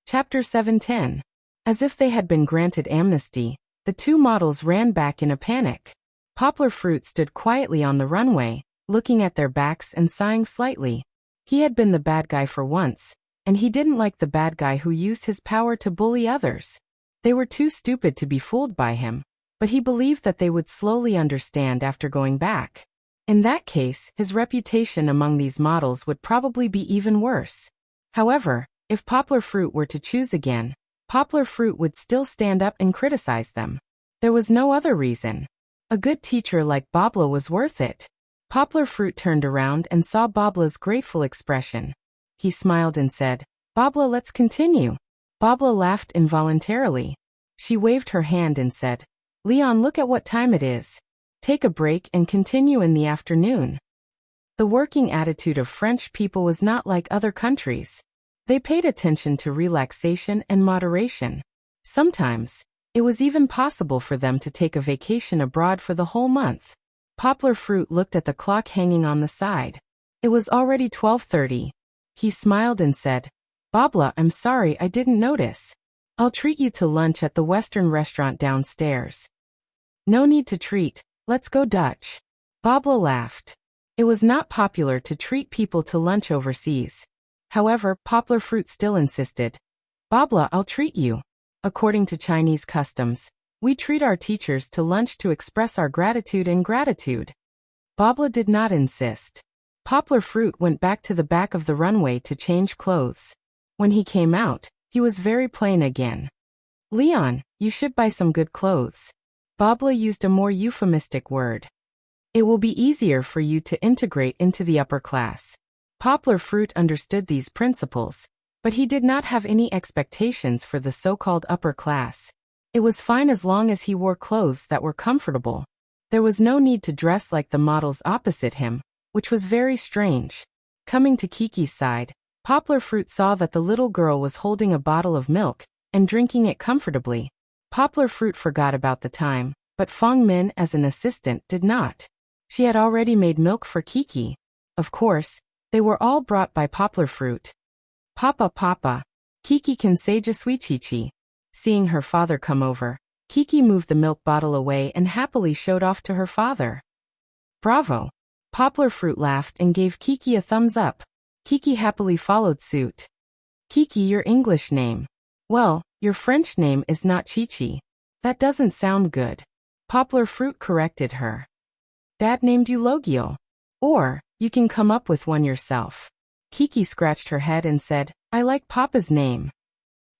Chapter 710. As if they had been granted amnesty, the two models ran back in a panic. Poplar Fruit stood quietly on the runway, looking at their backs and sighing slightly. He had been the bad guy for once, and he didn't like the bad guy who used his power to bully others. They were too stupid to be fooled by him, but he believed that they would slowly understand after going back. In that case, his reputation among these models would probably be even worse. However, if Poplar Fruit were to choose again, Poplar Fruit would still stand up and criticize them. There was no other reason. A good teacher like Babla was worth it. Poplar Fruit turned around and saw Babla's grateful expression. He smiled and said, "Babla, let's continue." Babla laughed involuntarily. She waved her hand and said, "Leon, look at what time it is. Take a break and continue in the afternoon." The working attitude of French people was not like other countries. They paid attention to relaxation and moderation. Sometimes, it was even possible for them to take a vacation abroad for the whole month. Poplar Fruit looked at the clock hanging on the side. It was already 12:30. He smiled and said, "Babla, I'm sorry I didn't notice. I'll treat you to lunch at the Western restaurant downstairs." "No need to treat, let's go Dutch." Babla laughed. It was not popular to treat people to lunch overseas. However, Poplar Fruit still insisted. "Babla, I'll treat you. According to Chinese customs, we treat our teachers to lunch to express our gratitude and gratitude." Babla did not insist. Poplar Fruit went back to the back of the runway to change clothes. When he came out, he was very plain again. "Leon, you should buy some good clothes." Babla used a more euphemistic word. "It will be easier for you to integrate into the upper class." Poplar Fruit understood these principles, but he did not have any expectations for the so-called upper class. It was fine as long as he wore clothes that were comfortable. There was no need to dress like the models opposite him, which was very strange. Coming to Kiki's side, Poplar Fruit saw that the little girl was holding a bottle of milk and drinking it comfortably. Poplar Fruit forgot about the time, but Fong Min as an assistant did not. She had already made milk for Kiki. Of course, they were all brought by Poplar Fruit. "Papa, Papa, Kiki can say je suis Chichi." Seeing her father come over, Kiki moved the milk bottle away and happily showed off to her father. "Bravo." Poplar Fruit laughed and gave Kiki a thumbs up. Kiki happily followed suit. "Kiki, your English name." "Well, your French name is not Chichi. That doesn't sound good." Poplar Fruit corrected her. "Dad named you Logio. Or, you can come up with one yourself." Kiki scratched her head and said, "I like Papa's name."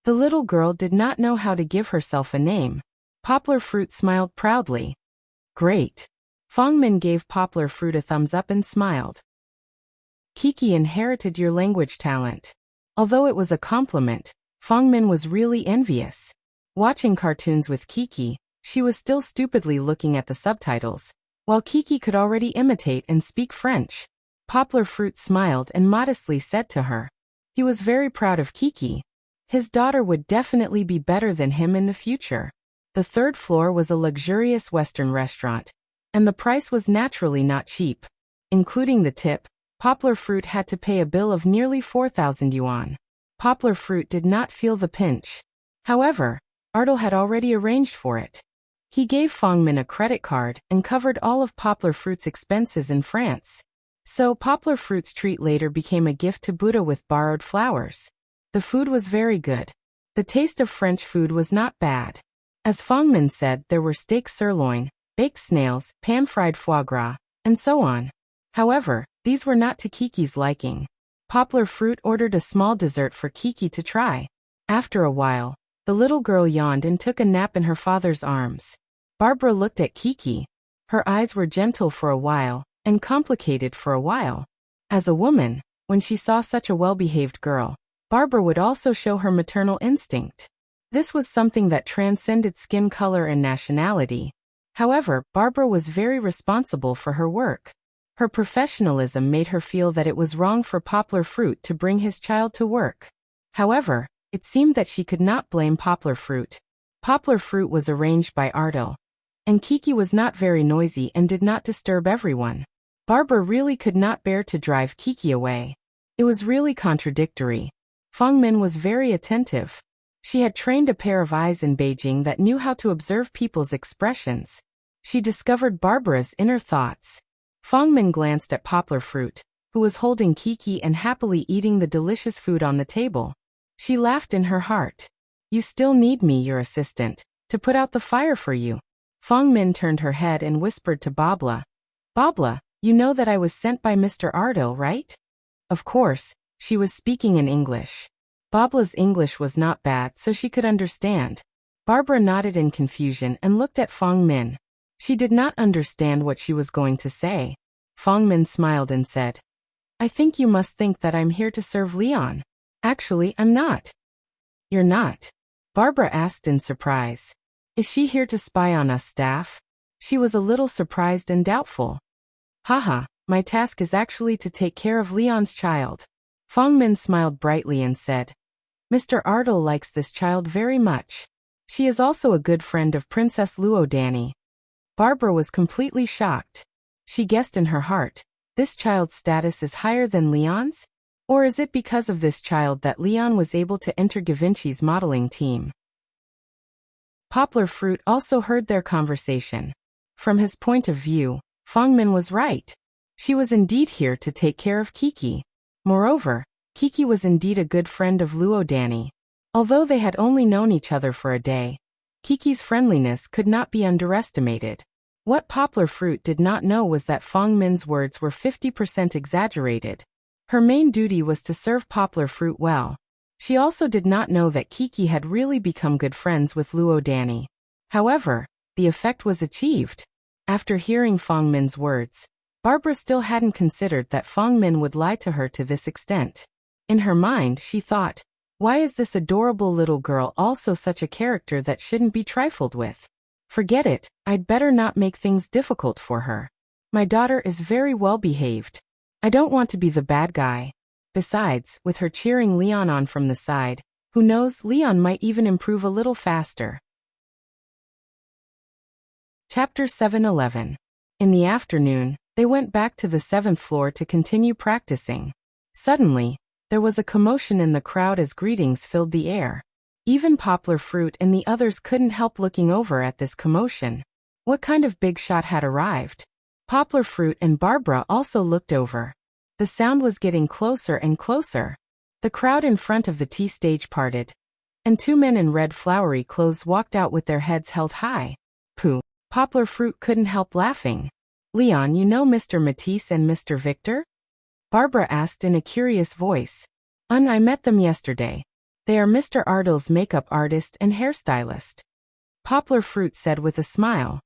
The little girl did not know how to give herself a name. Poplar Fruit smiled proudly. "Great." Fong Min gave Poplar Fruit a thumbs up and smiled. "Kiki inherited your language talent." Although it was a compliment, Fong Min was really envious. Watching cartoons with Kiki, she was still stupidly looking at the subtitles, while Kiki could already imitate and speak French. Poplar Fruit smiled and modestly said to her. He was very proud of Kiki. His daughter would definitely be better than him in the future. The third floor was a luxurious Western restaurant, and the price was naturally not cheap. Including the tip, Poplar Fruit had to pay a bill of nearly 4,000 yuan. Poplar Fruit did not feel the pinch. However, Artel had already arranged for it. He gave Fong Min a credit card and covered all of Poplar Fruit's expenses in France. So Poplar Fruit's treat later became a gift to Buddha with borrowed flowers. The food was very good. The taste of French food was not bad. As Fong Min said, there were steak sirloin, baked snails, pan-fried foie gras, and so on. However, these were not to Kiki's liking. Poplar Fruit ordered a small dessert for Kiki to try. After a while, the little girl yawned and took a nap in her father's arms. Barbara looked at Kiki. Her eyes were gentle for a while, and complicated for a while. As a woman, when she saw such a well-behaved girl, Barbara would also show her maternal instinct. This was something that transcended skin color and nationality. However, Barbara was very responsible for her work. Her professionalism made her feel that it was wrong for Poplar Fruit to bring his child to work. However, it seemed that she could not blame Poplar Fruit. Poplar Fruit was arranged by Artel, and Kiki was not very noisy and did not disturb everyone. Barbara really could not bear to drive Kiki away. It was really contradictory. Feng Min was very attentive. She had trained a pair of eyes in Beijing that knew how to observe people's expressions. She discovered Barbara's inner thoughts. Feng Min glanced at Poplar Fruit, who was holding Kiki and happily eating the delicious food on the table. She laughed in her heart. You still need me, your assistant, to put out the fire for you. Feng Min turned her head and whispered to Babla. Babla, you know that I was sent by Mr. Ardil, right? Of course, she was speaking in English. Babla's English was not bad, so she could understand. Barbara nodded in confusion and looked at Feng Min. She did not understand what she was going to say. Feng Min smiled and said, I think you must think that I'm here to serve Leon. Actually, I'm not. You're not? Barbara asked in surprise. Is she here to spy on us staff? She was a little surprised and doubtful. Haha, my task is actually to take care of Leon's child. Feng Min smiled brightly and said, Mr. Ardil likes this child very much. She is also a good friend of Princess Luo Danny. Barbara was completely shocked. She guessed in her heart, this child's status is higher than Leon's? Or is it because of this child that Leon was able to enter Givenchy's modeling team? Poplar Fruit also heard their conversation. From his point of view, Feng Min was right. She was indeed here to take care of Kiki. Moreover, Kiki was indeed a good friend of Luo Danny. Although they had only known each other for a day, Kiki's friendliness could not be underestimated. What Poplar Fruit did not know was that Feng Min's words were 50% exaggerated. Her main duty was to serve Poplar Fruit well. She also did not know that Kiki had really become good friends with Luo Danny. However, the effect was achieved. After hearing Feng Min's words, Barbara still hadn't considered that Feng Min would lie to her to this extent. In her mind, she thought, why is this adorable little girl also such a character that shouldn't be trifled with? Forget it, I'd better not make things difficult for her. My daughter is very well behaved. I don't want to be the bad guy. Besides, with her cheering Leon on from the side, who knows, Leon might even improve a little faster. Chapter 7:11. In the afternoon, they went back to the 7th floor to continue practicing. Suddenly, there was a commotion in the crowd as greetings filled the air. Even Poplar Fruit and the others couldn't help looking over at this commotion. What kind of big shot had arrived? Poplar Fruit and Barbara also looked over. The sound was getting closer and closer. The crowd in front of the tea stage parted, and 2 men in red flowery clothes walked out with their heads held high. Pooh! Poplar Fruit couldn't help laughing. Leon, you know Mr. Matisse and Mr. Victor? Barbara asked in a curious voice. I met them yesterday. They are Mr. Ardil's makeup artist and hairstylist. Poplar Fruit said with a smile.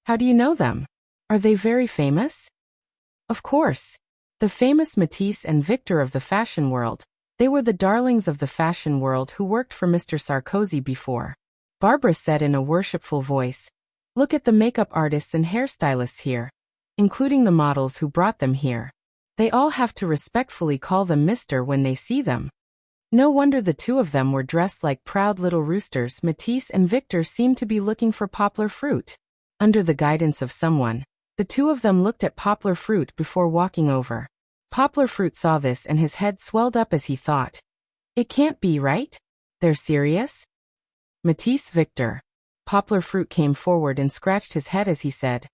How do you know them? Are they very famous? Of course. The famous Matisse and Victor of the fashion world. They were the darlings of the fashion world who worked for Mr. Sarkozy before. Barbara said in a worshipful voice. Look at the makeup artists and hairstylists here, including the models who brought them here. They all have to respectfully call them Mr. when they see them. No wonder the two of them were dressed like proud little roosters. Matisse and Victor seemed to be looking for Poplar Fruit. Under the guidance of someone, the two of them looked at Poplar Fruit before walking over. Poplar Fruit saw this and his head swelled up as he thought. It can't be right? They're serious? Matisse, Victor. Poplar Fruit came forward and scratched his head as he said,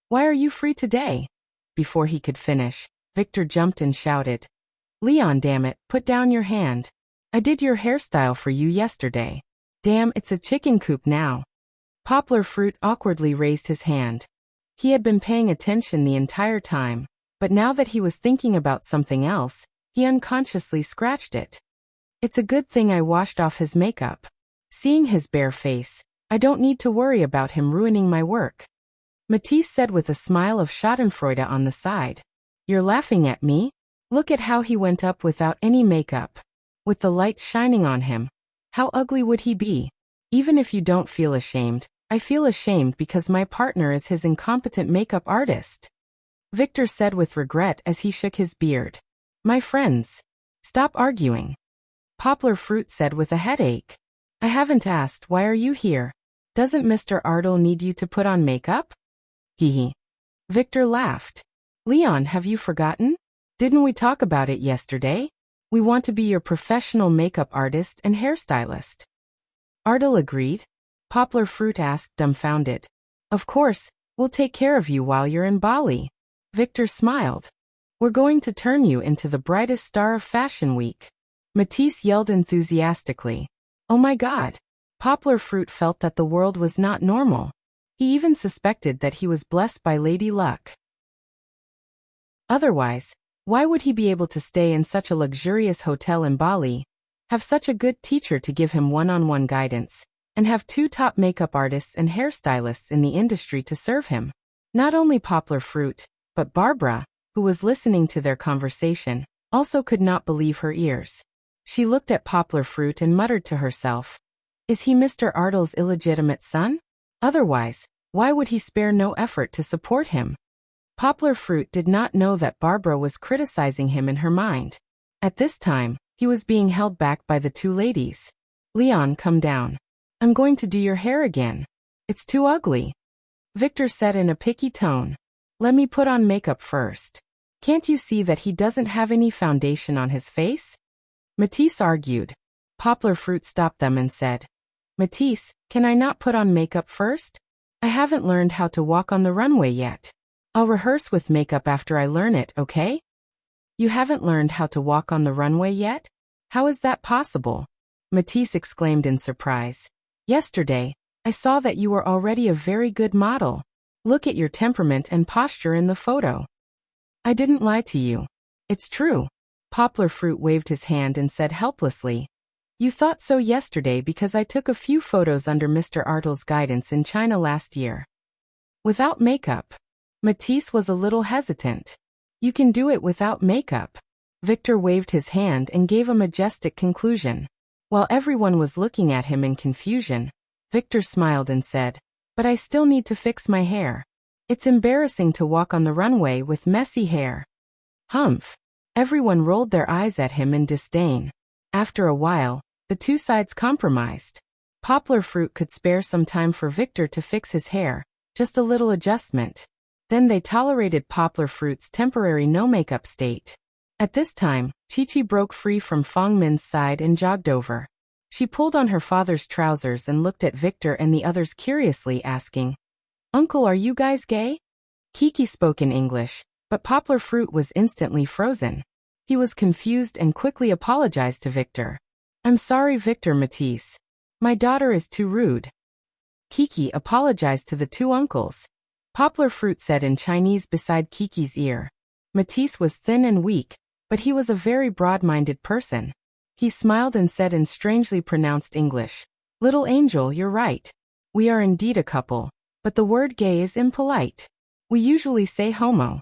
Why are you free today? Before he could finish, Victor jumped and shouted, Leon, damn it, put down your hand. I did your hairstyle for you yesterday. Damn, it's a chicken coop now. Poplar Fruit awkwardly raised his hand. He had been paying attention the entire time, but now that he was thinking about something else, he unconsciously scratched it. It's a good thing I washed off his makeup. Seeing his bare face, I don't need to worry about him ruining my work. Matisse said with a smile of schadenfreude on the side. You're laughing at me? Look at how he went up without any makeup. With the lights shining on him. How ugly would he be? Even if you don't feel ashamed, I feel ashamed because my partner is his incompetent makeup artist. Victor said with regret as he shook his beard. My friends, stop arguing. Poplar Fruit said with a headache. I haven't asked, why are you here? Doesn't Mr. Ardil need you to put on makeup? Hee. Victor laughed. Leon, have you forgotten? Didn't we talk about it yesterday? We want to be your professional makeup artist and hairstylist. Ardal agreed. Poplar Fruit asked, dumbfounded. Of course, we'll take care of you while you're in Bali. Victor smiled. We're going to turn you into the brightest star of Fashion Week. Matisse yelled enthusiastically. Oh my God. Poplar Fruit felt that the world was not normal. He even suspected that he was blessed by Lady Luck. Otherwise, why would he be able to stay in such a luxurious hotel in Bali, have such a good teacher to give him one-on-one guidance, and have two top makeup artists and hairstylists in the industry to serve him? Not only Poplar Fruit, but Barbara, who was listening to their conversation, also could not believe her ears. She looked at Poplar Fruit and muttered to herself, is he Mr. Ardal's illegitimate son? Otherwise, why would he spare no effort to support him? Poplar Fruit did not know that Barbara was criticizing him in her mind. At this time, he was being held back by the two ladies. Leon, come down. I'm going to do your hair again. It's too ugly. Victor said in a picky tone. Let me put on makeup first. Can't you see that he doesn't have any foundation on his face? Matisse argued. Poplar Fruit stopped them and said, Matisse, can I not put on makeup first? I haven't learned how to walk on the runway yet. I'll rehearse with makeup after I learn it, okay? You haven't learned how to walk on the runway yet? How is that possible? Matisse exclaimed in surprise. Yesterday, I saw that you were already a very good model. Look at your temperament and posture in the photo. I didn't lie to you. It's true. Poplar Fruit waved his hand and said helplessly, You thought so yesterday because I took a few photos under Mr. Ardal's guidance in China last year. Without makeup. Matisse was a little hesitant. You can do it without makeup. Victor waved his hand and gave a majestic conclusion. While everyone was looking at him in confusion, Victor smiled and said, But I still need to fix my hair. It's embarrassing to walk on the runway with messy hair. Humph. Everyone rolled their eyes at him in disdain. After a while, the two sides compromised. Poplar Fruit could spare some time for Victor to fix his hair, just a little adjustment. Then they tolerated Poplar Fruit's temporary no-makeup state. At this time, Chi-Chi broke free from Fong Min's side and jogged over. She pulled on her father's trousers and looked at Victor and the others curiously, asking, Uncle, are you guys gay? Kiki spoke in English, but Poplar Fruit was instantly frozen. He was confused and quickly apologized to Victor. I'm sorry, Victor. Matisse. My daughter is too rude. Kiki apologized to the two uncles. Poplar Fruit said in Chinese beside Kiki's ear. Matisse was thin and weak, but he was a very broad-minded person. He smiled and said in strangely pronounced English, Little angel, you're right. We are indeed a couple, but the word gay is impolite. We usually say homo.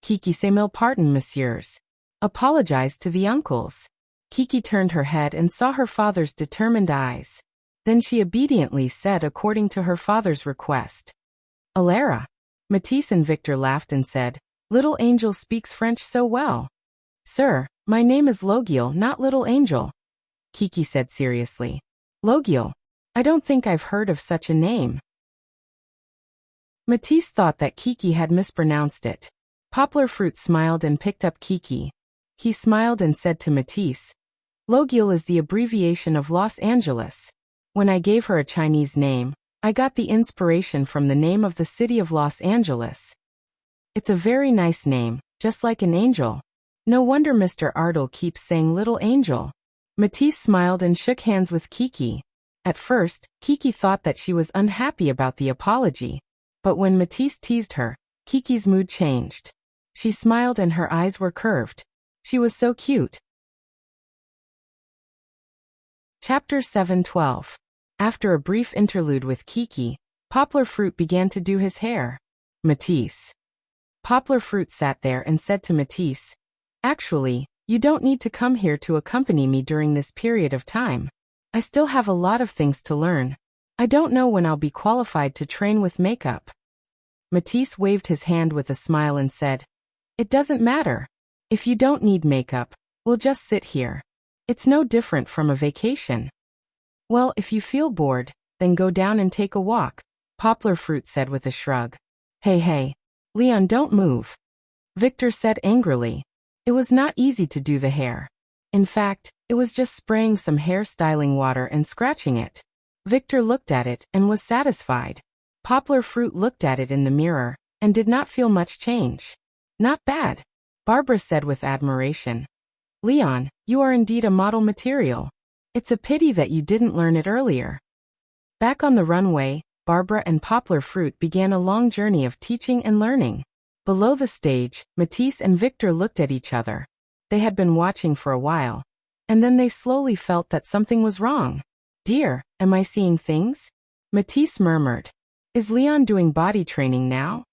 Kiki say mille pardon, messieurs. Apologized to the uncles. Kiki turned her head and saw her father's determined eyes. Then she obediently said according to her father's request. Alara. Matisse and Victor laughed and said, Little Angel speaks French so well. Sir, my name is Logiel, not Little Angel. Kiki said seriously. Logiel? I don't think I've heard of such a name. Matisse thought that Kiki had mispronounced it. Poplar Fruit smiled and picked up Kiki. He smiled and said to Matisse, Logiel is the abbreviation of Los Angeles. When I gave her a Chinese name, I got the inspiration from the name of the city of Los Angeles. It's a very nice name, just like an angel. No wonder Mr. Ardal keeps saying Little Angel. Matisse smiled and shook hands with Kiki. At first, Kiki thought that she was unhappy about the apology. But when Matisse teased her, Kiki's mood changed. She smiled and her eyes were curved. She was so cute. Chapter 7:12. After a brief interlude with Kiki, Poplar Fruit began to do his hair. Matisse. Poplar Fruit sat there and said to Matisse, Actually, you don't need to come here to accompany me during this period of time. I still have a lot of things to learn. I don't know when I'll be qualified to train with makeup. Matisse waved his hand with a smile and said, It doesn't matter. If you don't need makeup, we'll just sit here. It's no different from a vacation. Well, if you feel bored, then go down and take a walk, Poplar Fruit said with a shrug. Hey, Leon, don't move. Victor said angrily. It was not easy to do the hair. In fact, it was just spraying some hair styling water and scratching it. Victor looked at it and was satisfied. Poplar Fruit looked at it in the mirror and did not feel much change. Not bad, Barbara said with admiration. Leon, you are indeed a model material. It's a pity that you didn't learn it earlier. Back on the runway, Barbara and Poplar Fruit began a long journey of teaching and learning. Below the stage, Matisse and Victor looked at each other. They had been watching for a while, and then they slowly felt that something was wrong. Dear, am I seeing things? Matisse murmured. Is Leon doing body training now?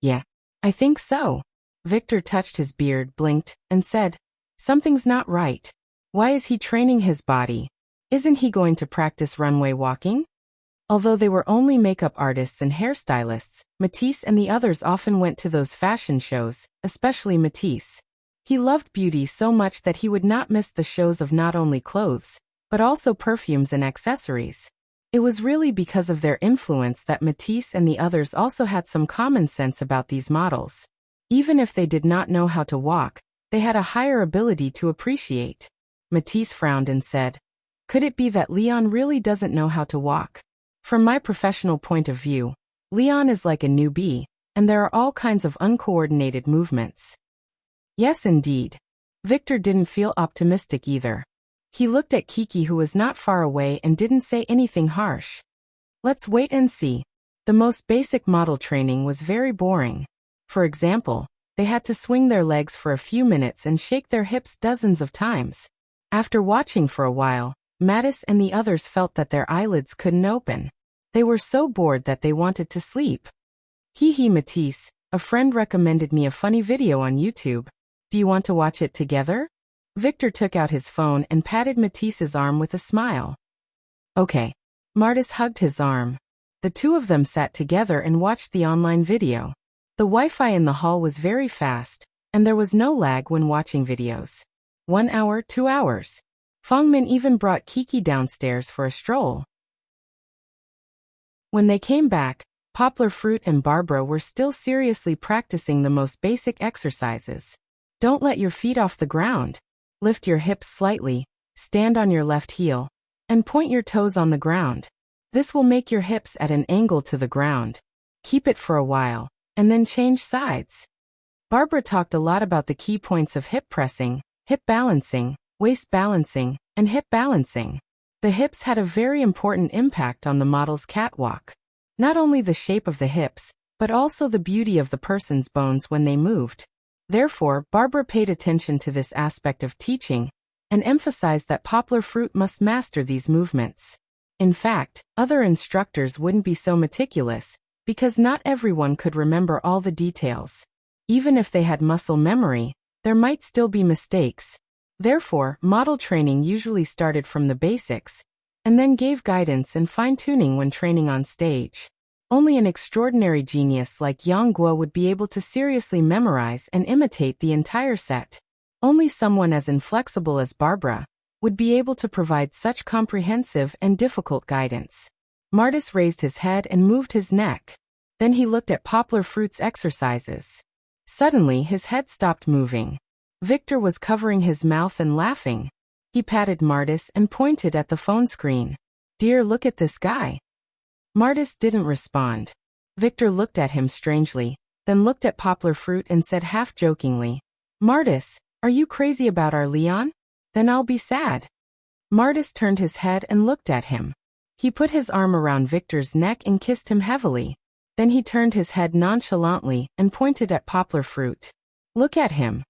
Yeah, I think so. Victor touched his beard, blinked, and said, something's not right. Why is he training his body? Isn't he going to practice runway walking? Although they were only makeup artists and hairstylists, Matisse and the others often went to those fashion shows, especially Matisse. He loved beauty so much that he would not miss the shows of not only clothes, but also perfumes and accessories. It was really because of their influence that Matisse and the others also had some common sense about these models. Even if they did not know how to walk, they had a higher ability to appreciate. Matisse frowned and said, could it be that Leon really doesn't know how to walk? From my professional point of view, Leon is like a newbie, and there are all kinds of uncoordinated movements. Yes, indeed. Victor didn't feel optimistic either. He looked at Kiki, who was not far away, and didn't say anything harsh. Let's wait and see. The most basic model training was very boring. For example, they had to swing their legs for a few minutes and shake their hips dozens of times. After watching for a while, Matisse and the others felt that their eyelids couldn't open. They were so bored that they wanted to sleep. Hee Matisse, a friend recommended me a funny video on YouTube. Do you want to watch it together? Victor took out his phone and patted Matisse's arm with a smile. Okay. Matisse hugged his arm. The two of them sat together and watched the online video. The Wi-Fi in the hall was very fast, and there was no lag when watching videos. 1 hour, 2 hours. Fangmin even brought Kiki downstairs for a stroll. When they came back, Poplar Fruit and Barbara were still seriously practicing the most basic exercises. Don't let your feet off the ground. Lift your hips slightly, stand on your left heel, and point your toes on the ground. This will make your hips at an angle to the ground. Keep it for a while, and then change sides. Barbara talked a lot about the key points of hip pressing, hip balancing, waist balancing, and hip balancing. The hips had a very important impact on the model's catwalk. Not only the shape of the hips, but also the beauty of the person's bones when they moved. Therefore, Barbara paid attention to this aspect of teaching and emphasized that Poplar Fruit must master these movements. In fact, other instructors wouldn't be so meticulous because not everyone could remember all the details. Even if they had muscle memory, there might still be mistakes. Therefore, model training usually started from the basics and then gave guidance and fine-tuning when training on stage. Only an extraordinary genius like Yang Guo would be able to seriously memorize and imitate the entire set. Only someone as inflexible as Barbara would be able to provide such comprehensive and difficult guidance. Matisse raised his head and moved his neck. Then he looked at Poplar Fruit's exercises. Suddenly his head stopped moving. Victor was covering his mouth and laughing. He patted Matisse and pointed at the phone screen. Dear, look at this guy. Matisse didn't respond. Victor looked at him strangely, then looked at Poplar Fruit and said half-jokingly, Matisse, are you crazy about our Leon? Then I'll be sad. Matisse turned his head and looked at him. He put his arm around Victor's neck and kissed him heavily. Then he turned his head nonchalantly and pointed at Poplar Fruit. Look at him.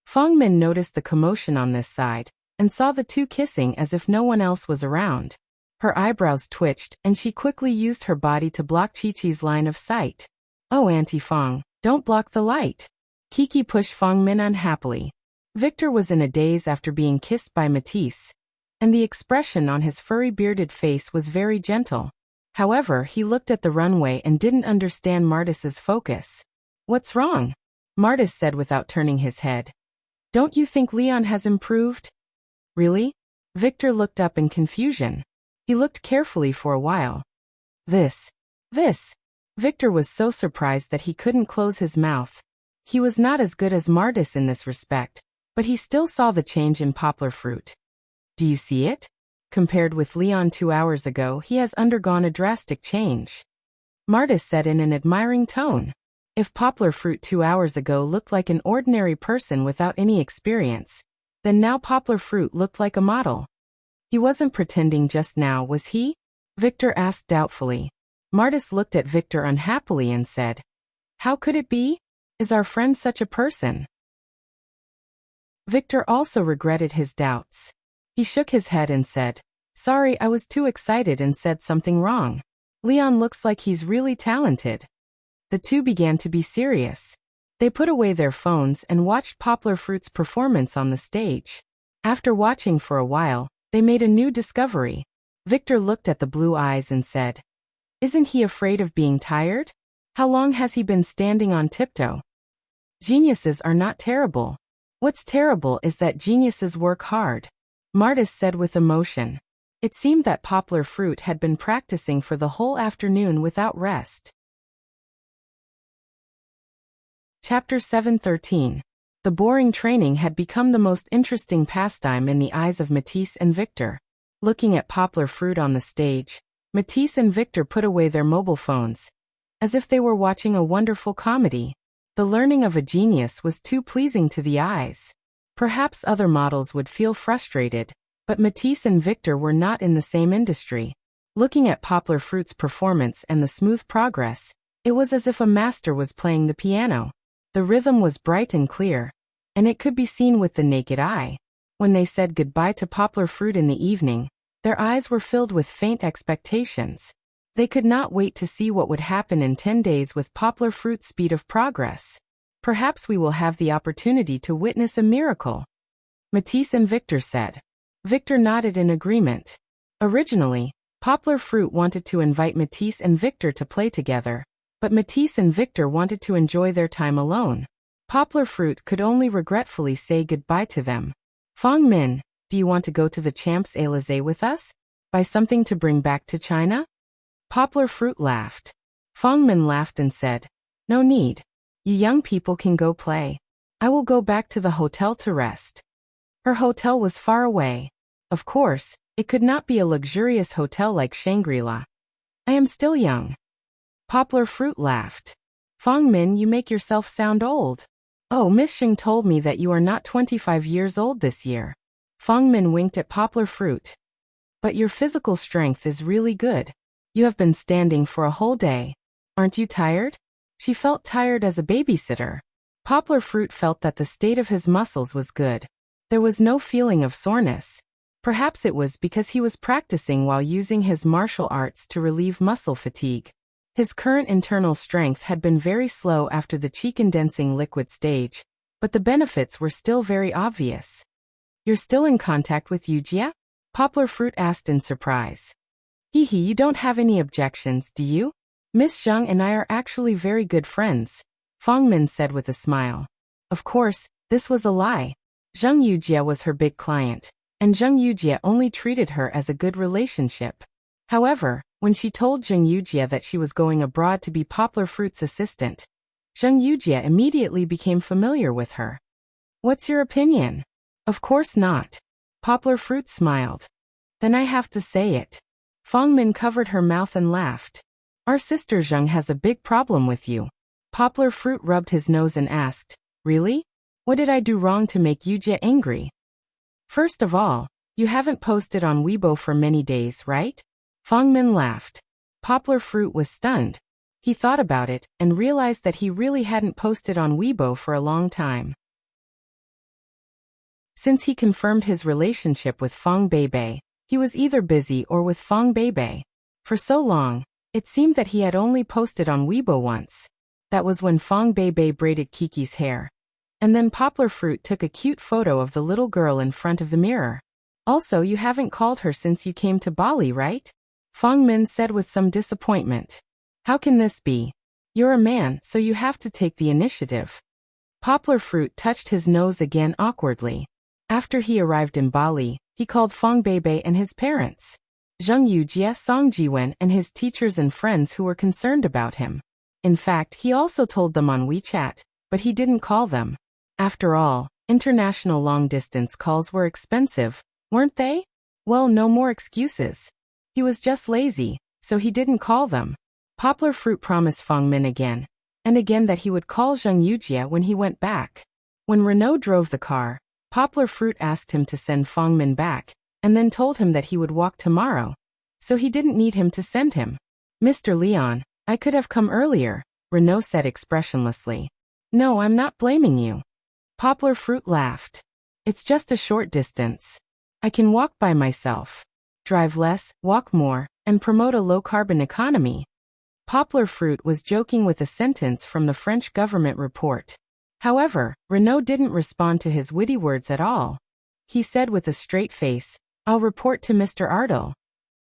Fangmin noticed the commotion on this side and saw the two kissing as if no one else was around. Her eyebrows twitched, and she quickly used her body to block Chi-Chi's line of sight. Oh, Auntie Fang, don't block the light. Kiki pushed Fangmin unhappily. Victor was in a daze after being kissed by Matisse, and the expression on his furry bearded face was very gentle. However, he looked at the runway and didn't understand Matisse's focus. What's wrong? Matisse said without turning his head. Don't you think Leon has improved? Really? Victor looked up in confusion. He looked carefully for a while. This. Victor was so surprised that he couldn't close his mouth. He was not as good as Matisse in this respect, but he still saw the change in poplar fruit. Do you see it? Compared with Leon 2 hours ago, he has undergone a drastic change. Martis said in an admiring tone. If poplar fruit 2 hours ago looked like an ordinary person without any experience, then now poplar fruit looked like a model. He wasn't pretending just now, was he? Victor asked doubtfully. Martis looked at Victor unhappily and said, "How could it be? Is our friend such a person?" Victor also regretted his doubts. He shook his head and said, "Sorry, I was too excited and said something wrong. Leon looks like he's really talented." The two began to be serious. They put away their phones and watched Poplar Fruit's performance on the stage. After watching for a while, they made a new discovery. Victor looked at the blue eyes and said, "Isn't he afraid of being tired? How long has he been standing on tiptoe?" Geniuses are not terrible. What's terrible is that geniuses work hard, Martis said with emotion. It seemed that Poplar Fruit had been practicing for the whole afternoon without rest. Chapter 7:13. The boring training had become the most interesting pastime in the eyes of Matisse and Victor. Looking at Poplar Fruit on the stage, Matisse and Victor put away their mobile phones, as if they were watching a wonderful comedy. The learning of a genius was too pleasing to the eyes. Perhaps other models would feel frustrated, but Matisse and Victor were not in the same industry. Looking at Poplar Fruit's performance and the smooth progress, it was as if a master was playing the piano. The rhythm was bright and clear, and it could be seen with the naked eye. When they said goodbye to Poplar Fruit in the evening, their eyes were filled with faint expectations. They could not wait to see what would happen in 10 days with Poplar Fruit's speed of progress. Perhaps we will have the opportunity to witness a miracle, Matisse and Victor said. Victor nodded in agreement. Originally, Poplar Fruit wanted to invite Matisse and Victor to play together, but Matisse and Victor wanted to enjoy their time alone. Poplar Fruit could only regretfully say goodbye to them. "Fong Min, do you want to go to the Champs-Élysées with us? Buy something to bring back to China?" Poplar Fruit laughed. Fong Min laughed and said, "No need. You young people can go play. I will go back to the hotel to rest." Her hotel was far away. Of course, it could not be a luxurious hotel like Shangri-La. "I am still young." Poplar Fruit laughed. "Fong Min, you make yourself sound old." "Oh, Miss Sheng told me that you are not 25 years old this year." Fong Min winked at Poplar Fruit. "But your physical strength is really good. You have been standing for a whole day. Aren't you tired?" She felt tired as a babysitter. Poplar Fruit felt that the state of his muscles was good. There was no feeling of soreness. Perhaps it was because he was practicing while using his martial arts to relieve muscle fatigue. His current internal strength had been very slow after the chi-condensing liquid stage, but the benefits were still very obvious. "You're still in contact with Wuxia?" Poplar Fruit asked in surprise. "Hee, you don't have any objections, do you? Miss Zheng and I are actually very good friends," Fong Min said with a smile. Of course, this was a lie. Zheng Yujie was her big client, and Zheng Yujie only treated her as a good relationship. However, when she told Zheng Yujie that she was going abroad to be Poplar Fruit's assistant, Zheng Yujie immediately became familiar with her. "What's your opinion?" "Of course not." Poplar Fruit smiled. "Then I have to say it." Fong Min covered her mouth and laughed. "Our sister Zheng has a big problem with you." Poplar Fruit rubbed his nose and asked, "Really? What did I do wrong to make Yujie angry?" "First of all, you haven't posted on Weibo for many days, right?" Fong Min laughed. Poplar Fruit was stunned. He thought about it and realized that he really hadn't posted on Weibo for a long time. Since he confirmed his relationship with Fong Beibei, he was either busy or with Fong Beibei. For so long, it seemed that he had only posted on Weibo once. That was when Fong Beibei braided Kiki's hair. And then Poplar Fruit took a cute photo of the little girl in front of the mirror. "Also, you haven't called her since you came to Bali, right?" Fong Min said with some disappointment. "How can this be? You're a man, so you have to take the initiative." Poplar Fruit touched his nose again awkwardly. After he arrived in Bali, he called Fong Beibei and his parents, Zheng Yujie, Song Jiwen, and his teachers and friends who were concerned about him. In fact, he also told them on WeChat, but he didn't call them. After all, International long-distance calls were expensive, weren't they? Well, no more excuses. He was just lazy, so he didn't call them. Poplar Fruit promised Feng Min again and again that he would call Zheng Yujie when he went back. When Renaud drove the car, Poplar Fruit asked him to send Feng Min back, and then told him that he would walk tomorrow, so he didn't need him to send him. Mr. Leon, I could have come earlier, Renaud said expressionlessly. No, I'm not blaming you. Poplar Fruit laughed. It's just a short distance. I can walk by myself. Drive less, walk more, and promote a low-carbon economy. Poplar Fruit was joking with a sentence from the French government report. However, Renaud didn't respond to his witty words at all. He said with a straight face, I'll report to Mr. Ardel.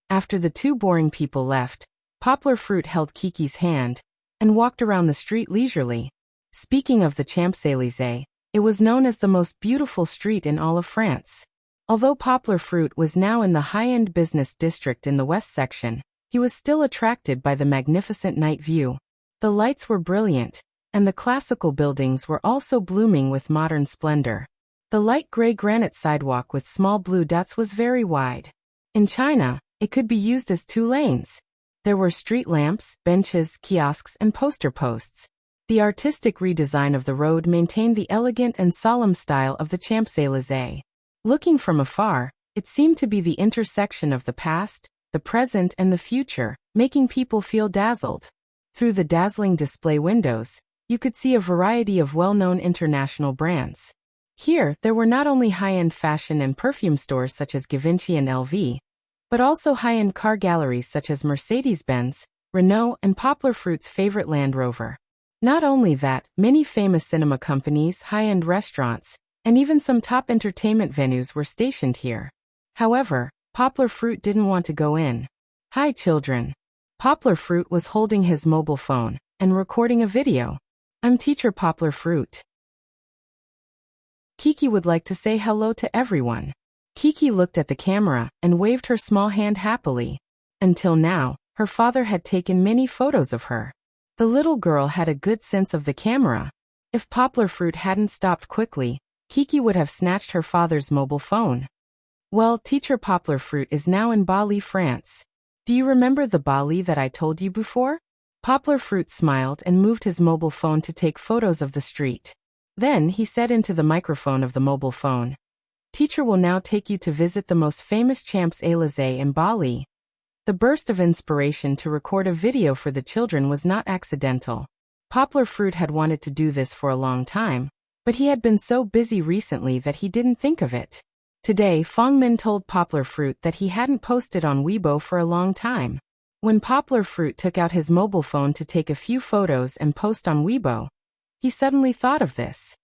After the two boring people left, Poplar Fruit held Kiki's hand and walked around the street leisurely. Speaking of the Champs-Élysées, it was known as the most beautiful street in all of France. Although Poplar Fruit was now in the high-end business district in the west section, he was still attracted by the magnificent night view. The lights were brilliant, and the classical buildings were also blooming with modern splendor. The light gray granite sidewalk with small blue dots was very wide. In China, it could be used as 2 lanes. There were street lamps, benches, kiosks, and poster posts. The artistic redesign of the road maintained the elegant and solemn style of the Champs-Élysées. Looking from afar, it seemed to be the intersection of the past, the present, and the future, making people feel dazzled. Through the dazzling display windows, you could see a variety of well-known international brands. Here, there were not only high-end fashion and perfume stores such as Givenchy and LV, but also high-end car galleries such as Mercedes-Benz, Renault, and Poplar Fruit's favorite Land Rover. Not only that, many famous cinema companies, high-end restaurants, and even some top entertainment venues were stationed here. However, Poplar Fruit didn't want to go in. Hi, children. Poplar Fruit was holding his mobile phone and recording a video. I'm Teacher Poplar Fruit. Kiki would like to say hello to everyone. Kiki looked at the camera and waved her small hand happily. Until now, her father had taken many photos of her. The little girl had a good sense of the camera. If Poplar Fruit hadn't stopped quickly, Kiki would have snatched her father's mobile phone. Well, Teacher Poplar Fruit is now in Bali, France. Do you remember the Bali that I told you before? Poplar Fruit smiled and moved his mobile phone to take photos of the street. Then he said into the microphone of the mobile phone, Teacher will now take you to visit the most famous Champs-Élysées in Bali. The burst of inspiration to record a video for the children was not accidental. Poplar Fruit had wanted to do this for a long time, but he had been so busy recently that he didn't think of it. Today, Feng Min told Poplar Fruit that he hadn't posted on Weibo for a long time. When Poplar Fruit took out his mobile phone to take a few photos and post on Weibo, he suddenly thought of this.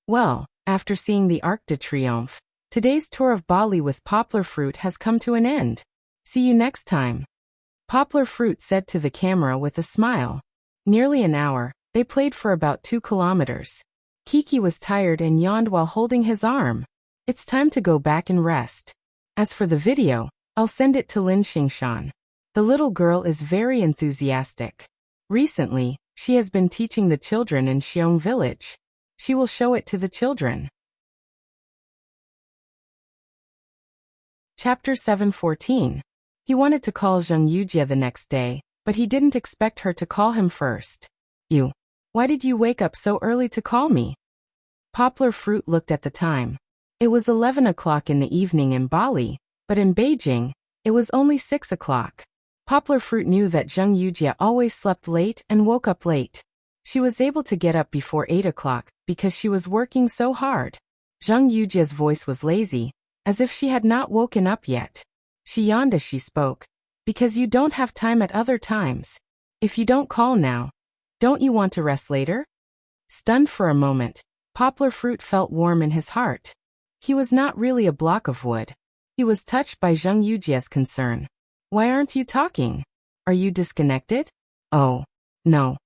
Well, after seeing the Arc de Triomphe, today's tour of Bali with Poplar Fruit has come to an end. See you next time. Poplar Fruit said to the camera with a smile. Nearly an hour, they played for about 2 kilometers. Kiki was tired and yawned while holding his arm. It's time to go back and rest. As for the video, I'll send it to Lin Xingshan. The little girl is very enthusiastic. Recently, she has been teaching the children in Xiong village. She will show it to the children. Chapter 7:14. He wanted to call Zheng Yujie the next day, but he didn't expect her to call him first. Why did you wake up so early to call me? Poplar Fruit looked at the time. It was 11 o'clock in the evening in Bali, but in Beijing, it was only 6 o'clock. Poplar Fruit knew that Zheng Yujie always slept late and woke up late. She was able to get up before 8 o'clock because she was working so hard. Zheng Yujie's voice was lazy, as if she had not woken up yet. She yawned as she spoke. Because you don't have time at other times. If you don't call now, don't you want to rest later? Stunned for a moment, Poplar Fruit felt warm in his heart. He was not really a block of wood. He was touched by Zheng Yujie's concern. Why aren't you talking? Are you disconnected? Oh, no.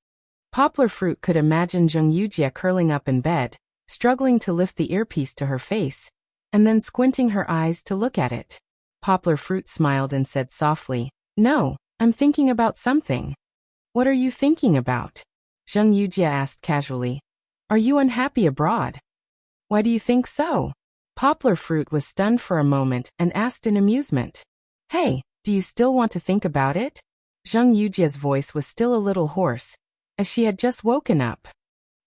Poplar Fruit could imagine Zheng Yujie curling up in bed, struggling to lift the earpiece to her face, and then squinting her eyes to look at it. Poplar Fruit smiled and said softly, No, I'm thinking about something. What are you thinking about? Zheng Yujie asked casually. Are you unhappy abroad? Why do you think so? Poplar Fruit was stunned for a moment and asked in amusement. Hey, do you still want to think about it? Zheng Yujia's voice was still a little hoarse, as she had just woken up.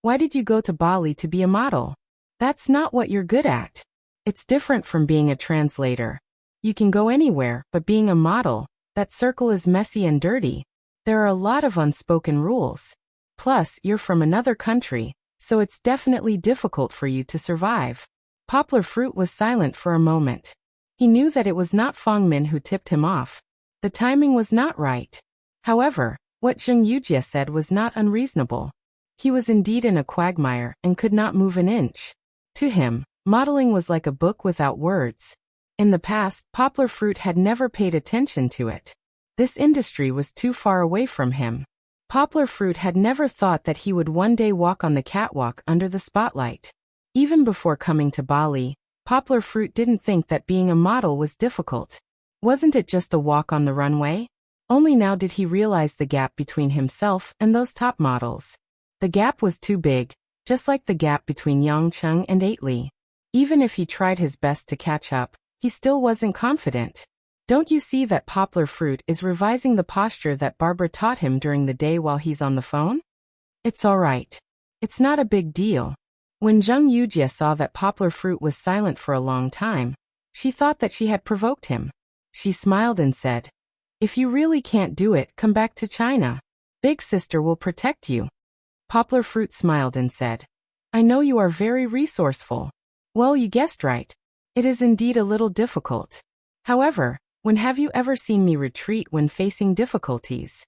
Why did you go to Bali to be a model? That's not what you're good at. It's different from being a translator. You can go anywhere, but being a model, that circle is messy and dirty. There are a lot of unspoken rules. Plus, you're from another country, so it's definitely difficult for you to survive. Poplar Fruit was silent for a moment. He knew that it was not Feng Min who tipped him off. The timing was not right. However, what Zheng Yujie said was not unreasonable. He was indeed in a quagmire and could not move an inch. To him, modeling was like a book without words. In the past, Poplar Fruit had never paid attention to it. This industry was too far away from him. Poplar Fruit had never thought that he would one day walk on the catwalk under the spotlight. Even before coming to Bali, Poplar Fruit didn't think that being a model was difficult. Wasn't it just a walk on the runway? Only now did he realize the gap between himself and those top models. The gap was too big, just like the gap between Yang Cheng and 8 Li. Even if he tried his best to catch up, he still wasn't confident. Don't you see that Poplar Fruit is revising the posture that Barbara taught him during the day while he's on the phone? It's all right. It's not a big deal. When Zheng Yujie saw that Poplar Fruit was silent for a long time, she thought that she had provoked him. She smiled and said, "If you really can't do it, come back to China. Big sister will protect you." Poplar Fruit smiled and said, "I know you are very resourceful." Well, you guessed right. It is indeed a little difficult. However, when have you ever seen me retreat when facing difficulties?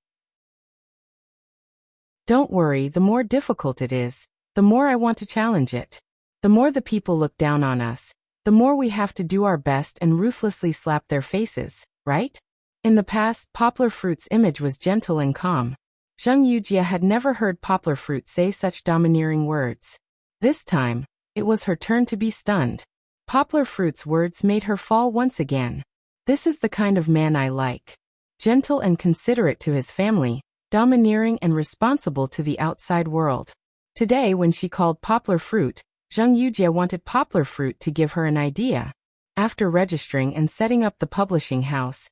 Don't worry, the more difficult it is, the more I want to challenge it. The more the people look down on us, the more we have to do our best and ruthlessly slap their faces, right? In the past, Poplar Fruit's image was gentle and calm. Zheng Yujie had never heard Poplar Fruit say such domineering words. This time, it was her turn to be stunned. Poplar Fruit's words made her fall once again. This is the kind of man I like. Gentle and considerate to his family, domineering and responsible to the outside world. Today, when she called Poplar Fruit, Zheng Yujie wanted Poplar Fruit to give her an idea. After registering and setting up the publishing house,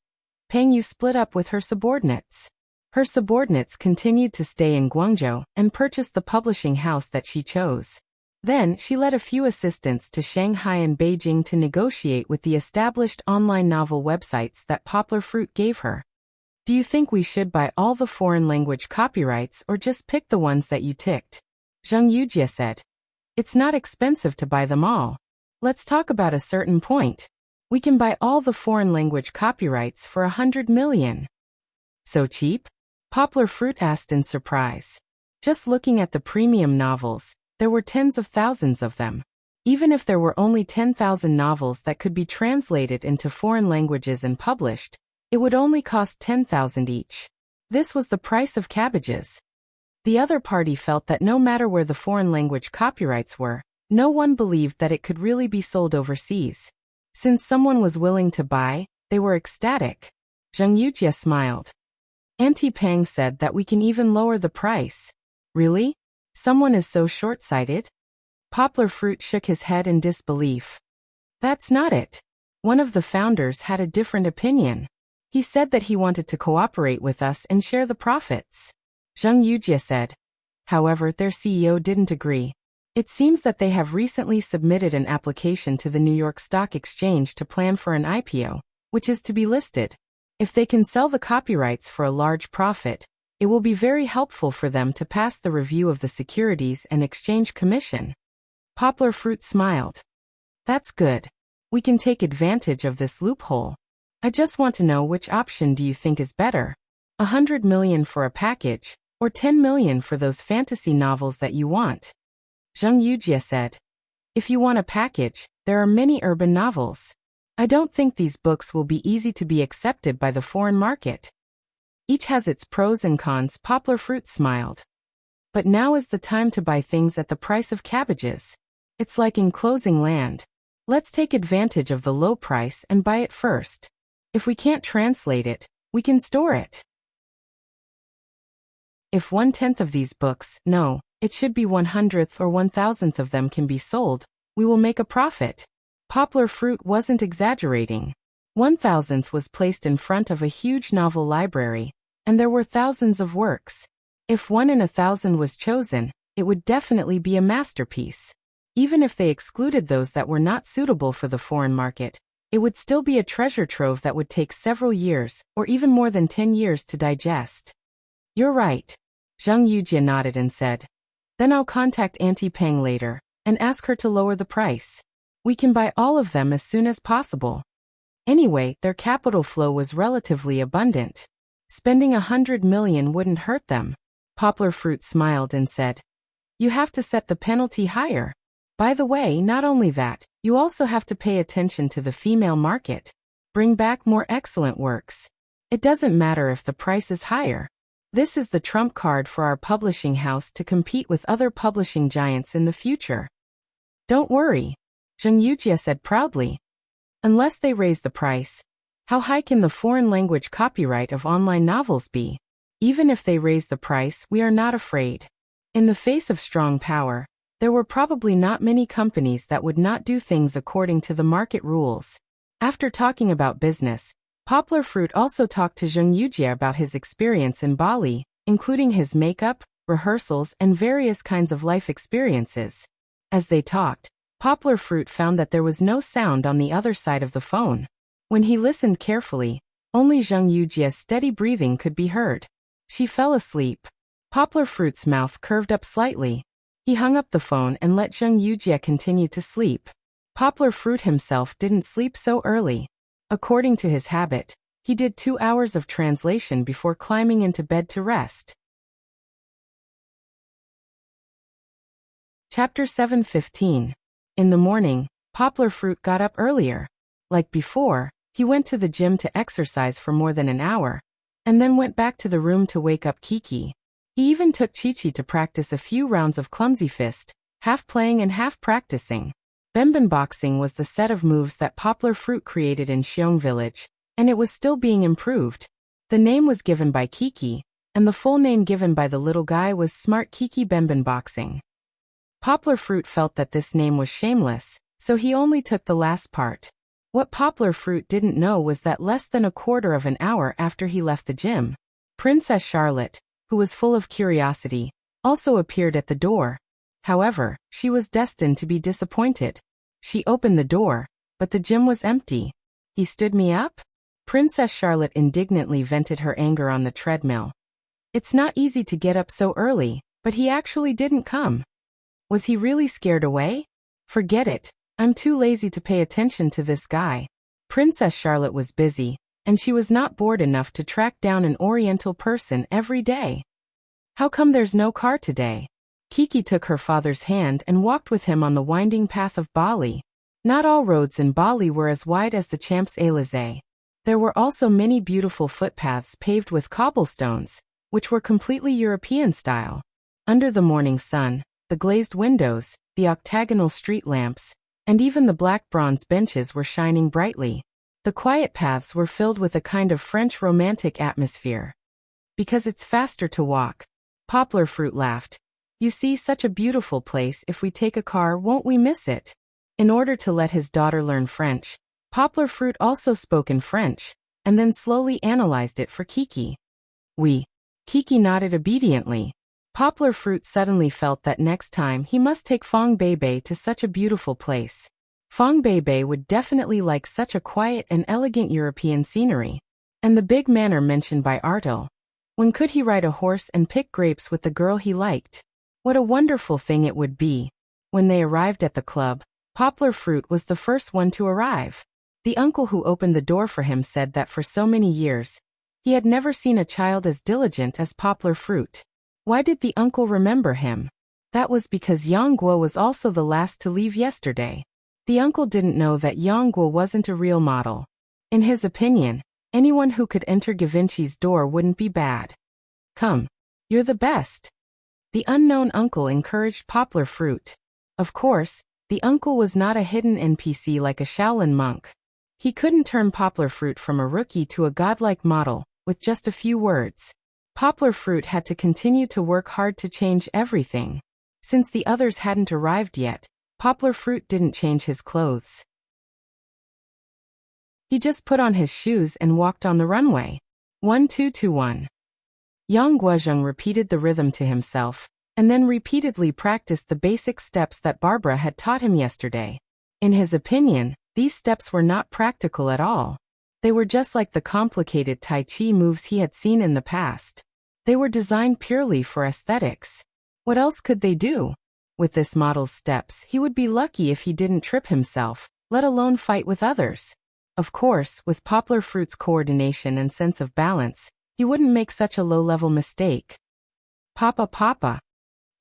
Peng Yu split up with her subordinates. Her subordinates continued to stay in Guangzhou and purchased the publishing house that she chose. Then, she led a few assistants to Shanghai and Beijing to negotiate with the established online novel websites that Poplar Fruit gave her. Do you think we should buy all the foreign language copyrights or just pick the ones that you ticked? Zheng Yujie said. It's not expensive to buy them all. Let's talk about a certain point. We can buy all the foreign language copyrights for 100 million. So cheap? Poplar Fruit asked in surprise. Just looking at the premium novels, there were tens of thousands of them. Even if there were only 10,000 novels that could be translated into foreign languages and published, it would only cost 10,000 each. This was the price of cabbages. The other party felt that no matter where the foreign language copyrights were, no one believed that it could really be sold overseas. Since someone was willing to buy, they were ecstatic. Zheng Yujie smiled. Auntie Pang said that we can even lower the price. Really? Someone is so short-sighted? Poplar Fruit shook his head in disbelief. That's not it. One of the founders had a different opinion. He said that he wanted to cooperate with us and share the profits. Zheng Yujie said. However, their CEO didn't agree. It seems that they have recently submitted an application to the New York Stock Exchange to plan for an IPO, which is to be listed. If they can sell the copyrights for a large profit, it will be very helpful for them to pass the review of the Securities and Exchange Commission. Poplar Fruit smiled. That's good. We can take advantage of this loophole. I just want to know which option do you think is better? 100 million for a package, or 10 million for those fantasy novels that you want? Zheng Yujie said. If you want a package, there are many urban novels. I don't think these books will be easy to be accepted by the foreign market. Each has its pros and cons. Poplar Fruit smiled. But now is the time to buy things at the price of cabbages. It's like enclosing land. Let's take advantage of the low price and buy it first. If we can't translate it, we can store it. If 1/10 of these books, no, it should be 1/100th or 1,000th of them can be sold, We will make a profit. Poplar Fruit wasn't exaggerating. 1,000th was placed in front of a huge novel library, and there were thousands of works. If 1 in 1,000 was chosen, it would definitely be a masterpiece. Even if they excluded those that were not suitable for the foreign market, it would still be a treasure trove that would take several years, or even more than 10 years to digest. You're right. Zhang Yujie nodded and said. Then I'll contact Auntie Peng later, and ask her to lower the price. We can buy all of them as soon as possible. Anyway, their capital flow was relatively abundant. Spending 100 million wouldn't hurt them. Poplar Fruit smiled and said. You have to set the penalty higher. By the way, not only that, you also have to pay attention to the female market. Bring back more excellent works. It doesn't matter if the price is higher. This is the trump card for our publishing house to compete with other publishing giants in the future. Don't worry, Zhang Yujie said proudly. Unless they raise the price, how high can the foreign language copyright of online novels be? Even if they raise the price, we are not afraid. In the face of strong power, there were probably not many companies that would not do things according to the market rules. After talking about business, Poplar Fruit also talked to Zhang Yujie about his experience in Bali, including his makeup, rehearsals, and various kinds of life experiences. As they talked, Poplar Fruit found that there was no sound on the other side of the phone. When he listened carefully, only Zhang Yujie's steady breathing could be heard. She fell asleep. Poplar Fruit's mouth curved up slightly. He hung up the phone and let Zhang Yujie continue to sleep. Poplar Fruit himself didn't sleep so early. According to his habit, he did 2 hours of translation before climbing into bed to rest. Chapter 7:15. In the morning, Poplar Fruit got up earlier. Like before, he went to the gym to exercise for more than an hour, and then went back to the room to wake up Kiki. He even took Chi-Chi to practice a few rounds of clumsy fist, half playing and half practicing. Benben boxing was the set of moves that Poplar Fruit created in Xiong Village, and it was still being improved. The name was given by Kiki, and the full name given by the little guy was Smart Kiki Benben Boxing. Poplar Fruit felt that this name was shameless, so he only took the last part. What Poplar Fruit didn't know was that less than a quarter of an hour after he left the gym, Princess Charlotte, who was full of curiosity, also appeared at the door. However, she was destined to be disappointed. She opened the door, but the gym was empty. He stood me up? Princess Charlotte indignantly vented her anger on the treadmill. It's not easy to get up so early, but he actually didn't come. Was he really scared away? Forget it. I'm too lazy to pay attention to this guy. Princess Charlotte was busy, and she was not bored enough to track down an Oriental person every day. How come there's no car today? Kiki took her father's hand and walked with him on the winding path of Bali. Not all roads in Bali were as wide as the Champs-Élysées. There were also many beautiful footpaths paved with cobblestones, which were completely European style. Under the morning sun, the glazed windows, the octagonal street lamps, and even the black bronze benches were shining brightly. The quiet paths were filled with a kind of French romantic atmosphere. Because it's faster to walk. Poplar Fruit laughed. You see, such a beautiful place. If we take a car, won't we miss it? In order to let his daughter learn French, Poplar Fruit also spoke in French, and then slowly analyzed it for Kiki. Oui. Kiki nodded obediently. Poplar Fruit suddenly felt that next time he must take Fong Beibei to such a beautiful place. Fong Beibei would definitely like such a quiet and elegant European scenery. And the big manor mentioned by Artel. When could he ride a horse and pick grapes with the girl he liked? What a wonderful thing it would be. When they arrived at the club, Poplar Fruit was the first one to arrive. The uncle who opened the door for him said that for so many years, he had never seen a child as diligent as Poplar Fruit. Why did the uncle remember him? That was because Yang Guo was also the last to leave yesterday. The uncle didn't know that Yang Guo wasn't a real model. In his opinion, anyone who could enter Givenchy's door wouldn't be bad. Come. You're the best. The unknown uncle encouraged Poplar Fruit. Of course, the uncle was not a hidden NPC like a Shaolin monk. He couldn't turn Poplar Fruit from a rookie to a godlike model with just a few words. Poplar Fruit had to continue to work hard to change everything. Since the others hadn't arrived yet, Poplar Fruit didn't change his clothes. He just put on his shoes and walked on the runway. 1-2-2-1. Yang Guozheng repeated the rhythm to himself, and then repeatedly practiced the basic steps that Barbara had taught him yesterday. In his opinion, these steps were not practical at all. They were just like the complicated Tai Chi moves he had seen in the past. They were designed purely for aesthetics. What else could they do? With this model's steps, he would be lucky if he didn't trip himself, let alone fight with others. Of course, with Poplar Fruit's coordination and sense of balance, he wouldn't make such a low-level mistake. Papa.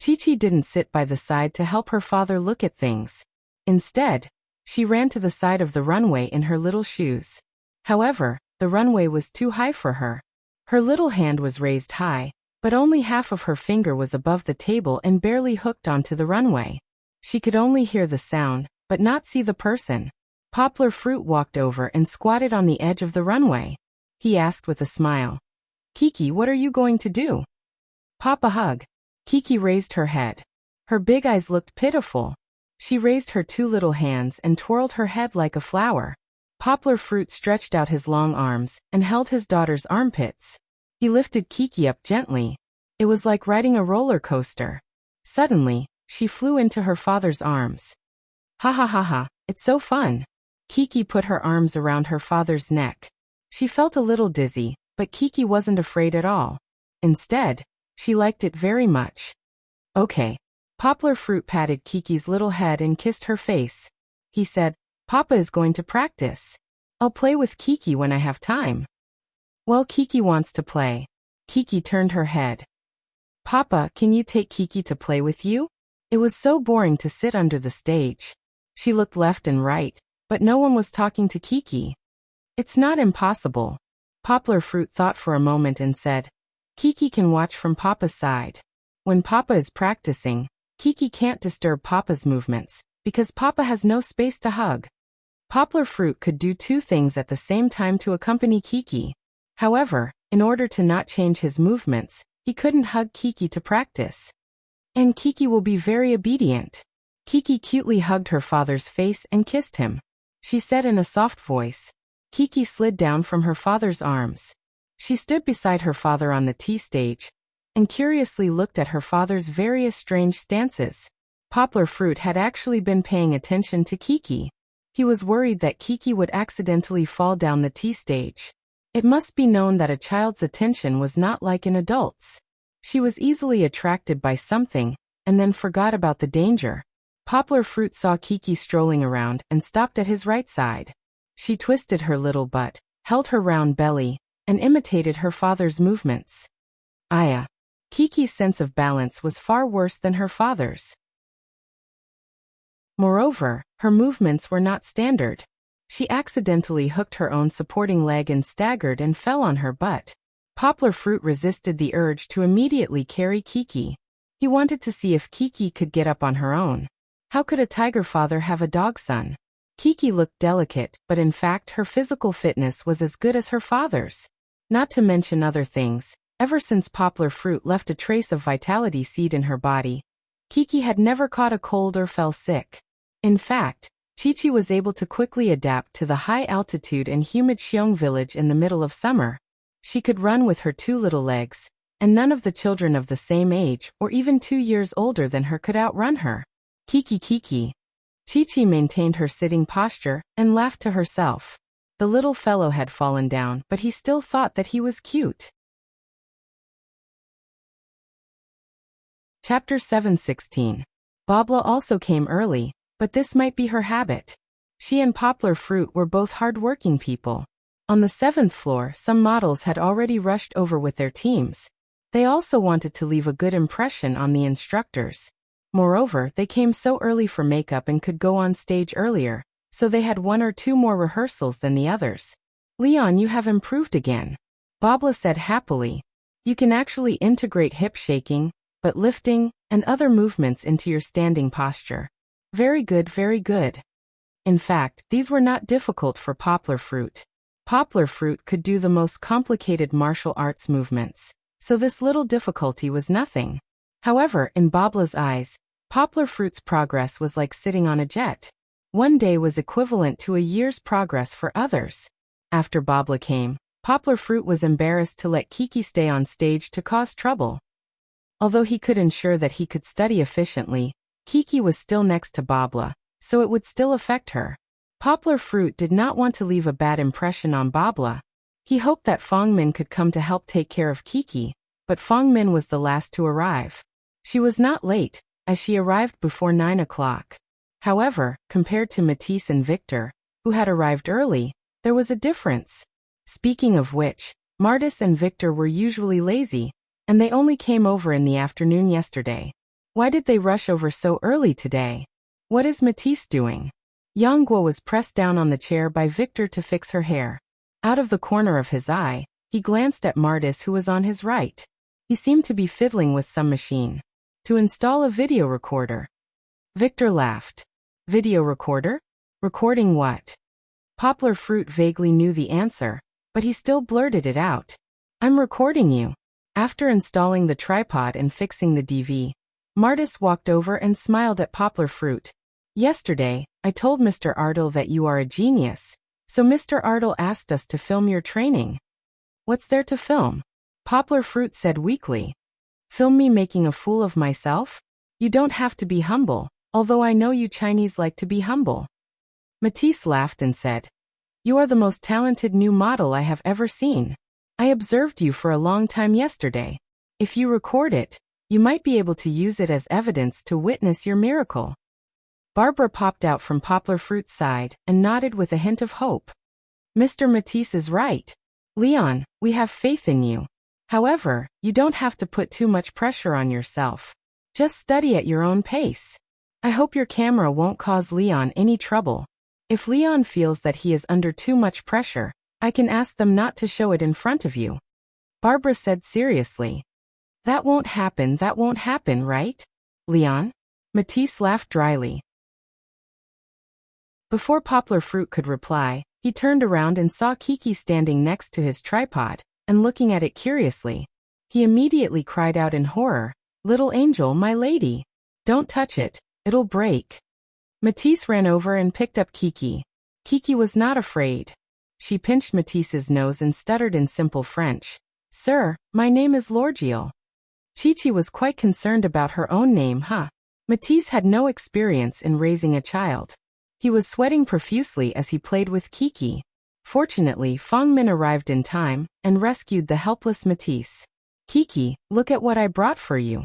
Chi-Chi didn't sit by the side to help her father look at things. Instead, she ran to the side of the runway in her little shoes. However, the runway was too high for her. Her little hand was raised high, but only half of her finger was above the table and barely hooked onto the runway. She could only hear the sound, but not see the person. Poplar Fruit walked over and squatted on the edge of the runway. He asked with a smile, "Kiki, what are you going to do?" "Papa hug." Kiki raised her head. Her big eyes looked pitiful. She raised her two little hands and twirled her head like a flower. Poplar Fruit stretched out his long arms and held his daughter's armpits. He lifted Kiki up gently. It was like riding a roller coaster. Suddenly, she flew into her father's arms. Ha ha ha ha, it's so fun. Kiki put her arms around her father's neck. She felt a little dizzy, but Kiki wasn't afraid at all. Instead, she liked it very much. Okay. Poplar Fruit patted Kiki's little head and kissed her face. He said, "Papa is going to practice. I'll play with Kiki when I have time." "Well, Kiki wants to play." Kiki turned her head. "Papa, can you take Kiki to play with you?" It was so boring to sit under the stage. She looked left and right, but no one was talking to Kiki. "It's not impossible." Poplar Fruit thought for a moment and said, "Kiki can watch from Papa's side. When Papa is practicing, Kiki can't disturb Papa's movements, because Papa has no space to hug." Poplar Fruit could do two things at the same time to accompany Kiki. However, in order to not change his movements, he couldn't hug Kiki to practice. And Kiki will be very obedient. Kiki cutely hugged her father's face and kissed him. She said in a soft voice. Kiki slid down from her father's arms. She stood beside her father on the tea stage, and curiously looked at her father's various strange stances. Poplar Fruit had actually been paying attention to Kiki. He was worried that Kiki would accidentally fall down the tea stage. It must be known that a child's attention was not like an adult's. She was easily attracted by something, and then forgot about the danger. Poplar Fruit saw Kiki strolling around and stopped at his right side. She twisted her little butt, held her round belly, and imitated her father's movements. Aya. Kiki's sense of balance was far worse than her father's. Moreover, her movements were not standard. She accidentally hooked her own supporting leg and staggered and fell on her butt. Poplar Fruit resisted the urge to immediately carry Kiki. He wanted to see if Kiki could get up on her own. How could a tiger father have a dog son? Kiki looked delicate, but in fact her physical fitness was as good as her father's. Not to mention other things, ever since Poplar Fruit left a trace of vitality seed in her body, Kiki had never caught a cold or fell sick. In fact, Chi-Chi was able to quickly adapt to the high altitude and humid Xiong village in the middle of summer. She could run with her two little legs, and none of the children of the same age or even 2 years older than her could outrun her. Kiki. Chi-Chi maintained her sitting posture and laughed to herself. The little fellow had fallen down, but he still thought that he was cute. Chapter 7:16. Babla also came early, but this might be her habit. She and Poplar Fruit were both hard-working people. On the 7th floor, some models had already rushed over with their teams. They also wanted to leave a good impression on the instructors. Moreover, they came so early for makeup and could go on stage earlier, so they had 1 or 2 more rehearsals than the others. "Leon, you have improved again," Babla said happily. "You can actually integrate hip shaking, butt lifting, and other movements into your standing posture. Very good, very good." In fact, these were not difficult for Poplar Fruit. Poplar Fruit could do the most complicated martial arts movements, so this little difficulty was nothing. However, in Babla's eyes, Poplar Fruit's progress was like sitting on a jet. One day was equivalent to a year's progress for others. After Babla came, Poplar Fruit was embarrassed to let Kiki stay on stage to cause trouble. Although he could ensure that he could study efficiently, Kiki was still next to Babla, so it would still affect her. Poplar Fruit did not want to leave a bad impression on Babla. He hoped that Fangmin could come to help take care of Kiki, but Fangmin was the last to arrive. She was not late, as she arrived before 9 o'clock. However, compared to Matisse and Victor, who had arrived early, there was a difference. Speaking of which, Martis and Victor were usually lazy, and they only came over in the afternoon yesterday. Why did they rush over so early today? What is Matisse doing? Yang was pressed down on the chair by Victor to fix her hair. Out of the corner of his eye, he glanced at Martis, who was on his right. He seemed to be fiddling with some machine. To install a video recorder. Victor laughed. Video recorder? Recording what? Poplar Fruit vaguely knew the answer, but he still blurted it out. I'm recording you. After installing the tripod and fixing the DV, Martis walked over and smiled at Poplar Fruit. Yesterday, I told Mr. Ardle that you are a genius, so Mr. Ardle asked us to film your training. What's there to film? Poplar Fruit said weakly. Film me making a fool of myself? You don't have to be humble, although I know you Chinese like to be humble. Matisse laughed and said, You are the most talented new model I have ever seen. I observed you for a long time yesterday. If you record it, you might be able to use it as evidence to witness your miracle. Barbara popped out from Poplar Fruit's side and nodded with a hint of hope. Mr. Matisse is right. Leon, we have faith in you. However, you don't have to put too much pressure on yourself. Just study at your own pace. I hope your camera won't cause Leon any trouble. If Leon feels that he is under too much pressure, I can ask them not to show it in front of you. Barbara said seriously. That won't happen, right? Leon? Matisse laughed dryly. Before Poplar Fruit could reply, he turned around and saw Kiki standing next to his tripod, and looking at it curiously. He immediately cried out in horror, Little angel, my lady! Don't touch it, it'll break. Matisse ran over and picked up Kiki. Kiki was not afraid. She pinched Matisse's nose and stuttered in simple French. Sir, my name is Lorgiel. Chi-Chi was quite concerned about her own name, Matisse had no experience in raising a child. He was sweating profusely as he played with Kiki. Fortunately, Fangmin arrived in time and rescued the helpless Matisse. Kiki, look at what I brought for you.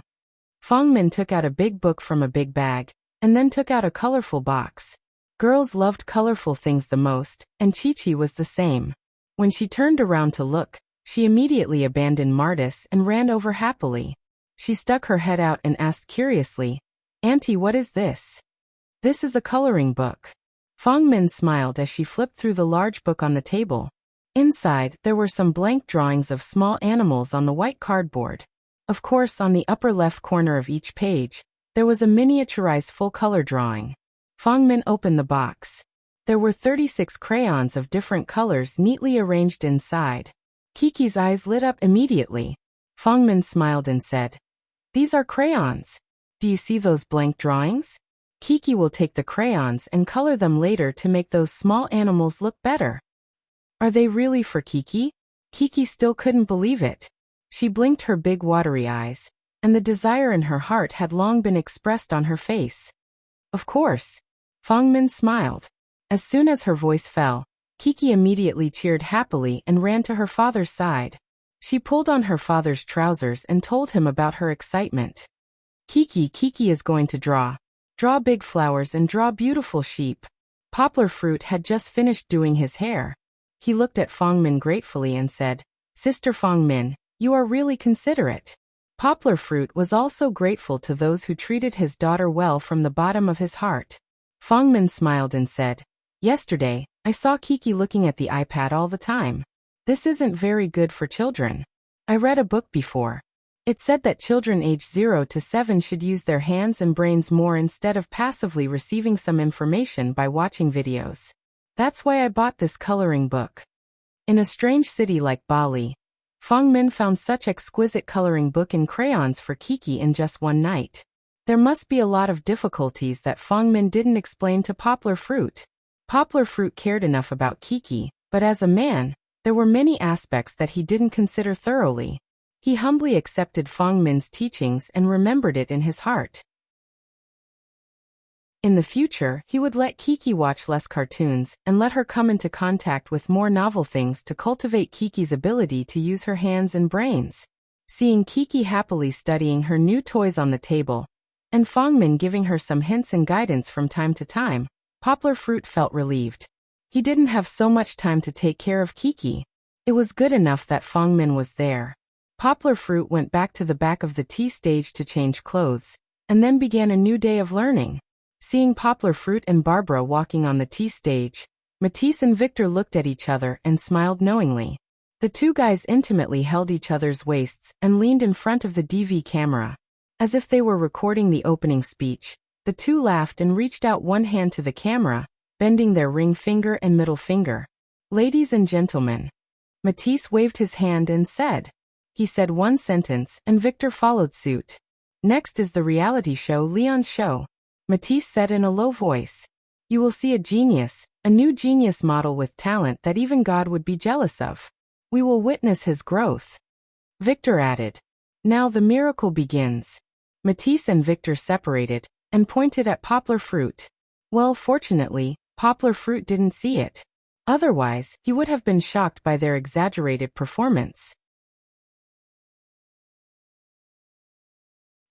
Fangmin took out a big book from a big bag, and then took out a colorful box. Girls loved colorful things the most, and Chi-Chi was the same. When she turned around to look, she immediately abandoned Martis and ran over happily. She stuck her head out and asked curiously, Auntie, what is this? This is a coloring book. Fangmin smiled as she flipped through the large book on the table. Inside, there were some blank drawings of small animals on the white cardboard. Of course, on the upper left corner of each page, there was a miniaturized full-color drawing. Fangmin opened the box. There were 36 crayons of different colors neatly arranged inside. Kiki's eyes lit up immediately. Fangmin smiled and said, These are crayons. Do you see those blank drawings? Kiki will take the crayons and color them later to make those small animals look better. Are they really for Kiki? Kiki still couldn't believe it. She blinked her big watery eyes, and the desire in her heart had long been expressed on her face. Of course. Fangmin smiled. As soon as her voice fell, Kiki immediately cheered happily and ran to her father's side. She pulled on her father's trousers and told him about her excitement. Kiki is going to draw. Draw big flowers and draw beautiful sheep. Poplar Fruit had just finished doing his hair. He looked at Fangmin gratefully and said, Sister Fangmin, you are really considerate. Poplar Fruit was also grateful to those who treated his daughter well from the bottom of his heart. Fangmin smiled and said, Yesterday, I saw Kiki looking at the iPad all the time. This isn't very good for children. I read a book before. It said that children aged 0 to 7 should use their hands and brains more instead of passively receiving some information by watching videos. That's why I bought this coloring book. In a strange city like Bali, Fangmin found such exquisite coloring book in crayons for Kiki in just one night. There must be a lot of difficulties that Fangmin didn't explain to Poplar Fruit. Poplar Fruit cared enough about Kiki, but as a man, there were many aspects that he didn't consider thoroughly. He humbly accepted Fangmin's teachings and remembered it in his heart. In the future, he would let Kiki watch less cartoons and let her come into contact with more novel things to cultivate Kiki's ability to use her hands and brains. Seeing Kiki happily studying her new toys on the table, and Fangmin giving her some hints and guidance from time to time, Poplar Fruit felt relieved. He didn't have so much time to take care of Kiki. It was good enough that Fangmin was there. Poplar Fruit went back to the back of the tea stage to change clothes, and then began a new day of learning. Seeing Poplar Fruit and Barbara walking on the tea stage, Matisse and Victor looked at each other and smiled knowingly. The two guys intimately held each other's waists and leaned in front of the DV camera. As if they were recording the opening speech, the two laughed and reached out one hand to the camera, bending their ring finger and middle finger. "Ladies and gentlemen." Matisse waved his hand and said. He said one sentence and Victor followed suit. "Next is the reality show Leon's Show," Matisse said in a low voice. "You will see a genius, a new genius model with talent that even God would be jealous of. We will witness his growth." Victor added. "Now the miracle begins." Matisse and Victor separated and pointed at Poplar Fruit. Well, fortunately, Poplar Fruit didn't see it. Otherwise, he would have been shocked by their exaggerated performance.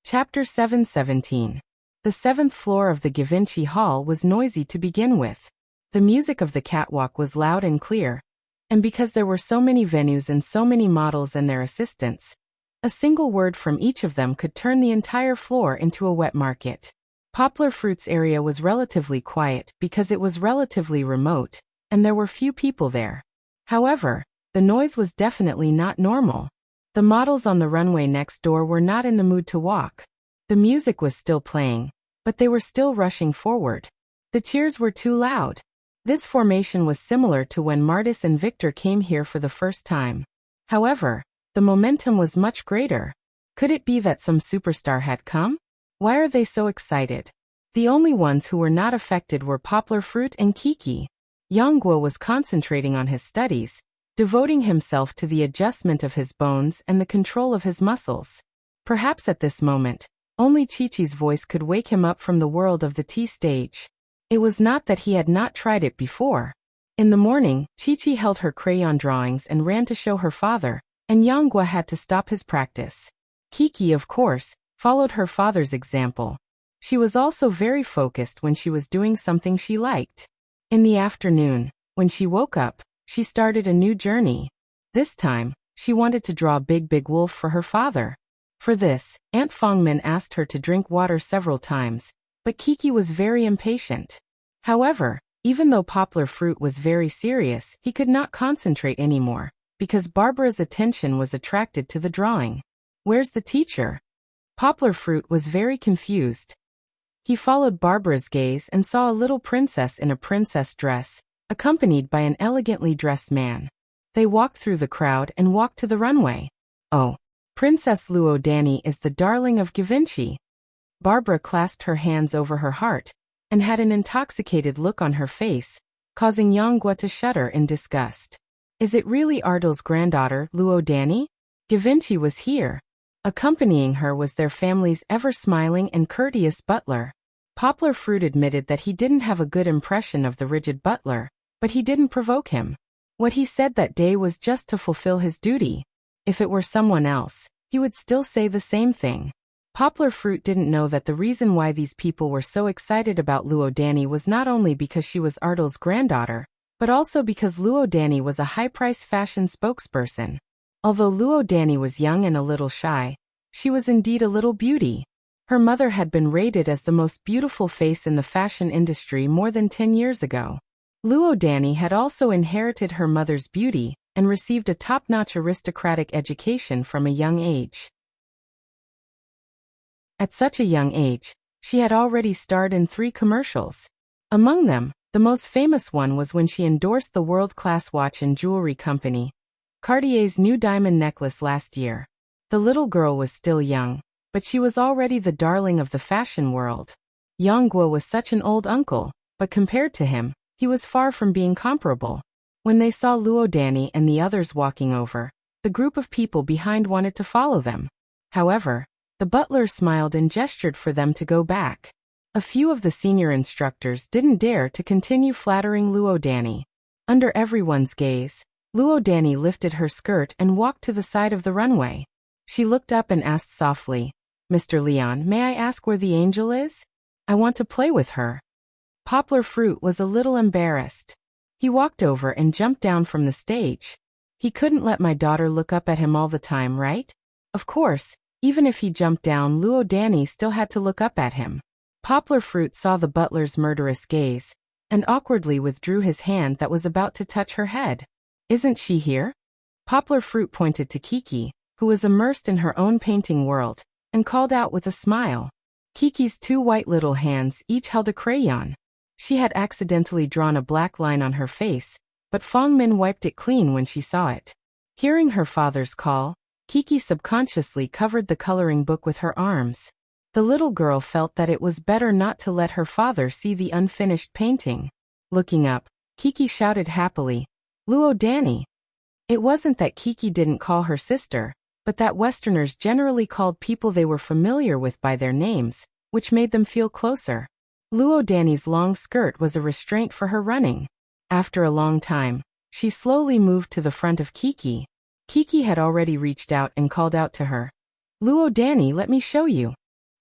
Chapter 7:17. The 7th floor of the Givenchy Hall was noisy to begin with. The music of the catwalk was loud and clear, and because there were so many venues and so many models and their assistants, a single word from each of them could turn the entire floor into a wet market. Poplar Fruit's area was relatively quiet because it was relatively remote, and there were few people there. However, the noise was definitely not normal. The models on the runway next door were not in the mood to walk. The music was still playing, but they were still rushing forward. The cheers were too loud. This formation was similar to when Martis and Victor came here for the first time. However, the momentum was much greater. Could it be that some superstar had come? Why are they so excited? The only ones who were not affected were Poplar Fruit and Kiki. Yongguo was concentrating on his studies, devoting himself to the adjustment of his bones and the control of his muscles. Perhaps at this moment, only Chi-Chi's voice could wake him up from the world of the tea stage. It was not that he had not tried it before. In the morning, Chi-Chi held her crayon drawings and ran to show her father, and Yongguo had to stop his practice. Kiki, of course, followed her father's example. She was also very focused when she was doing something she liked. In the afternoon, when she woke up, she started a new journey. This time, she wanted to draw Big Wolf for her father. For this, Aunt Fangmin asked her to drink water several times, but Kiki was very impatient. However, even though Poplar Fruit was very serious, he could not concentrate anymore, because Barbara's attention was attracted to the drawing. "Where's the teacher?" Poplar Fruit was very confused. He followed Barbara's gaze and saw a little princess in a princess dress, accompanied by an elegantly dressed man. They walked through the crowd and walked to the runway. "Oh, Princess Luo Danny is the darling of Givenchy." Barbara clasped her hands over her heart and had an intoxicated look on her face, causing Yongguo to shudder in disgust. Is it really Ardal's granddaughter, Luo Danny? Givenchy was here. Accompanying her was their family's ever-smiling and courteous butler. Poplar Fruit admitted that he didn't have a good impression of the rigid butler, but he didn't provoke him. What he said that day was just to fulfill his duty. If it were someone else, he would still say the same thing. Poplar Fruit didn't know that the reason why these people were so excited about Luo Danny was not only because she was Ardal's granddaughter, but also because Luo Danny was a high-priced fashion spokesperson. Although Luo Danny was young and a little shy, she was indeed a little beauty. Her mother had been rated as the most beautiful face in the fashion industry more than 10 years ago. Luo Danny had also inherited her mother's beauty and received a top-notch aristocratic education from a young age. At such a young age, she had already starred in 3 commercials. Among them, the most famous one was when she endorsed the world-class watch and jewelry company, Cartier's new diamond necklace last year. The little girl was still young, but she was already the darling of the fashion world. Yang Guo was such an old uncle, but compared to him, he was far from being comparable. When they saw Luo Danny and the others walking over, the group of people behind wanted to follow them. However, the butler smiled and gestured for them to go back. A few of the senior instructors didn't dare to continue flattering Luo Danny. Under everyone's gaze, Luo Danny lifted her skirt and walked to the side of the runway. She looked up and asked softly, "Mr. Leon, may I ask where the angel is? I want to play with her." Poplar Fruit was a little embarrassed. He walked over and jumped down from the stage. He couldn't let my daughter look up at him all the time, right? Of course, even if he jumped down, Luo Danny still had to look up at him. Poplar Fruit saw the butler's murderous gaze, and awkwardly withdrew his hand that was about to touch her head. "Isn't she here?" Poplar Fruit pointed to Kiki, who was immersed in her own painting world, and called out with a smile. Kiki's two white little hands each held a crayon. She had accidentally drawn a black line on her face, but Fong Min wiped it clean when she saw it. Hearing her father's call, Kiki subconsciously covered the coloring book with her arms. The little girl felt that it was better not to let her father see the unfinished painting. Looking up, Kiki shouted happily, "Luo Danny!" It wasn't that Kiki didn't call her sister, but that Westerners generally called people they were familiar with by their names, which made them feel closer. Luo Danny's long skirt was a restraint for her running. After a long time, she slowly moved to the front of Kiki. Kiki had already reached out and called out to her, "Luo Danny, let me show you."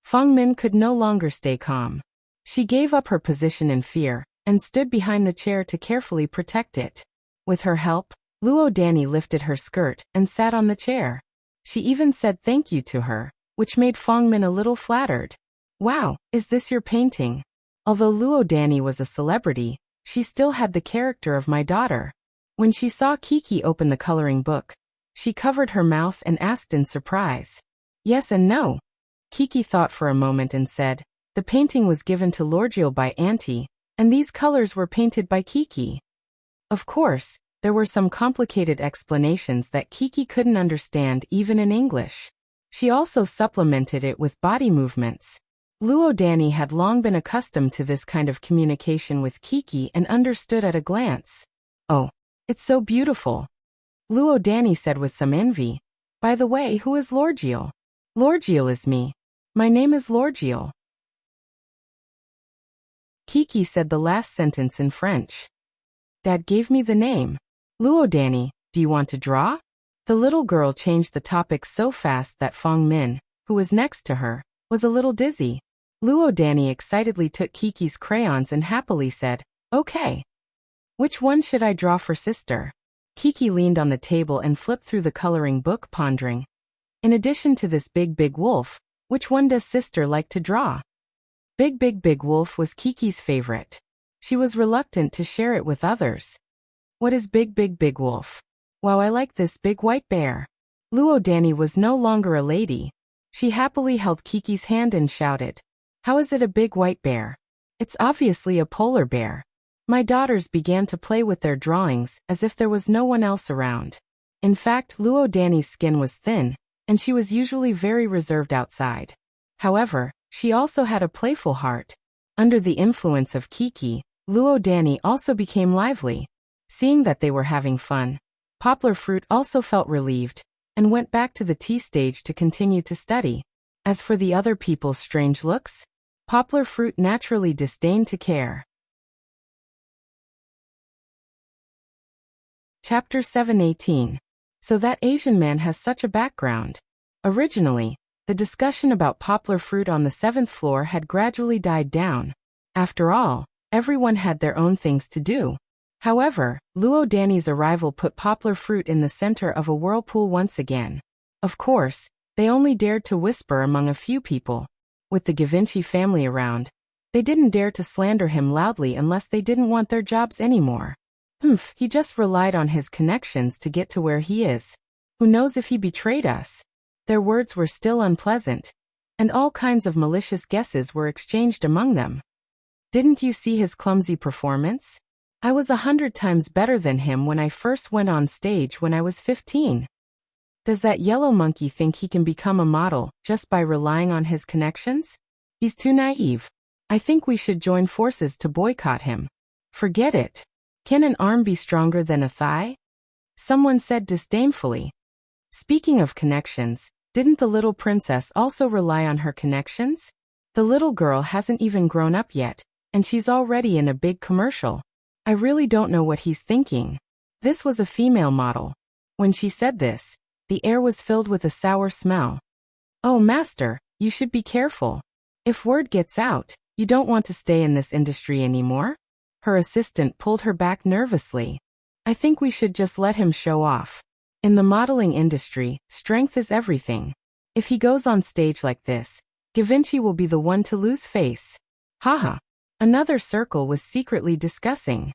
Feng Min could no longer stay calm. She gave up her position in fear, and stood behind the chair to carefully protect it. With her help, Luo Danny lifted her skirt and sat on the chair. She even said thank you to her, which made Feng Min a little flattered. "Wow, is this your painting?" Although Luo Danny was a celebrity, she still had the character of my daughter. When she saw Kiki open the coloring book, she covered her mouth and asked in surprise, "Yes and no." Kiki thought for a moment and said, "The painting was given to Lorgio by Auntie, and these colors were painted by Kiki." Of course, there were some complicated explanations that Kiki couldn't understand even in English. She also supplemented it with body movements. Luo Danny had long been accustomed to this kind of communication with Kiki and understood at a glance. "Oh, it's so beautiful," Luo Danny said with some envy. "By the way, who is Lorgio?" "Lorgio is me. My name is Lorgio." Kiki said the last sentence in French. "Dad gave me the name." "Luo Danny, do you want to draw?" The little girl changed the topic so fast that Fong Min, who was next to her, was a little dizzy. Luo Danny excitedly took Kiki's crayons and happily said, "Okay. Which one should I draw for sister?" Kiki leaned on the table and flipped through the coloring book, pondering. In addition to this big wolf, which one does sister like to draw? Big wolf was Kiki's favorite. She was reluctant to share it with others. "What is big wolf?" "Wow, I like this big white bear." Luo Danny was no longer a lady. She happily held Kiki's hand and shouted, "How is it a big white bear?" "It's obviously a polar bear." My daughters began to play with their drawings as if there was no one else around. In fact, Luo Danny's skin was thin, and she was usually very reserved outside. However, she also had a playful heart. Under the influence of Kiki, Luo Danny also became lively. Seeing that they were having fun, Poplar Fruit also felt relieved, and went back to the tea stage to continue to study. As for the other people's strange looks, Poplar Fruit naturally disdained to care. Chapter 7:18. So that Asian man has such a background. Originally, the discussion about Poplar Fruit on the 7th floor had gradually died down. After all, everyone had their own things to do. However, Luo Danny's arrival put Poplar Fruit in the center of a whirlpool once again. Of course, they only dared to whisper among a few people. With the Givenchy family around, they didn't dare to slander him loudly unless they didn't want their jobs anymore. He just relied on his connections to get to where he is. Who knows if he betrayed us? Their words were still unpleasant, and all kinds of malicious guesses were exchanged among them. "Didn't you see his clumsy performance? I was 100 times better than him when I first went on stage when I was 15. Does that yellow monkey think he can become a model just by relying on his connections? He's too naive. I think we should join forces to boycott him. Forget it. Can an arm be stronger than a thigh? Someone said disdainfully. Speaking of connections, didn't the little princess also rely on her connections? The little girl hasn't even grown up yet, and she's already in a big commercial. I really don't know what he's thinking. This was a female model. When she said this, the air was filled with a sour smell. Oh, master, you should be careful. If word gets out, you don't want to stay in this industry anymore? Her assistant pulled her back nervously. I think we should just let him show off. In the modeling industry, strength is everything. If he goes on stage like this, Givenchy will be the one to lose face. Haha. Another circle was secretly discussing.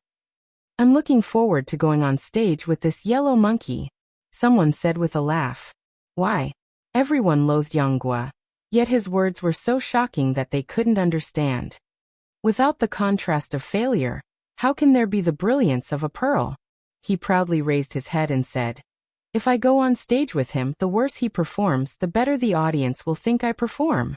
I'm looking forward to going on stage with this yellow monkey, someone said with a laugh. Why? Everyone loathed Yonggua, yet his words were so shocking that they couldn't understand. Without the contrast of failure, how can there be the brilliance of a pearl? He proudly raised his head and said, if I go on stage with him, the worse he performs, the better the audience will think I perform.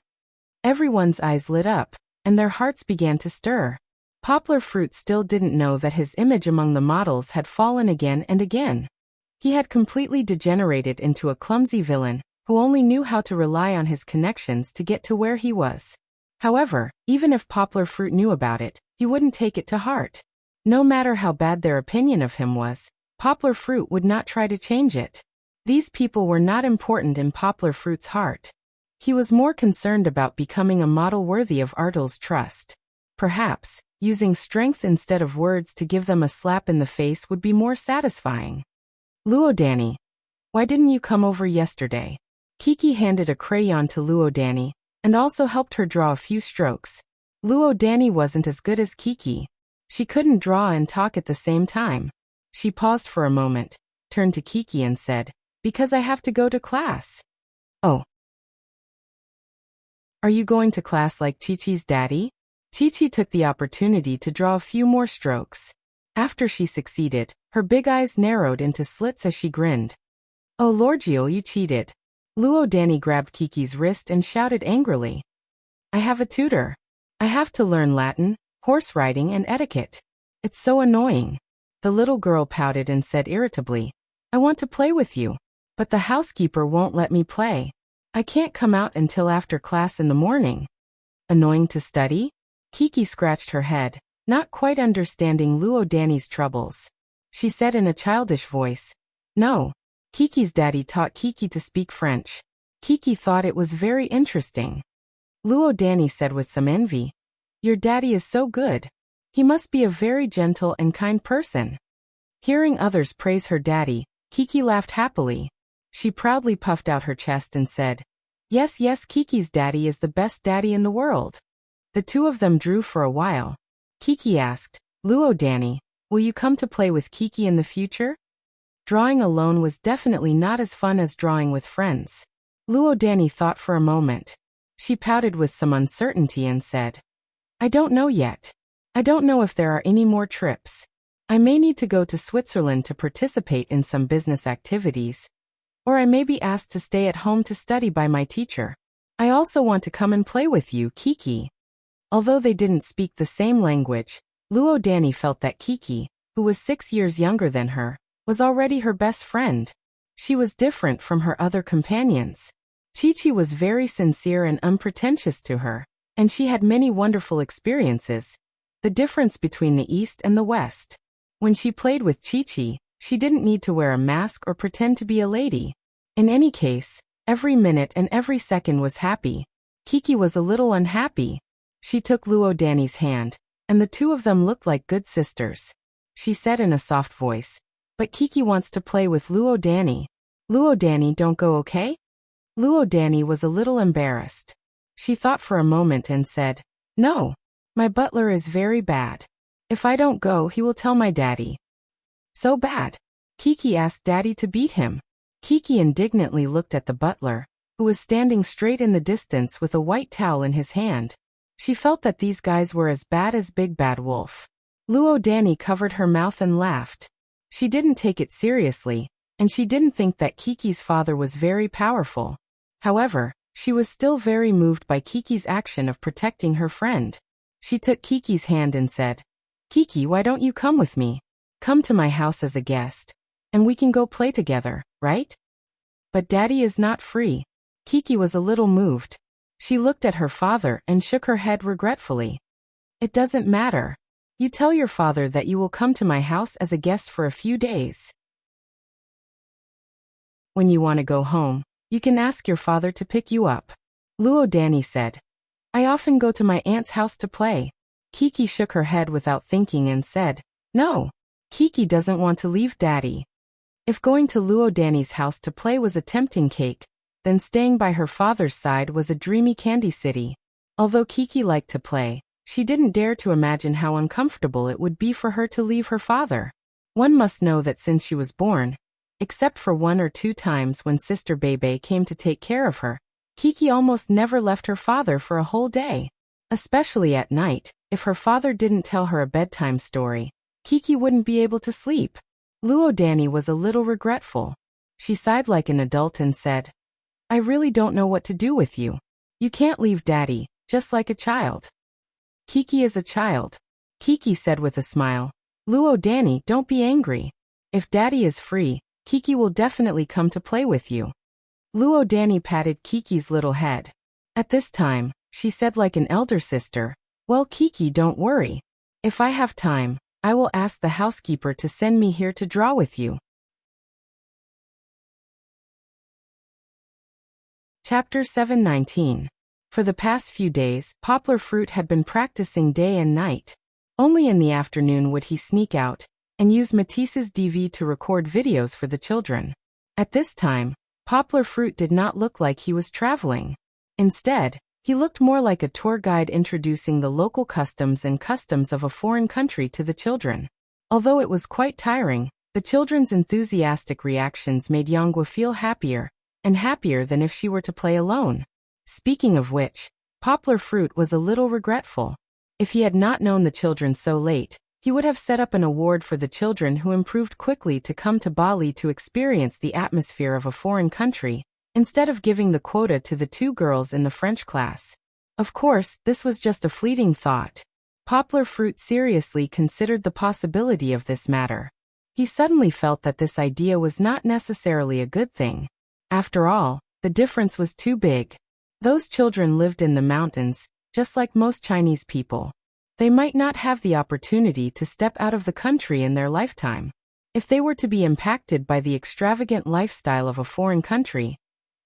Everyone's eyes lit up, and their hearts began to stir. Poplar Fruit still didn't know that his image among the models had fallen again and again. He had completely degenerated into a clumsy villain, who only knew how to rely on his connections to get to where he was. However, even if Poplar Fruit knew about it, he wouldn't take it to heart. No matter how bad their opinion of him was, Poplar Fruit would not try to change it. These people were not important in Poplar Fruit's heart. He was more concerned about becoming a model worthy of Artel's trust. Perhaps, using strength instead of words to give them a slap in the face would be more satisfying. Luodani, why didn't you come over yesterday? Kiki handed a crayon to Luodani, and also helped her draw a few strokes. Luodani wasn't as good as Kiki. She couldn't draw and talk at the same time. She paused for a moment, turned to Kiki and said, because I have to go to class. Oh. Are you going to class like Chi-Chi's daddy? Chi-Chi took the opportunity to draw a few more strokes. After she succeeded, her big eyes narrowed into slits as she grinned. Oh Lorgio, you cheated. Luodani grabbed Kiki's wrist and shouted angrily. I have a tutor. I have to learn Latin, horse riding and etiquette. It's so annoying. The little girl pouted and said irritably, I want to play with you, but the housekeeper won't let me play. I can't come out until after class in the morning. Annoying to study? Kiki scratched her head, not quite understanding Luodani's troubles. She said in a childish voice, no. Kiki's daddy taught Kiki to speak French. Kiki thought it was very interesting. Luodani said with some envy, your daddy is so good. He must be a very gentle and kind person. Hearing others praise her daddy, Kiki laughed happily. She proudly puffed out her chest and said, yes, yes, Kiki's daddy is the best daddy in the world. The two of them drew for a while. Kiki asked, Luodani, will you come to play with Kiki in the future? Drawing alone was definitely not as fun as drawing with friends. Luodani thought for a moment. She pouted with some uncertainty and said, I don't know yet. I don't know if there are any more trips. I may need to go to Switzerland to participate in some business activities. Or I may be asked to stay at home to study by my teacher. I also want to come and play with you, Kiki. Although they didn't speak the same language, Luodani felt that Kiki, who was 6 years younger than her, was already her best friend. She was different from her other companions. Chi-Chi was very sincere and unpretentious to her, and she had many wonderful experiences. The difference between the East and the West. When she played with Chi-Chi, she didn't need to wear a mask or pretend to be a lady. In any case, every minute and every second was happy. Kiki was a little unhappy. She took Luodani's hand, and the two of them looked like good sisters. She said in a soft voice, but Kiki wants to play with Luodani. Luodani, don't go, okay? Luodani was a little embarrassed. She thought for a moment and said, no. My butler is very bad. If I don't go, he will tell my daddy. So bad. Kiki asked daddy to beat him. Kiki indignantly looked at the butler, who was standing straight in the distance with a white towel in his hand. She felt that these guys were as bad as Big Bad Wolf. Luodani covered her mouth and laughed. She didn't take it seriously, and she didn't think that Kiki's father was very powerful. However, she was still very moved by Kiki's action of protecting her friend. She took Kiki's hand and said, "Kiki, why don't you come with me? Come to my house as a guest, and we can go play together, right?" "But Daddy is not free." Kiki was a little moved. She looked at her father and shook her head regretfully. "It doesn't matter. You tell your father that you will come to my house as a guest for a few days. When you want to go home, you can ask your father to pick you up." Luo Danny said, "I often go to my aunt's house to play." Kiki shook her head without thinking and said, "No. Kiki doesn't want to leave Daddy." If going to Luo Danny's house to play was a tempting cake, then staying by her father's side was a dreamy candy city. Although Kiki liked to play, she didn't dare to imagine how uncomfortable it would be for her to leave her father. One must know that since she was born, except for 1 or 2 times when Sister Bebe came to take care of her, Kiki almost never left her father for a whole day. Especially at night, if her father didn't tell her a bedtime story, Kiki wouldn't be able to sleep. Luo Danny was a little regretful. She sighed like an adult and said, "I really don't know what to do with you. You can't leave Daddy, just like a child." "Kiki is a child," Kiki said with a smile. "Luo Danny, don't be angry. If Daddy is free, Kiki will definitely come to play with you." Luo Danny patted Kiki's little head. At this time, she said like an elder sister, "Well, Kiki, don't worry. If I have time, I will ask the housekeeper to send me here to draw with you." Chapter 719. For the past few days, Poplar Fruit had been practicing day and night. Only in the afternoon would he sneak out and use Matisse's DV to record videos for the children. At this time, Poplar Fruit did not look like he was traveling. Instead, he looked more like a tour guide introducing the local customs of a foreign country to the children. Although it was quite tiring, the children's enthusiastic reactions made Yonghua feel happier, and happier than if she were to play alone. Speaking of which, Poplar Fruit was a little regretful. If he had not known the children so late, he would have set up an award for the children who improved quickly to come to Bali to experience the atmosphere of a foreign country, instead of giving the quota to the 2 girls in the French class. Of course, this was just a fleeting thought. Poplar Fruit seriously considered the possibility of this matter. He suddenly felt that this idea was not necessarily a good thing. After all, the difference was too big. Those children lived in the mountains, just like most Chinese people. They might not have the opportunity to step out of the country in their lifetime. If they were to be impacted by the extravagant lifestyle of a foreign country,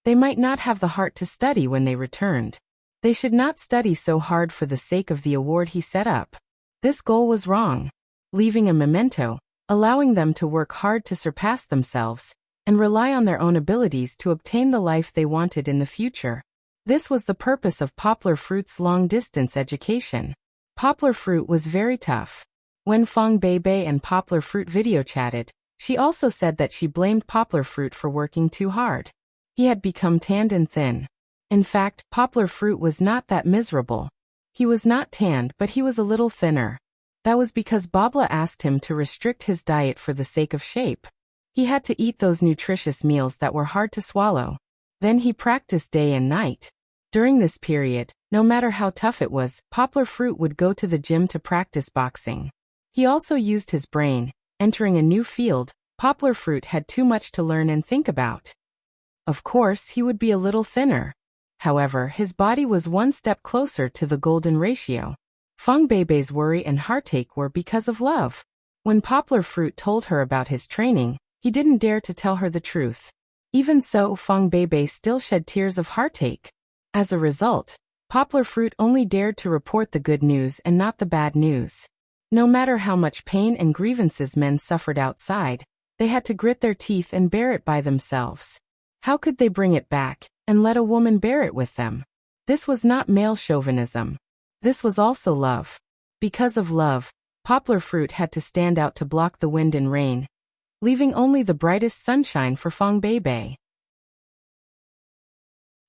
they might not have the heart to study when they returned. They should not study so hard for the sake of the award he set up. This goal was wrong. Leaving a memento, allowing them to work hard to surpass themselves, and rely on their own abilities to obtain the life they wanted in the future. This was the purpose of Poplar Fruit's long-distance education. Poplar Fruit was very tough. When Fong Beibei and Poplar Fruit video chatted, she also said that she blamed Poplar Fruit for working too hard. He had become tanned and thin. In fact, Poplar Fruit was not that miserable. He was not tanned, but he was a little thinner. That was because Babla asked him to restrict his diet for the sake of shape. He had to eat those nutritious meals that were hard to swallow. Then he practiced day and night. During this period, no matter how tough it was, Poplar Fruit would go to the gym to practice boxing. He also used his brain. Entering a new field, Poplar Fruit had too much to learn and think about. Of course, he would be a little thinner. However, his body was one step closer to the golden ratio. Feng Beibei's worry and heartache were because of love. When Poplar Fruit told her about his training, he didn't dare to tell her the truth. Even so, Feng Beibei still shed tears of heartache. As a result, Poplar Fruit only dared to report the good news and not the bad news. No matter how much pain and grievances men suffered outside, they had to grit their teeth and bear it by themselves. How could they bring it back and let a woman bear it with them? This was not male chauvinism. This was also love. Because of love, Poplar Fruit had to stand out to block the wind and rain, leaving only the brightest sunshine for Feng Beibei.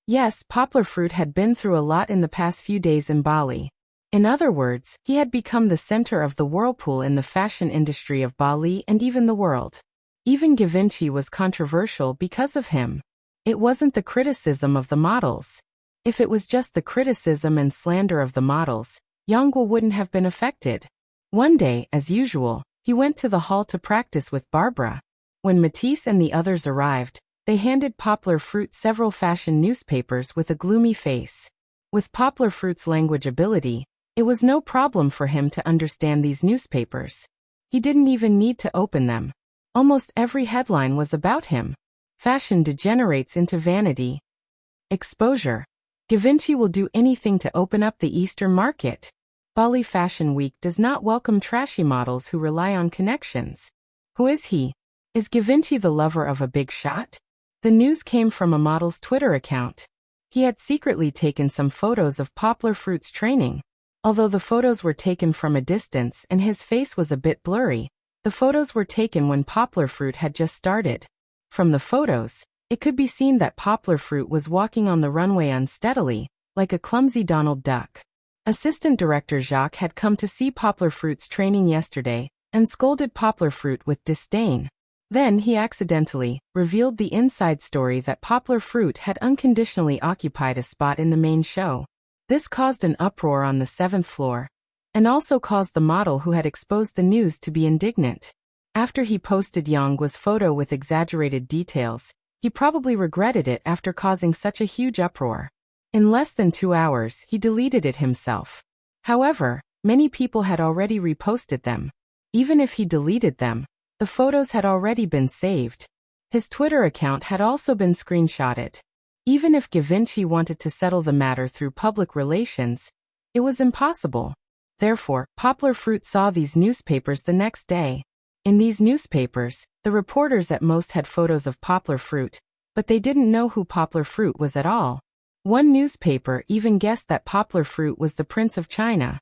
Yes, Poplar Fruit had been through a lot in the past few days in Bali. In other words, he had become the center of the whirlpool in the fashion industry of Bali and even the world. Even Givenchy was controversial because of him. It wasn't the criticism of the models. If it was just the criticism and slander of the models, Yonggwa wouldn't have been affected. One day, as usual, he went to the hall to practice with Barbara. When Matisse and the others arrived, they handed Poplar Fruit several fashion newspapers with a gloomy face. With Poplar Fruit's language ability, it was no problem for him to understand these newspapers. He didn't even need to open them. Almost every headline was about him. Fashion degenerates into vanity. Exposure. Givenchy will do anything to open up the Eastern market. Bali Fashion Week does not welcome trashy models who rely on connections. Who is he? Is Givenchy the lover of a big shot? The news came from a model's Twitter account. He had secretly taken some photos of Poplar Fruit's training. Although the photos were taken from a distance and his face was a bit blurry, the photos were taken when Poplar Fruit had just started. From the photos, it could be seen that Poplar Fruit was walking on the runway unsteadily, like a clumsy Donald Duck. Assistant Director Jacques had come to see Poplar Fruit's training yesterday and scolded Poplar Fruit with disdain. Then he accidentally revealed the inside story that Poplar Fruit had unconditionally occupied a spot in the main show. This caused an uproar on the 7th floor, and also caused the model who had exposed the news to be indignant. After he posted Yonggwa's photo with exaggerated details, he probably regretted it after causing such a huge uproar. In less than 2 hours, he deleted it himself. However, many people had already reposted them. Even if he deleted them, the photos had already been saved. His Twitter account had also been screenshotted. Even if Givenchy wanted to settle the matter through public relations, it was impossible. Therefore, Poplar Fruit saw these newspapers the next day. In these newspapers, the reporters at most had photos of Poplar Fruit, but they didn't know who Poplar Fruit was at all. One newspaper even guessed that Poplar Fruit was the Prince of China.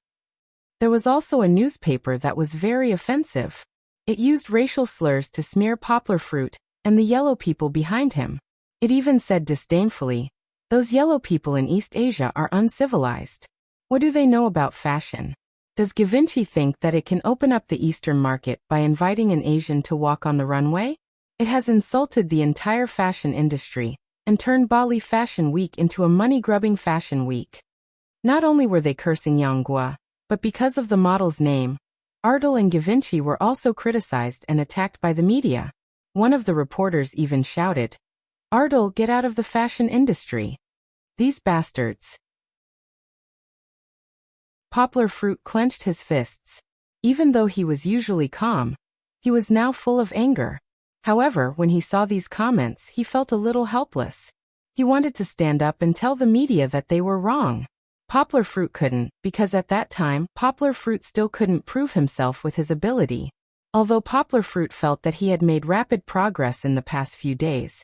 There was also a newspaper that was very offensive. It used racial slurs to smear Poplar Fruit and the yellow people behind him. It even said disdainfully, "Those yellow people in East Asia are uncivilized. What do they know about fashion?" Does Givenchy think that it can open up the Eastern market by inviting an Asian to walk on the runway? It has insulted the entire fashion industry and turned Bali Fashion Week into a money-grubbing fashion week. Not only were they cursing Yonggwa, but because of the model's name, Ardal and Givenchy were also criticized and attacked by the media. One of the reporters even shouted, "Ardal, get out of the fashion industry. These bastards." Poplar Fruit clenched his fists. Even though he was usually calm, he was now full of anger. However, when he saw these comments, he felt a little helpless. He wanted to stand up and tell the media that they were wrong. Poplar Fruit couldn't, because at that time, Poplar Fruit still couldn't prove himself with his ability. Although Poplar Fruit felt that he had made rapid progress in the past few days,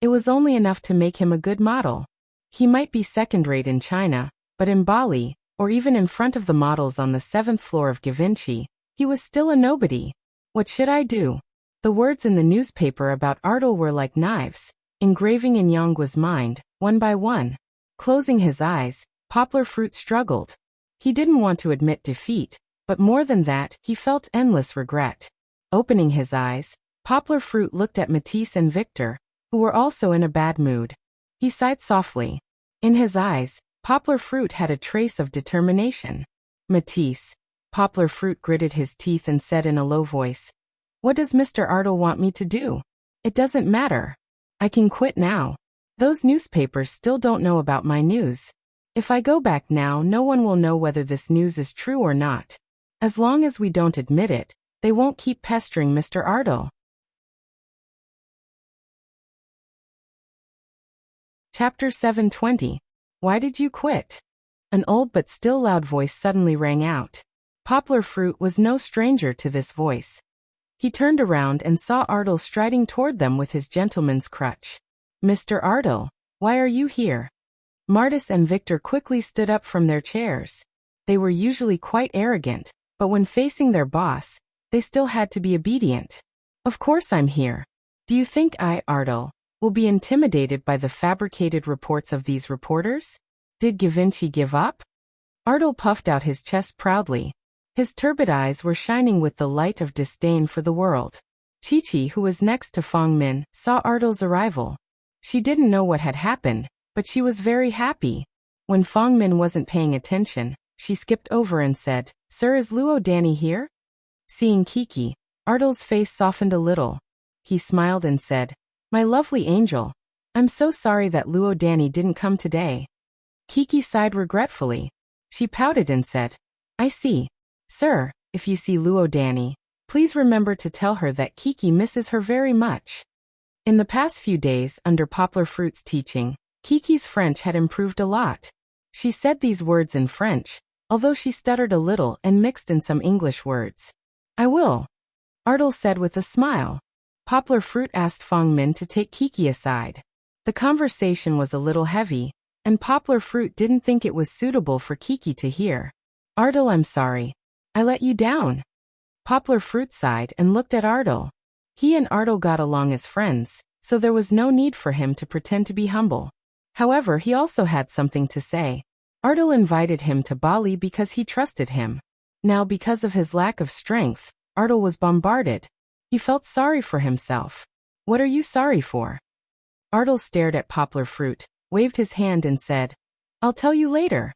it was only enough to make him a good model. He might be second-rate in China, but in Bali, or even in front of the models on the 7th floor of Givenchy, he was still a nobody. What should I do? The words in the newspaper about Ardal were like knives, engraving in Yonggwa's mind, one by one. Closing his eyes, Poplar Fruit struggled. He didn't want to admit defeat, but more than that, he felt endless regret. Opening his eyes, Poplar Fruit looked at Matisse and Victor, who were also in a bad mood. He sighed softly. In his eyes, Poplar Fruit had a trace of determination. "Matisse." Poplar Fruit gritted his teeth and said in a low voice, "What does Mr. Ardal want me to do? It doesn't matter. I can quit now. Those newspapers still don't know about my news. If I go back now, no one will know whether this news is true or not. As long as we don't admit it, they won't keep pestering Mr. Ardal." Chapter 720. Why did you quit? An old but still loud voice suddenly rang out. Poplar Fruit was no stranger to this voice. He turned around and saw Ardal striding toward them with his gentleman's crutch. "Mr. Ardal, why are you here?" Martis and Victor quickly stood up from their chairs. They were usually quite arrogant, but when facing their boss, they still had to be obedient. "Of course I'm here. Do you think I, Ardal, will be intimidated by the fabricated reports of these reporters? Did Givenchy give up?" Ardal puffed out his chest proudly. His turbid eyes were shining with the light of disdain for the world. Chi-Chi, who was next to Fong Min, saw Ardal's arrival. She didn't know what had happened, but she was very happy. When Fong Min wasn't paying attention, she skipped over and said, "Sir, is Luo Danny here?" Seeing Kiki, Ardal's face softened a little. He smiled and said, "My lovely angel, I'm so sorry that Luo Danny didn't come today." Kiki sighed regretfully. She pouted and said, "I see. Sir, if you see Luo Danny, please remember to tell her that Kiki misses her very much." In the past few days, under Poplar Fruit's teaching, Kiki's French had improved a lot. She said these words in French, although she stuttered a little and mixed in some English words. "I will," Ardal said with a smile. Poplar Fruit asked Fong Min to take Kiki aside. The conversation was a little heavy, and Poplar Fruit didn't think it was suitable for Kiki to hear. "Ardal, I'm sorry. I let you down." Poplar Fruit sighed and looked at Ardal. He and Ardal got along as friends, so there was no need for him to pretend to be humble. However, he also had something to say. Ardal invited him to Bali because he trusted him. Now, because of his lack of strength, Ardal was bombarded. He felt sorry for himself. "What are you sorry for?" Ardal stared at Poplar Fruit, waved his hand and said, "I'll tell you later."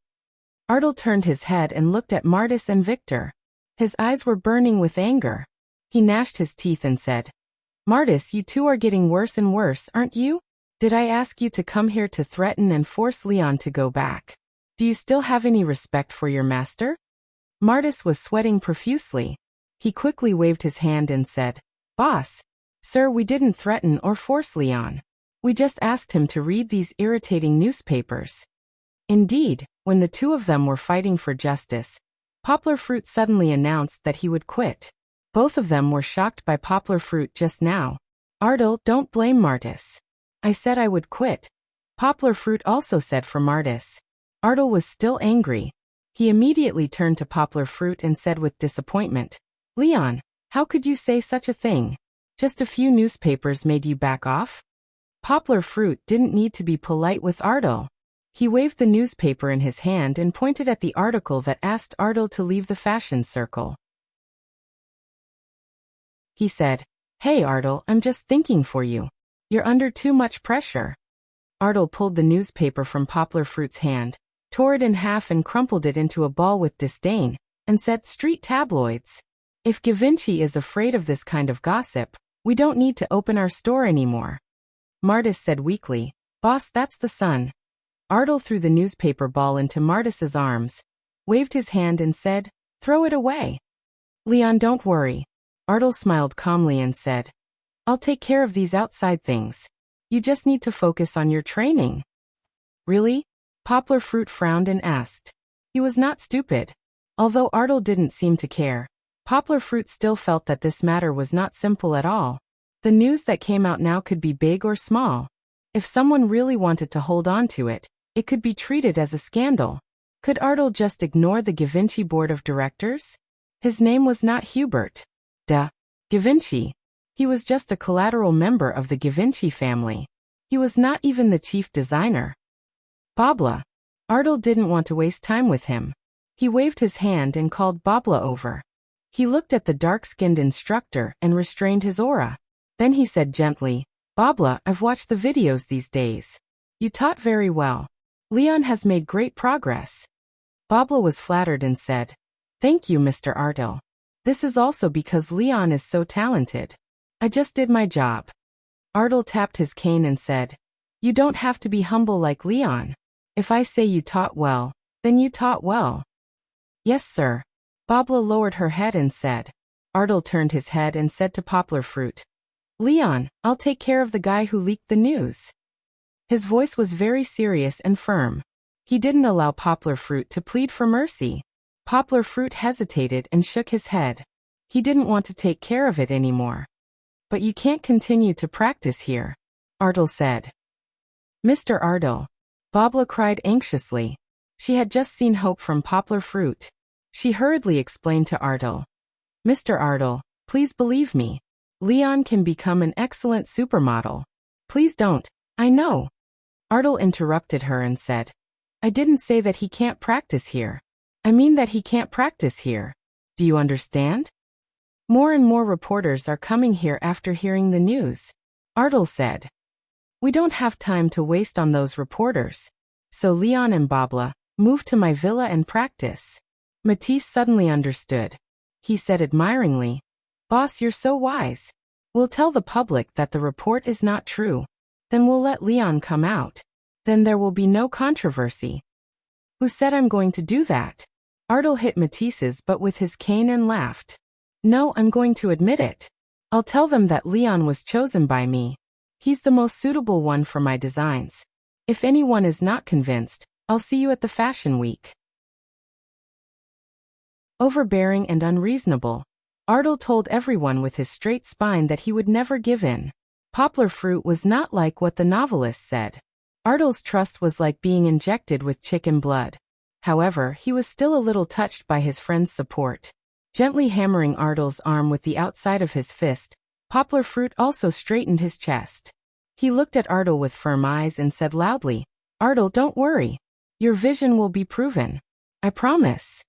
Ardal turned his head and looked at Martis and Victor. His eyes were burning with anger. He gnashed his teeth and said, "Martis, you two are getting worse and worse, aren't you? Did I ask you to come here to threaten and force Leon to go back? Do you still have any respect for your master?" Martis was sweating profusely. He quickly waved his hand and said, "Boss. Sir, we didn't threaten or force Leon. We just asked him to read these irritating newspapers." Indeed, when the two of them were fighting for justice, Poplar Fruit suddenly announced that he would quit. Both of them were shocked by Poplar Fruit just now. "Ardal, don't blame Martis. I said I would quit," Poplar Fruit also said for Martis. Ardal was still angry. He immediately turned to Poplar Fruit and said with disappointment, "Leon, how could you say such a thing? Just a few newspapers made you back off?" Poplar Fruit didn't need to be polite with Ardal. He waved the newspaper in his hand and pointed at the article that asked Ardal to leave the fashion circle. He said, "Hey Ardal, I'm just thinking for you. You're under too much pressure." Ardal pulled the newspaper from Poplar Fruit's hand, tore it in half and crumpled it into a ball with disdain, and said, "Street tabloids. If Givenchy is afraid of this kind of gossip, we don't need to open our store anymore." Martis said weakly, "Boss, that's the sun." Ardal threw the newspaper ball into Martis's arms, waved his hand and said, "Throw it away." "Leon, don't worry." Ardal smiled calmly and said, "I'll take care of these outside things. You just need to focus on your training." "Really?" Poplar Fruit frowned and asked. He was not stupid. Although Ardal didn't seem to care, Poplar Fruit still felt that this matter was not simple at all. The news that came out now could be big or small. If someone really wanted to hold on to it, it could be treated as a scandal. Could Ardal just ignore the Givenchy board of directors? His name was not Hubert. Givenchy. He was just a collateral member of the Givenchy family. He was not even the chief designer. Babla. Ardal didn't want to waste time with him. He waved his hand and called Babla over. He looked at the dark-skinned instructor and restrained his aura. Then he said gently, "Babla, I've watched the videos these days. You taught very well. Leon has made great progress." Babla was flattered and said, "Thank you, Mr. Ardal. This is also because Leon is so talented. I just did my job." Ardal tapped his cane and said, "You don't have to be humble like Leon. If I say you taught well, then you taught well." "Yes, sir." Babla lowered her head and said. Ardal turned his head and said to Poplar Fruit, "Leon, I'll take care of the guy who leaked the news." His voice was very serious and firm. He didn't allow Poplar Fruit to plead for mercy. Poplar Fruit hesitated and shook his head. He didn't want to take care of it anymore. "But you can't continue to practice here," Ardal said. "Mr. Ardal." Babla cried anxiously. She had just seen hope from Poplar Fruit. She hurriedly explained to Ardal, "Mr. Ardal, please believe me. Leon can become an excellent supermodel. Please don't." "I know." Ardal interrupted her and said, "I didn't say that he can't practice here. I mean that he can't practice here. Do you understand?" More and more reporters are coming here after hearing the news. Ardal said. We don't have time to waste on those reporters. So Leon and Babla, move to my villa and practice. Matisse suddenly understood. He said admiringly, Boss, you're so wise. We'll tell the public that the report is not true. Then we'll let Leon come out. Then there will be no controversy. Who said I'm going to do that? Ardal hit Matisse's butt with his cane and laughed. No, I'm going to admit it. I'll tell them that Leon was chosen by me. He's the most suitable one for my designs. If anyone is not convinced, I'll see you at the Fashion Week. Overbearing and unreasonable, Ardal told everyone with his straight spine that he would never give in. Poplar fruit was not like what the novelist said. Ardal's trust was like being injected with chicken blood. However, he was still a little touched by his friend's support. Gently hammering Ardal's arm with the outside of his fist, Poplar fruit also straightened his chest. He looked at Ardal with firm eyes and said loudly, Ardal, don't worry. Your vision will be proven. I promise.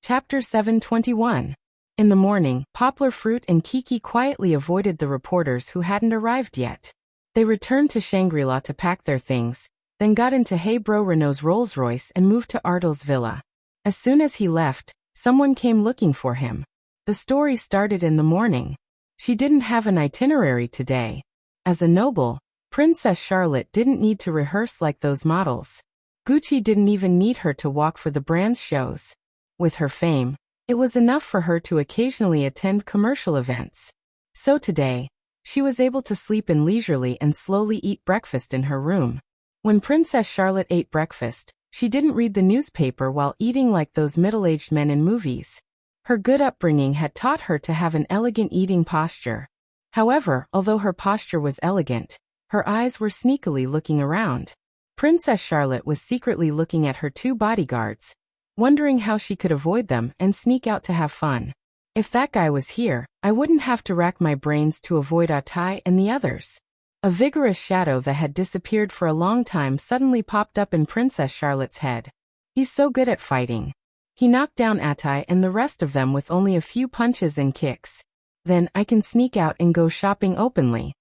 Chapter 721. In the morning, Poplar Fruit and Kiki quietly avoided the reporters who hadn't arrived yet. They returned to Shangri-La to pack their things, then got into Hey Bro Renault's Rolls-Royce and moved to Ardal's villa. As soon as he left, someone came looking for him. The story started in the morning. She didn't have an itinerary today. As a noble, Princess Charlotte didn't need to rehearse like those models. Gucci didn't even need her to walk for the brand's shows. With her fame, it was enough for her to occasionally attend commercial events. So today, she was able to sleep in leisurely and slowly eat breakfast in her room. When Princess Charlotte ate breakfast, she didn't read the newspaper while eating like those middle-aged men in movies. Her good upbringing had taught her to have an elegant eating posture. However, although her posture was elegant, her eyes were sneakily looking around. Princess Charlotte was secretly looking at her two bodyguards, wondering how she could avoid them and sneak out to have fun. If that guy was here, I wouldn't have to rack my brains to avoid Atai and the others. A vigorous shadow that had disappeared for a long time suddenly popped up in Princess Charlotte's head. He's so good at fighting. He knocked down Atai and the rest of them with only a few punches and kicks. Then I can sneak out and go shopping openly.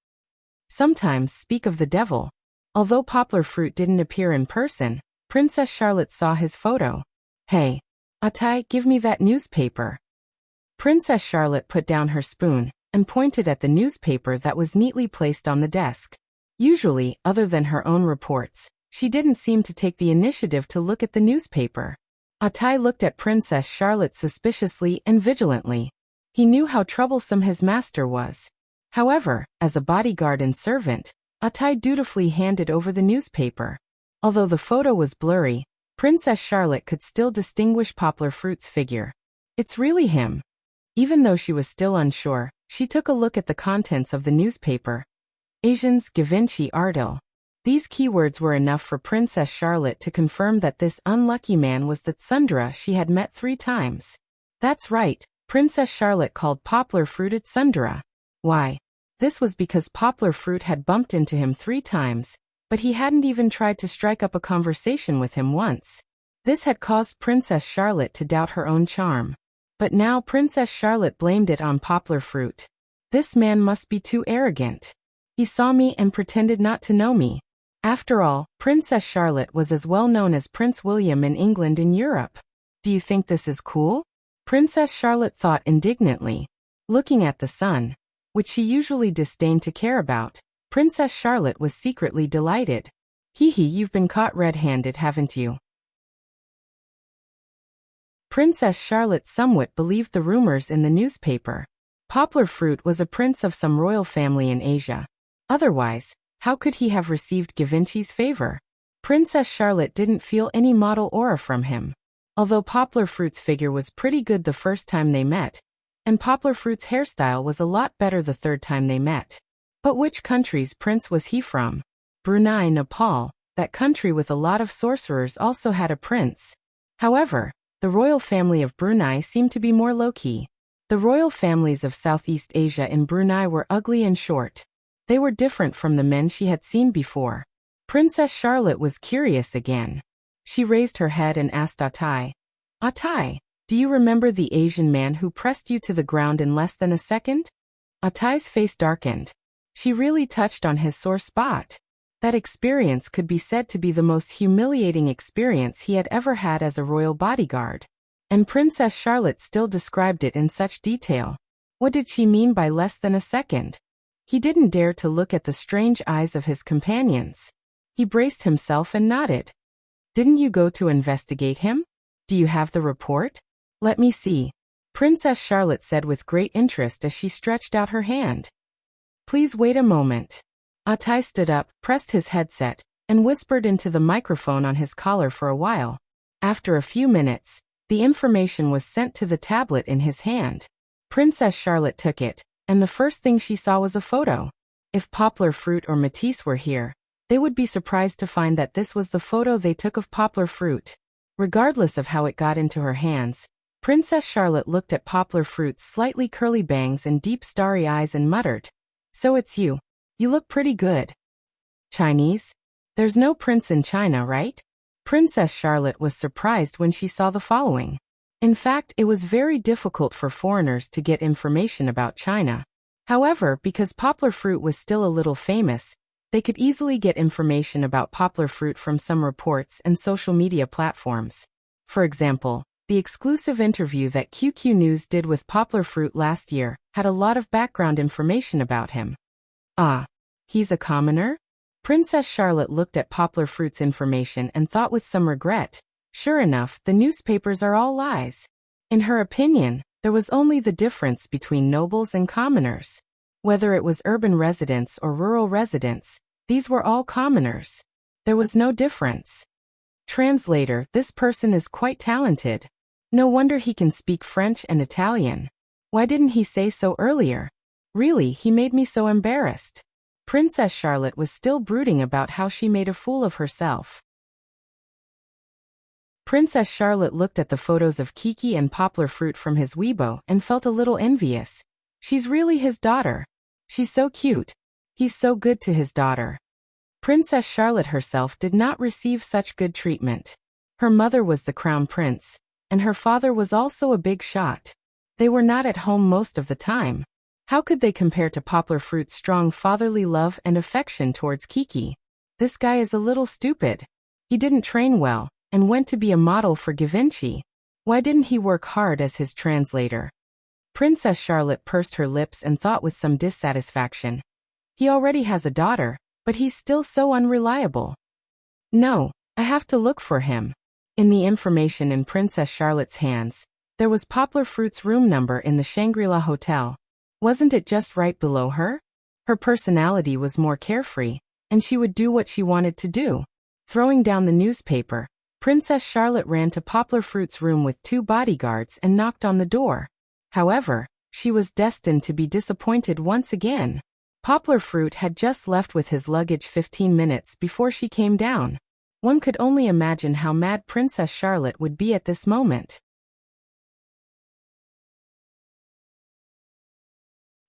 Sometimes speak of the devil. Although Poplar Fruit didn't appear in person, Princess Charlotte saw his photo. Hey, Atai, give me that newspaper. Princess Charlotte put down her spoon and pointed at the newspaper that was neatly placed on the desk. Usually, other than her own reports, she didn't seem to take the initiative to look at the newspaper. Atai looked at Princess Charlotte suspiciously and vigilantly. He knew how troublesome his master was. However, as a bodyguard and servant, Atai dutifully handed over the newspaper. Although the photo was blurry, Princess Charlotte could still distinguish Poplar Fruit's figure. It's really him. Even though she was still unsure, she took a look at the contents of the newspaper. Asians, Givenchy, Ardal. These keywords were enough for Princess Charlotte to confirm that this unlucky man was the tsundere she had met 3 times. That's right, Princess Charlotte called Poplar Fruit a tsundere. Why? This was because Poplar Fruit had bumped into him 3 times, but he hadn't even tried to strike up a conversation with him once. This had caused Princess Charlotte to doubt her own charm. But now Princess Charlotte blamed it on Poplar Fruit. This man must be too arrogant. He saw me and pretended not to know me. After all, Princess Charlotte was as well known as Prince William in England and Europe. Do you think this is cool? Princess Charlotte thought indignantly. Looking at the sun, which she usually disdained to care about, Princess Charlotte was secretly delighted. Hee hee, you've been caught red-handed, haven't you? Princess Charlotte somewhat believed the rumors in the newspaper. Poplar Fruit was a prince of some royal family in Asia. Otherwise, how could he have received Givenchy's favor? Princess Charlotte didn't feel any model aura from him. Although Poplar Fruit's figure was pretty good the first time they met, and Poplar Fruit's hairstyle was a lot better the 3rd time they met. But which country's prince was he from? Brunei, Nepal. That country with a lot of sorcerers also had a prince. However, the royal family of Brunei seemed to be more low-key. The royal families of Southeast Asia in Brunei were ugly and short. They were different from the men she had seen before. Princess Charlotte was curious again. She raised her head and asked Atai, Tai, do you remember the Asian man who pressed you to the ground in less than a second? Tai's face darkened. She really touched on his sore spot. That experience could be said to be the most humiliating experience he had ever had as a royal bodyguard. And Princess Charlotte still described it in such detail. What did she mean by less than a second? He didn't dare to look at the strange eyes of his companions. He braced himself and nodded. Didn't you go to investigate him? Do you have the report? Let me see. Princess Charlotte said with great interest as she stretched out her hand. Please wait a moment. Tai stood up, pressed his headset, and whispered into the microphone on his collar for a while. After a few minutes, the information was sent to the tablet in his hand. Princess Charlotte took it, and the first thing she saw was a photo. If Poplar Fruit or Matisse were here, they would be surprised to find that this was the photo they took of Poplar Fruit. Regardless of how it got into her hands, Princess Charlotte looked at Poplar Fruit's slightly curly bangs and deep starry eyes and muttered, "So it's you. You look pretty good." Chinese? There's no prince in China, right? Princess Charlotte was surprised when she saw the following. In fact, it was very difficult for foreigners to get information about China. However, because Poplar Fruit was still a little famous, they could easily get information about Poplar Fruit from some reports and social media platforms. For example, the exclusive interview that QQ News did with Poplar Fruit last year had a lot of background information about him. Ah, he's a commoner? Princess Charlotte looked at Poplar Fruit's information and thought with some regret, sure enough, the newspapers are all lies. In her opinion, there was only the difference between nobles and commoners. Whether it was urban residents or rural residents, these were all commoners. There was no difference. Translator, this person is quite talented. No wonder he can speak French and Italian. Why didn't he say so earlier? Really, he made me so embarrassed. Princess Charlotte was still brooding about how she made a fool of herself. Princess Charlotte looked at the photos of Kiki and Poplar Fruit from his Weibo and felt a little envious. She's really his daughter. She's so cute. He's so good to his daughter. Princess Charlotte herself did not receive such good treatment. Her mother was the crown prince, and her father was also a big shot. They were not at home most of the time. How could they compare to Poplar Fruit's strong fatherly love and affection towards Kiki? This guy is a little stupid. He didn't train well, and went to be a model for Givenchy. Why didn't he work hard as his translator? Princess Charlotte pursed her lips and thought with some dissatisfaction. He already has a daughter, but he's still so unreliable. No, I have to look for him. In the information in Princess Charlotte's hands, there was Poplar Fruit's room number in the Shangri-La Hotel. Wasn't it just right below her? Her personality was more carefree, and she would do what she wanted to do. Throwing down the newspaper, Princess Charlotte ran to Poplar Fruit's room with 2 bodyguards and knocked on the door. However, she was destined to be disappointed once again. Poplar Fruit had just left with his luggage 15 minutes before she came down. One could only imagine how mad Princess Charlotte would be at this moment.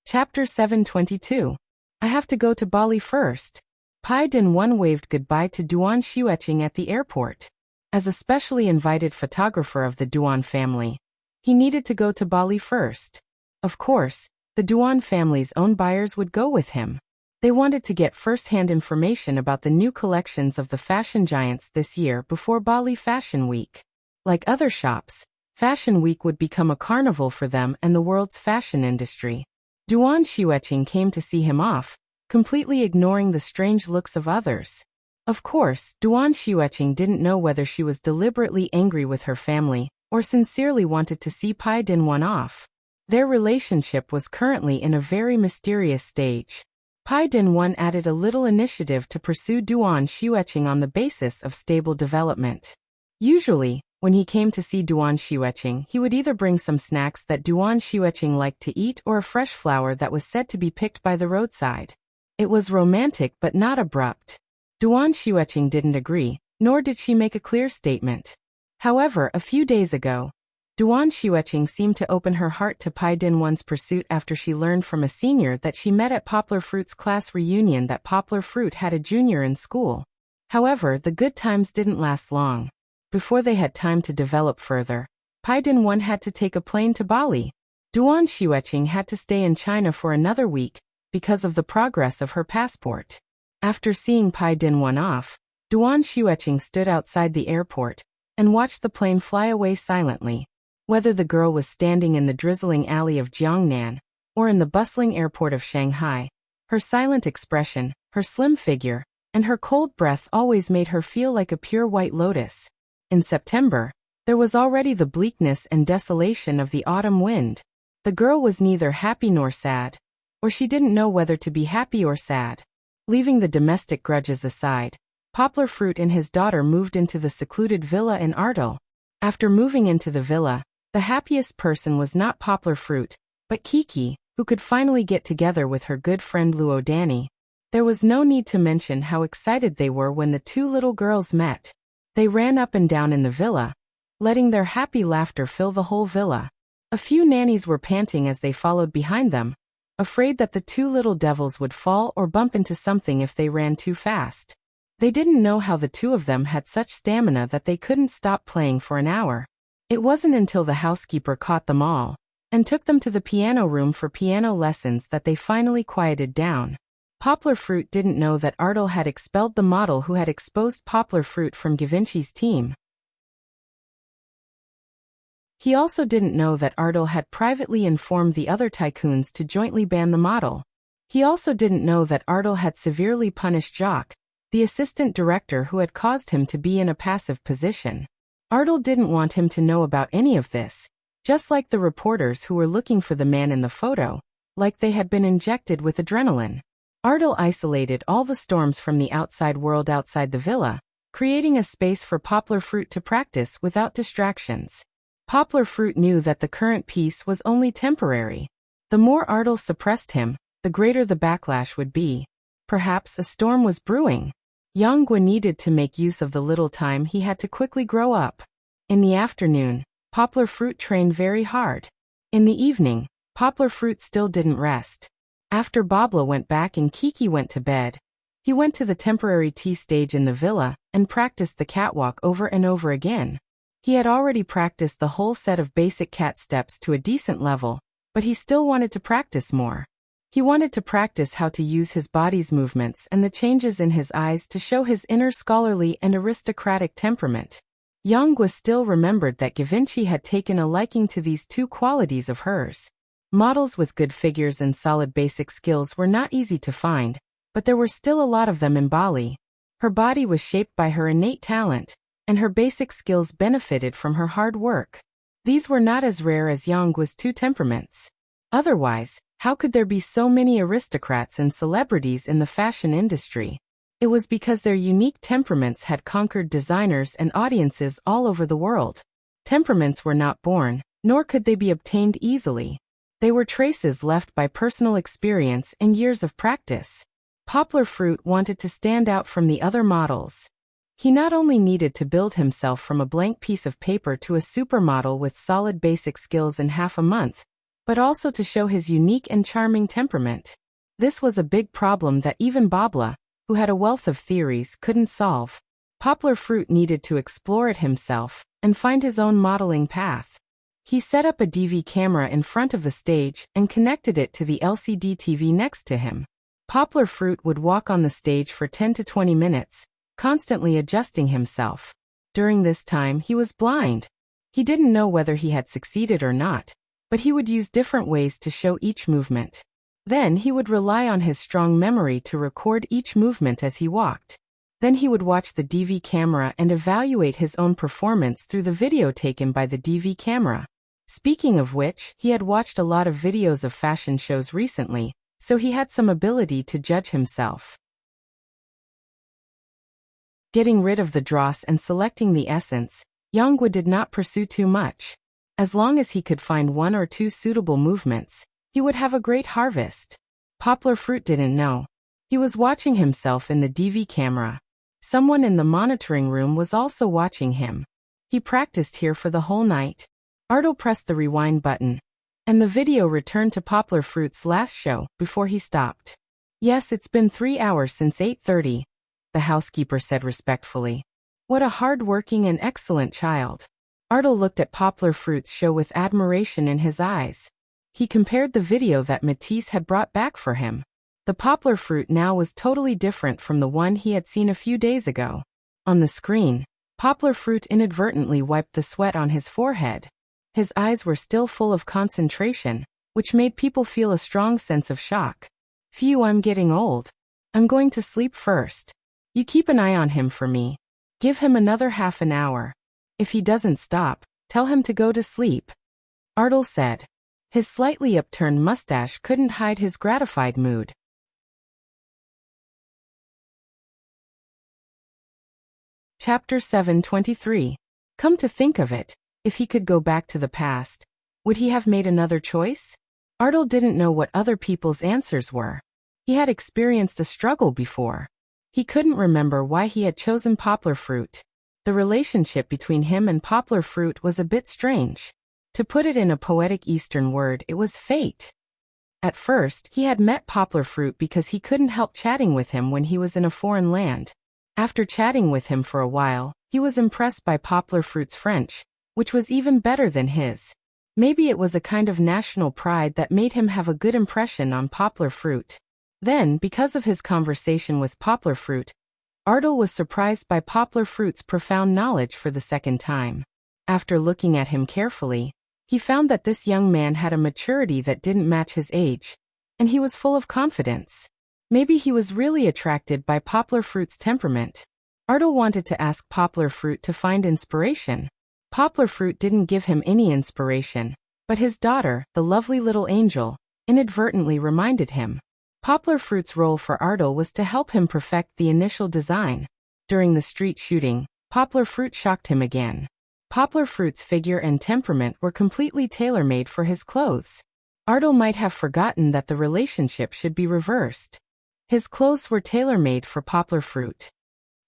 Chapter 722. I have to go to Bali first. Pai Din-1 waved goodbye to Duan Xueqing at the airport. As a specially invited photographer of the Duan family, he needed to go to Bali first. Of course, the Duan family's own buyers would go with him. They wanted to get first-hand information about the new collections of the fashion giants this year before Bali Fashion Week. Like other shops, Fashion Week would become a carnival for them and the world's fashion industry. Duan Xueqing came to see him off, completely ignoring the strange looks of others. Of course, Duan Xueqing didn't know whether she was deliberately angry with her family or sincerely wanted to see Pai Din-1 off. Their relationship was currently in a very mysterious stage. Pai Din-1 added a little initiative to pursue Duan Xueqing on the basis of stable development. Usually, when he came to see Duan Xueqing, he would either bring some snacks that Duan Xueqing liked to eat or a fresh flower that was said to be picked by the roadside. It was romantic but not abrupt. Duan Xueqing didn't agree, nor did she make a clear statement. However, a few days ago, Duan Xueqing seemed to open her heart to Pai Din-1's pursuit after she learned from a senior that she met at Poplar Fruit's class reunion that Poplar Fruit had a junior in school. However, the good times didn't last long. Before they had time to develop further, Pai Dinwan had to take a plane to Bali. Duan Xueqing had to stay in China for another week because of the progress of her passport. After seeing Pai Dinwan off, Duan Xueqing stood outside the airport and watched the plane fly away silently. Whether the girl was standing in the drizzling alley of Jiangnan or in the bustling airport of Shanghai, her silent expression, her slim figure, and her cold breath always made her feel like a pure white lotus. In September, there was already the bleakness and desolation of the autumn wind. The girl was neither happy nor sad, or she didn't know whether to be happy or sad. Leaving the domestic grudges aside, Poplar Fruit and his daughter moved into the secluded villa in Ardal. After moving into the villa, the happiest person was not Poplar Fruit, but Kiki, who could finally get together with her good friend Luo Danny. There was no need to mention how excited they were when the two little girls met. They ran up and down in the villa, letting their happy laughter fill the whole villa. A few nannies were panting as they followed behind them, afraid that the two little devils would fall or bump into something if they ran too fast. They didn't know how the two of them had such stamina that they couldn't stop playing for an hour. It wasn't until the housekeeper caught them all and took them to the piano room for piano lessons that they finally quieted down. Poplar Fruit didn't know that Ardal had expelled the model who had exposed Poplar Fruit from Givenchy's team. He also didn't know that Ardal had privately informed the other tycoons to jointly ban the model. He also didn't know that Ardal had severely punished Jacques, the assistant director who had caused him to be in a passive position. Ardal didn't want him to know about any of this, just like the reporters who were looking for the man in the photo, like they had been injected with adrenaline. Ardal isolated all the storms from the outside world outside the villa, creating a space for Poplar Fruit to practice without distractions. Poplar Fruit knew that the current peace was only temporary. The more Ardal suppressed him, the greater the backlash would be. Perhaps a storm was brewing. Yang Gua needed to make use of the little time he had to quickly grow up. In the afternoon, Poplar Fruit trained very hard. In the evening, Poplar Fruit still didn't rest. After Babla went back and Kiki went to bed, he went to the temporary tea stage in the villa and practiced the catwalk over and over again. He had already practiced the whole set of basic cat steps to a decent level, but he still wanted to practice more. He wanted to practice how to use his body's movements and the changes in his eyes to show his inner scholarly and aristocratic temperament. Yang Gua still remembered that Givenchy had taken a liking to these two qualities of hers. Models with good figures and solid basic skills were not easy to find, but there were still a lot of them in Bali. Her body was shaped by her innate talent, and her basic skills benefited from her hard work. These were not as rare as Yang Gua's two temperaments. Otherwise, how could there be so many aristocrats and celebrities in the fashion industry? It was because their unique temperaments had conquered designers and audiences all over the world. Temperaments were not born, nor could they be obtained easily. They were traces left by personal experience and years of practice. Poplar Fruit wanted to stand out from the other models. He not only needed to build himself from a blank piece of paper to a supermodel with solid basic skills in half a month, but also to show his unique and charming temperament. This was a big problem that even Babla, who had a wealth of theories, couldn't solve. Poplar Fruit needed to explore it himself and find his own modeling path. He set up a DV camera in front of the stage and connected it to the LCD TV next to him. Poplar Fruit would walk on the stage for 10 to 20 minutes, constantly adjusting himself. During this time he was blind. He didn't know whether he had succeeded or not, but he would use different ways to show each movement. Then he would rely on his strong memory to record each movement as he walked. Then he would watch the DV camera and evaluate his own performance through the video taken by the DV camera. Speaking of which, he had watched a lot of videos of fashion shows recently, so he had some ability to judge himself. Getting rid of the dross and selecting the essence, Yang Gua did not pursue too much. As long as he could find one or two suitable movements, he would have a great harvest. Poplar Fruit didn't know. He was watching himself in the DV camera. Someone in the monitoring room was also watching him. He practiced here for the whole night. Ardal pressed the rewind button, and the video returned to Poplar Fruit's last show before he stopped. "Yes, it's been 3 hours since 8:30, the housekeeper said respectfully. "What a hard-working and excellent child." Artel looked at Poplar Fruit's show with admiration in his eyes. He compared the video that Matisse had brought back for him. The Poplar Fruit now was totally different from the one he had seen a few days ago. On the screen, Poplar Fruit inadvertently wiped the sweat on his forehead. His eyes were still full of concentration, which made people feel a strong sense of shock. Phew, I'm getting old. I'm going to sleep first. You keep an eye on him for me. Give him another half an hour. If he doesn't stop, tell him to go to sleep, Artel said. His slightly upturned mustache couldn't hide his gratified mood. Chapter 723. Come to think of it, if he could go back to the past, would he have made another choice? Artel didn't know what other people's answers were. He had experienced a struggle before. He couldn't remember why he had chosen Poplar Fruit. The relationship between him and Poplar Fruit was a bit strange. To put it in a poetic Eastern word, it was fate. At first, he had met Poplar Fruit because he couldn't help chatting with him when he was in a foreign land. After chatting with him for a while, he was impressed by Poplar Fruit's French, which was even better than his. Maybe it was a kind of national pride that made him have a good impression on Poplar Fruit. Then, because of his conversation with Poplar Fruit, Artel was surprised by Poplar Fruit's profound knowledge for the second time. After looking at him carefully, he found that this young man had a maturity that didn't match his age, and he was full of confidence. Maybe he was really attracted by Poplar Fruit's temperament. Artel wanted to ask Poplar Fruit to find inspiration. Poplar Fruit didn't give him any inspiration, but his daughter, the lovely little angel, inadvertently reminded him. Poplar Fruit's role for Artel was to help him perfect the initial design. During the street shooting, Poplar Fruit shocked him again. Poplar Fruit's figure and temperament were completely tailor-made for his clothes. Artel might have forgotten that the relationship should be reversed. His clothes were tailor-made for Poplar Fruit.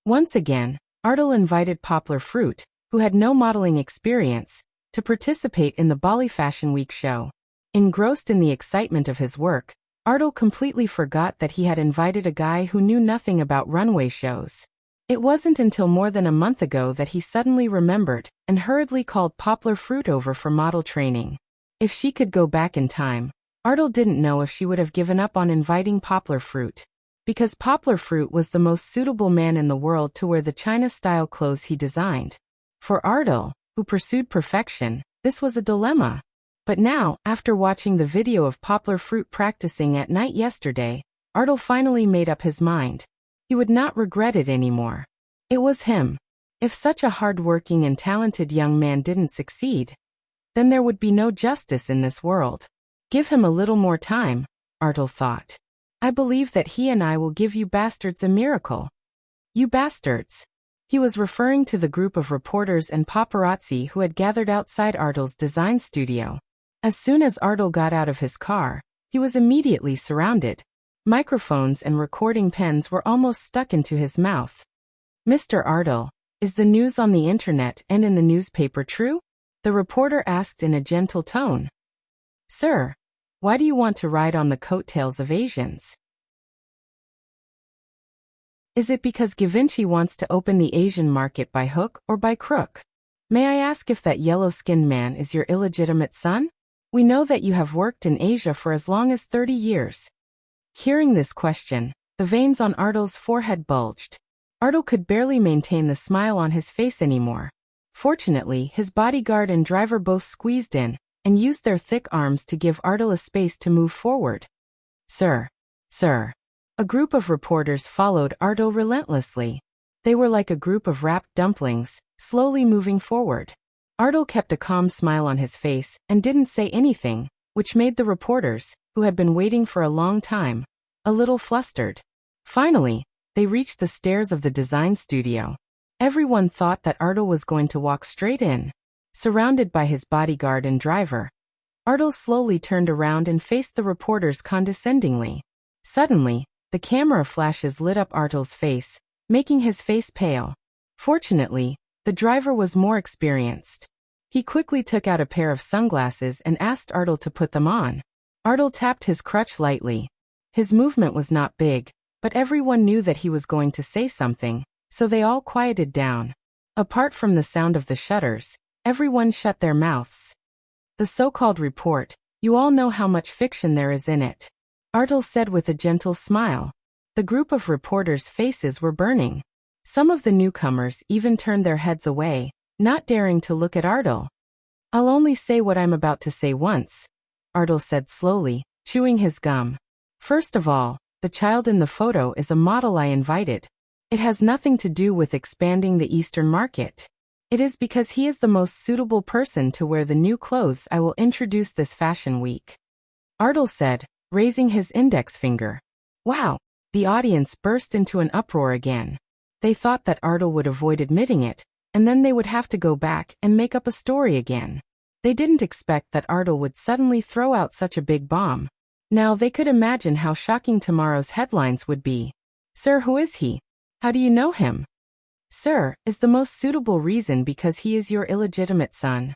Once again, Artel invited Poplar Fruit, who had no modeling experience, to participate in the Bali Fashion Week show. Engrossed in the excitement of his work, Artel completely forgot that he had invited a guy who knew nothing about runway shows. It wasn't until more than a month ago that he suddenly remembered and hurriedly called Poplar Fruit over for model training. If she could go back in time, Artel didn't know if she would have given up on inviting Poplar Fruit. Because Poplar Fruit was the most suitable man in the world to wear the China-style clothes he designed. For Artel, who pursued perfection, this was a dilemma. But now, after watching the video of Poplar Fruit practicing at night yesterday, Artel finally made up his mind. He would not regret it anymore. It was him. If such a hard-working and talented young man didn't succeed, then there would be no justice in this world. Give him a little more time, Artel thought. I believe that he and I will give you bastards a miracle. You bastards. He was referring to the group of reporters and paparazzi who had gathered outside Artel's design studio. As soon as Artel got out of his car, he was immediately surrounded. Microphones and recording pens were almost stuck into his mouth. Mr. Artel, is the news on the internet and in the newspaper true? The reporter asked in a gentle tone. Sir, why do you want to ride on the coattails of Asians? Is it because Givenchy wants to open the Asian market by hook or by crook? May I ask if that yellow-skinned man is your illegitimate son? We know that you have worked in Asia for as long as 30 years. Hearing this question, the veins on Artel's forehead bulged. Artel could barely maintain the smile on his face anymore. Fortunately, his bodyguard and driver both squeezed in and used their thick arms to give Artel a space to move forward. Sir. A group of reporters followed Artel relentlessly. They were like a group of wrapped dumplings, slowly moving forward. Artel kept a calm smile on his face and didn't say anything, which made the reporters, who had been waiting for a long time, a little flustered. Finally, they reached the stairs of the design studio. Everyone thought that Artel was going to walk straight in. Surrounded by his bodyguard and driver, Artel slowly turned around and faced the reporters condescendingly. Suddenly, the camera flashes lit up Artel's face, making his face pale. Fortunately, the driver was more experienced. He quickly took out a pair of sunglasses and asked Artel to put them on. Artel tapped his crutch lightly. His movement was not big, but everyone knew that he was going to say something, so they all quieted down. Apart from the sound of the shutters, Everyone shut their mouths. The so-called report, you all know how much fiction there is in it. Artel said with a gentle smile. The group of reporters' faces were burning. Some of the newcomers even turned their heads away, not daring to look at Artel. I'll only say what I'm about to say once, Artel said slowly, chewing his gum. First of all, the child in the photo is a model I invited. It has nothing to do with expanding the Eastern market. It is because he is the most suitable person to wear the new clothes I will introduce this fashion week. Artel said, raising his index finger. Wow! The audience burst into an uproar again. They thought that Artel would avoid admitting it, and then they would have to go back and make up a story again. They didn't expect that Artel would suddenly throw out such a big bomb. Now they could imagine how shocking tomorrow's headlines would be. Sir, who is he? How do you know him? Sir, is the most suitable reason because he is your illegitimate son.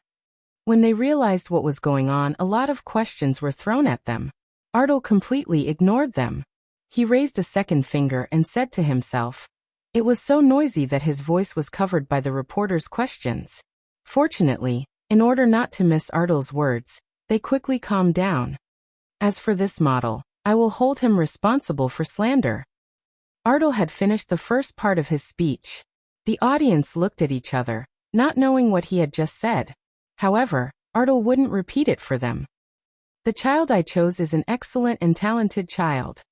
When they realized what was going on, a lot of questions were thrown at them. Artel completely ignored them. He raised a second finger and said to himself. It was so noisy that his voice was covered by the reporters' questions. Fortunately, in order not to miss Artel's words, they quickly calmed down. As for this model, I will hold him responsible for slander. Artel had finished the first part of his speech. The audience looked at each other, not knowing what he had just said. However, Artel wouldn't repeat it for them. The child I chose is an excellent and talented child.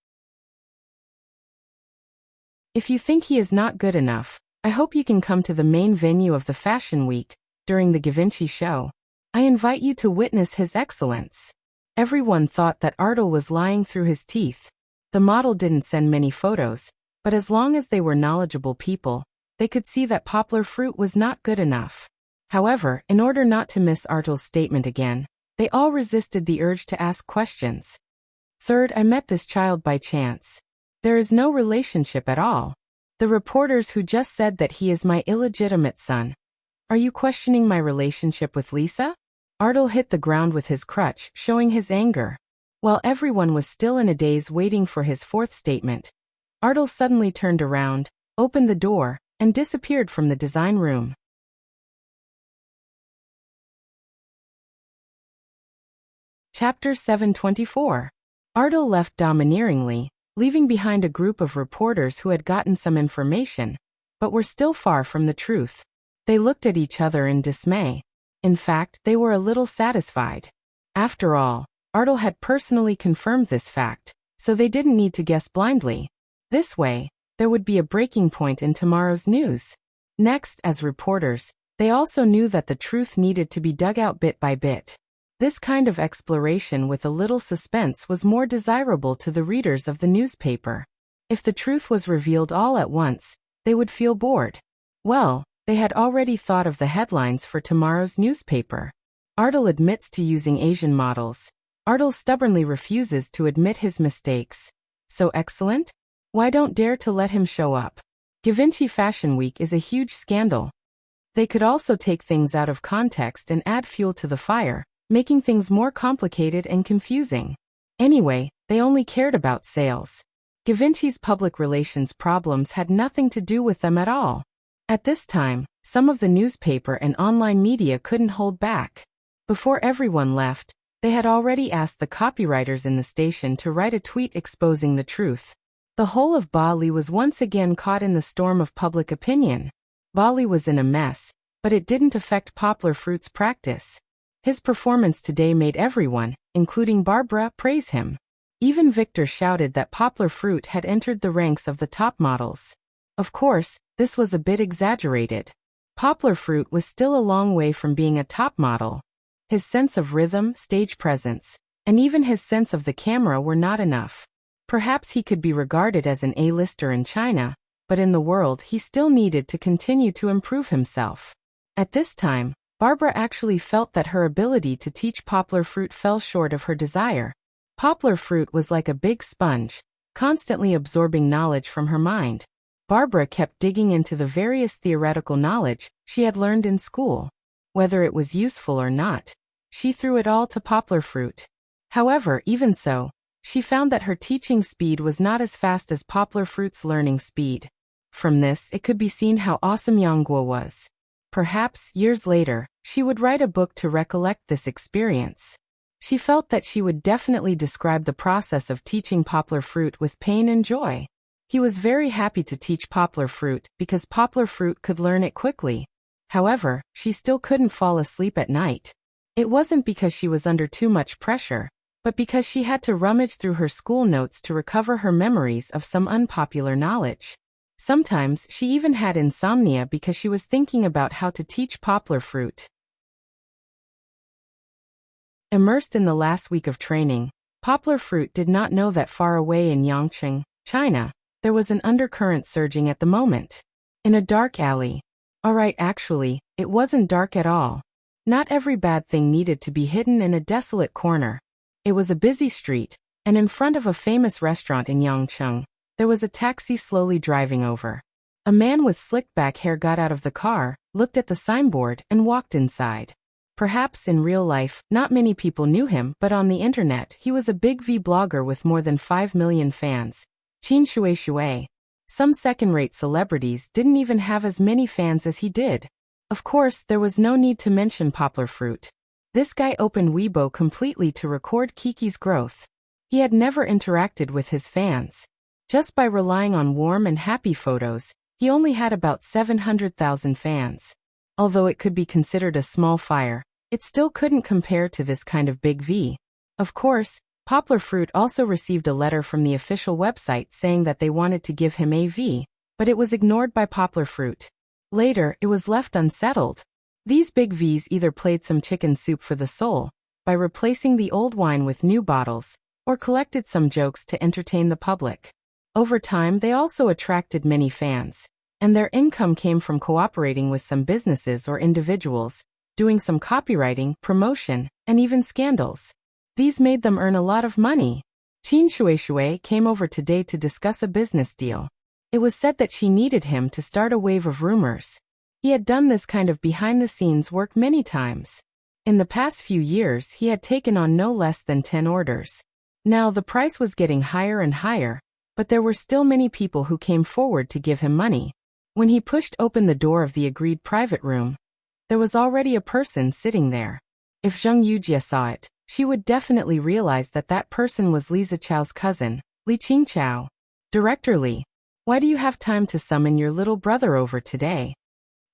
If you think he is not good enough, I hope you can come to the main venue of the Fashion Week, during the Givenchy show. I invite you to witness his excellence. Everyone thought that Artel was lying through his teeth. The model didn't send many photos, but as long as they were knowledgeable people, they could see that Poplar Fruit was not good enough. However, in order not to miss Artel's statement again, they all resisted the urge to ask questions. Third, I met this child by chance. There is no relationship at all. The reporters who just said that he is my illegitimate son. Are you questioning my relationship with Lisa? Artel hit the ground with his crutch, showing his anger. While everyone was still in a daze waiting for his fourth statement, Artel suddenly turned around, opened the door, and disappeared from the design room. Chapter 724. Artel left domineeringly, leaving behind a group of reporters who had gotten some information, but were still far from the truth. They looked at each other in dismay. In fact, they were a little satisfied. After all, Artel had personally confirmed this fact, so they didn't need to guess blindly. This way, there would be a breaking point in tomorrow's news. Next, as reporters, they also knew that the truth needed to be dug out bit by bit. This kind of exploration with a little suspense was more desirable to the readers of the newspaper. If the truth was revealed all at once, they would feel bored. Well, they had already thought of the headlines for tomorrow's newspaper. Artel admits to using Asian models. Artel stubbornly refuses to admit his mistakes. So excellent? Why don't dare to let him show up? Givenchy Fashion Week is a huge scandal. They could also take things out of context and add fuel to the fire, making things more complicated and confusing. Anyway, they only cared about sales. Givenchy's public relations problems had nothing to do with them at all. At this time, some of the newspaper and online media couldn't hold back. Before everyone left, they had already asked the copywriters in the station to write a tweet exposing the truth. The whole of Bali was once again caught in the storm of public opinion. Bali was in a mess, but it didn't affect Poplar Fruit's practice. His performance today made everyone, including Barbara, praise him. Even Victor shouted that Poplar Fruit had entered the ranks of the top models. Of course, this was a bit exaggerated. Poplar Fruit was still a long way from being a top model. His sense of rhythm, stage presence, and even his sense of the camera were not enough. Perhaps he could be regarded as an A-lister in China, but in the world he still needed to continue to improve himself. At this time, Barbara actually felt that her ability to teach Poplar Fruit fell short of her desire. Poplar Fruit was like a big sponge, constantly absorbing knowledge from her mind. Barbara kept digging into the various theoretical knowledge she had learned in school. Whether it was useful or not, she threw it all to Poplar Fruit. However, even so, she found that her teaching speed was not as fast as Poplar Fruit's learning speed. From this, it could be seen how awesome Yangguo was. Perhaps, years later, she would write a book to recollect this experience. She felt that she would definitely describe the process of teaching poplar fruit with pain and joy. He was very happy to teach poplar fruit because poplar fruit could learn it quickly. However, she still couldn't fall asleep at night. It wasn't because she was under too much pressure, but because she had to rummage through her school notes to recover her memories of some unpopular knowledge. Sometimes she even had insomnia because she was thinking about how to teach poplar fruit. Immersed in the last week of training, poplar fruit did not know that far away in Yangcheng, China, there was an undercurrent surging at the moment. In a dark alley. Alright, actually, it wasn't dark at all. Not every bad thing needed to be hidden in a desolate corner. It was a busy street, and in front of a famous restaurant in Yangcheng, there was a taxi slowly driving over. A man with slicked back hair got out of the car, looked at the signboard, and walked inside. Perhaps in real life, not many people knew him, but on the internet, he was a big V blogger with more than 5 million fans. Qin Shui. Some second-rate celebrities didn't even have as many fans as he did. Of course, there was no need to mention poplar fruit. This guy opened Weibo completely to record Kiki's growth. He had never interacted with his fans. Just by relying on warm and happy photos, he only had about 700,000 fans. Although it could be considered a small fire, it still couldn't compare to this kind of big V. Of course, poplar fruit also received a letter from the official website saying that they wanted to give him a V, but it was ignored by poplar fruit. Later, it was left unsettled. These big Vs either played some chicken soup for the soul, by replacing the old wine with new bottles, or collected some jokes to entertain the public. Over time, they also attracted many fans, and their income came from cooperating with some businesses or individuals, doing some copywriting, promotion, and even scandals. These made them earn a lot of money. Qin Shui came over today to discuss a business deal. It was said that she needed him to start a wave of rumors. He had done this kind of behind-the-scenes work many times. In the past few years, he had taken on no less than 10 orders. Now the price was getting higher and higher, but there were still many people who came forward to give him money. When he pushed open the door of the agreed private room, there was already a person sitting there. If Zheng Yujie saw it, she would definitely realize that that person was Li Zichao's cousin, Li Qingqiao. Director Li, why do you have time to summon your little brother over today?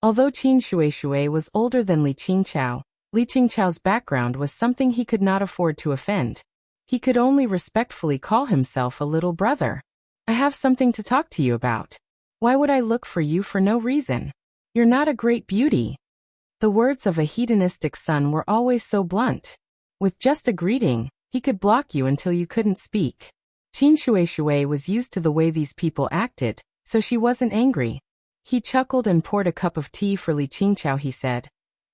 Although Qin Shui was older than Li Qingqiao's background was something he could not afford to offend. He could only respectfully call himself a little brother. I have something to talk to you about. Why would I look for you for no reason? You're not a great beauty. The words of a hedonistic son were always so blunt. With just a greeting, he could block you until you couldn't speak. Qin Shui was used to the way these people acted, so she wasn't angry. He chuckled and poured a cup of tea for Li Qingqiao. He said,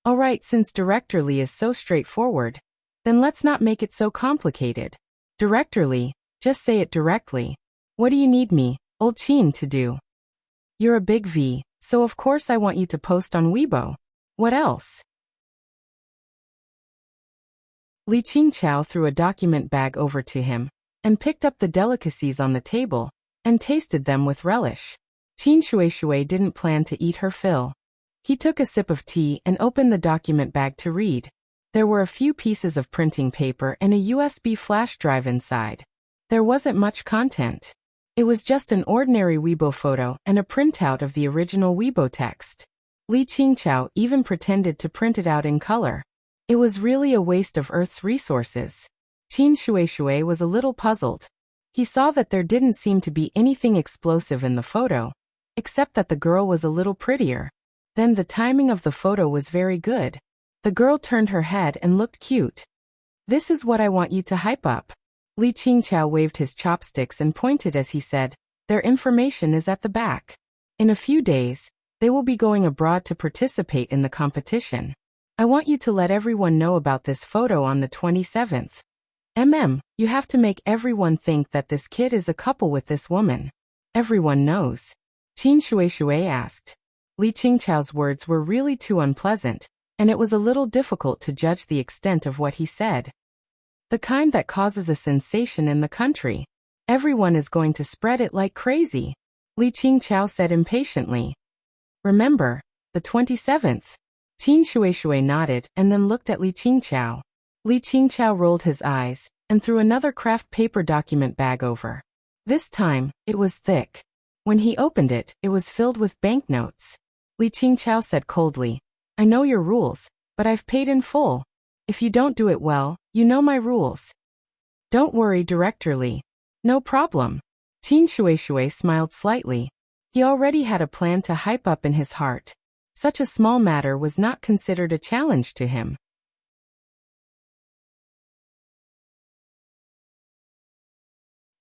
"All right, since Director Li is so straightforward, then let's not make it so complicated. Director Li, just say it directly. What do you need me, old Qin, to do? You're a big V, so of course I want you to post on Weibo. What else?" Li Qingqiao threw a document bag over to him, and picked up the delicacies on the table, and tasted them with relish. Qin Shui didn't plan to eat her fill. He took a sip of tea and opened the document bag to read. There were a few pieces of printing paper and a USB flash drive inside. There wasn't much content. It was just an ordinary Weibo photo and a printout of the original Weibo text. Li Qingqiao even pretended to print it out in color. It was really a waste of Earth's resources. Qin Shui was a little puzzled. He saw that there didn't seem to be anything explosive in the photo, except that the girl was a little prettier. Then the timing of the photo was very good. The girl turned her head and looked cute. "This is what I want you to hype up." Li Qingqiao waved his chopsticks and pointed as he said, "Their information is at the back. In a few days, they will be going abroad to participate in the competition. I want you to let everyone know about this photo on the 27th. You have to make everyone think that this kid is a couple with this woman. Everyone knows." Qin Shui asked. Li Qingqiao's words were really too unpleasant, and it was a little difficult to judge the extent of what he said. The kind that causes a sensation in the country. Everyone is going to spread it like crazy, Li Qingqiao said impatiently. Remember, The 27th. Qin Shuishui nodded and then looked at Li Qingqiao. Li Qingqiao rolled his eyes and threw another craft paper document bag over. This time, it was thick. When he opened it, it was filled with banknotes. Li Qingqiao said coldly, "I know your rules, but I've paid in full. If you don't do it well, you know my rules." "Don't worry, Director Li. No problem." Qin Shuishui smiled slightly. He already had a plan to hype up in his heart. Such a small matter was not considered a challenge to him.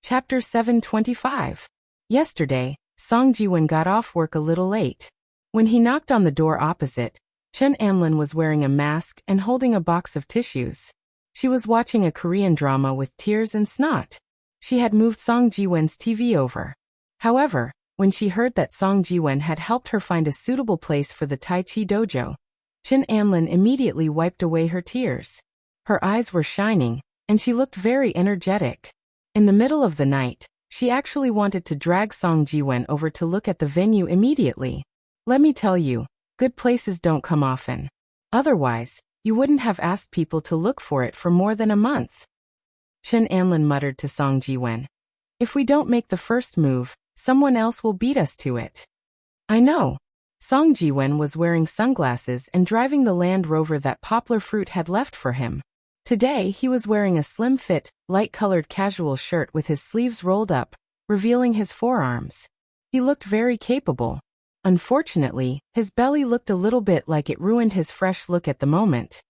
Chapter 725. Yesterday, Song Jiwen got off work a little late. When he knocked on the door opposite, Chen Anlin was wearing a mask and holding a box of tissues. She was watching a Korean drama with tears and snot. She had moved Song Jiwen's TV over. However, when she heard that Song Jiwen had helped her find a suitable place for the Tai Chi dojo, Chen Anlin immediately wiped away her tears. Her eyes were shining, and she looked very energetic. In the middle of the night, she actually wanted to drag Song Jiwen over to look at the venue immediately. Let me tell you, good places don't come often. Otherwise, you wouldn't have asked people to look for it for more than a month. Chen Anlin muttered to Song Jiwen. If we don't make the first move, someone else will beat us to it. I know. Song Jiwen was wearing sunglasses and driving the Land Rover that Poplar Fruit had left for him. Today he was wearing a slim-fit, light-colored casual shirt with his sleeves rolled up, revealing his forearms. He looked very capable. Unfortunately, his belly looked a little bit like it ruined his fresh look at the moment.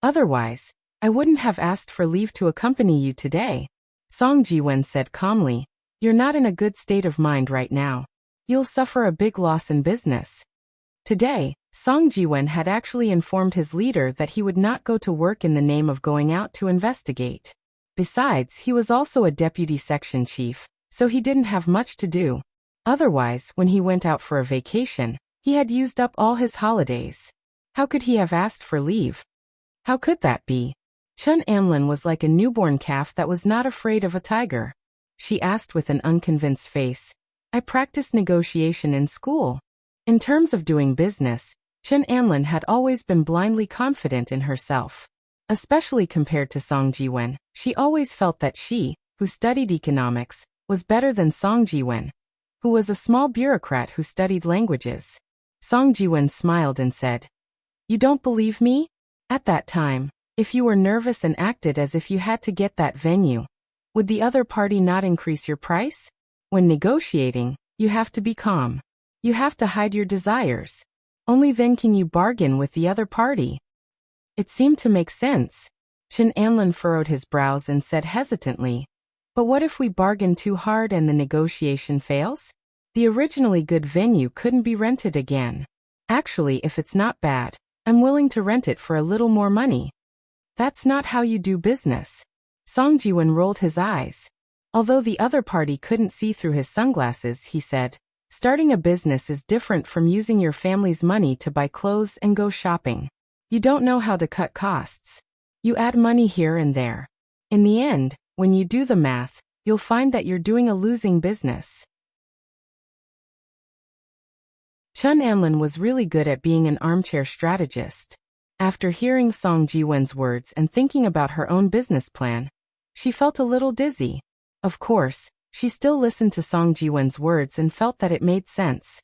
Otherwise, I wouldn't have asked for leave to accompany you today. Song Jiwen said calmly. You're not in a good state of mind right now. You'll suffer a big loss in business. Today, Song Jiwen had actually informed his leader that he would not go to work in the name of going out to investigate. Besides, he was also a deputy section chief, so he didn't have much to do. Otherwise, when he went out for a vacation, he had used up all his holidays. How could he have asked for leave? How could that be? Chen Anlin was like a newborn calf that was not afraid of a tiger. She asked with an unconvinced face. I practiced negotiation in school. In terms of doing business, Chen Anlin had always been blindly confident in herself. Especially compared to Song Jiwen, she always felt that she, who studied economics, was better than Song Jiwen, who was a small bureaucrat who studied languages. Song Jiwen smiled and said, You don't believe me? At that time, if you were nervous and acted as if you had to get that venue, would the other party not increase your price? When negotiating, you have to be calm. You have to hide your desires. Only then can you bargain with the other party. It seemed to make sense. Chen Anlin furrowed his brows and said hesitantly, But what if we bargain too hard and the negotiation fails? The originally good venue couldn't be rented again. Actually, if it's not bad, I'm willing to rent it for a little more money. That's not how you do business. Song Jiwen rolled his eyes. Although the other party couldn't see through his sunglasses, he said, Starting a business is different from using your family's money to buy clothes and go shopping. You don't know how to cut costs. You add money here and there. In the end, when you do the math, you'll find that you're doing a losing business. Chen Anlin was really good at being an armchair strategist. After hearing Song Jiwen's words and thinking about her own business plan, she felt a little dizzy. Of course, she still listened to Song Jiwen's words and felt that it made sense.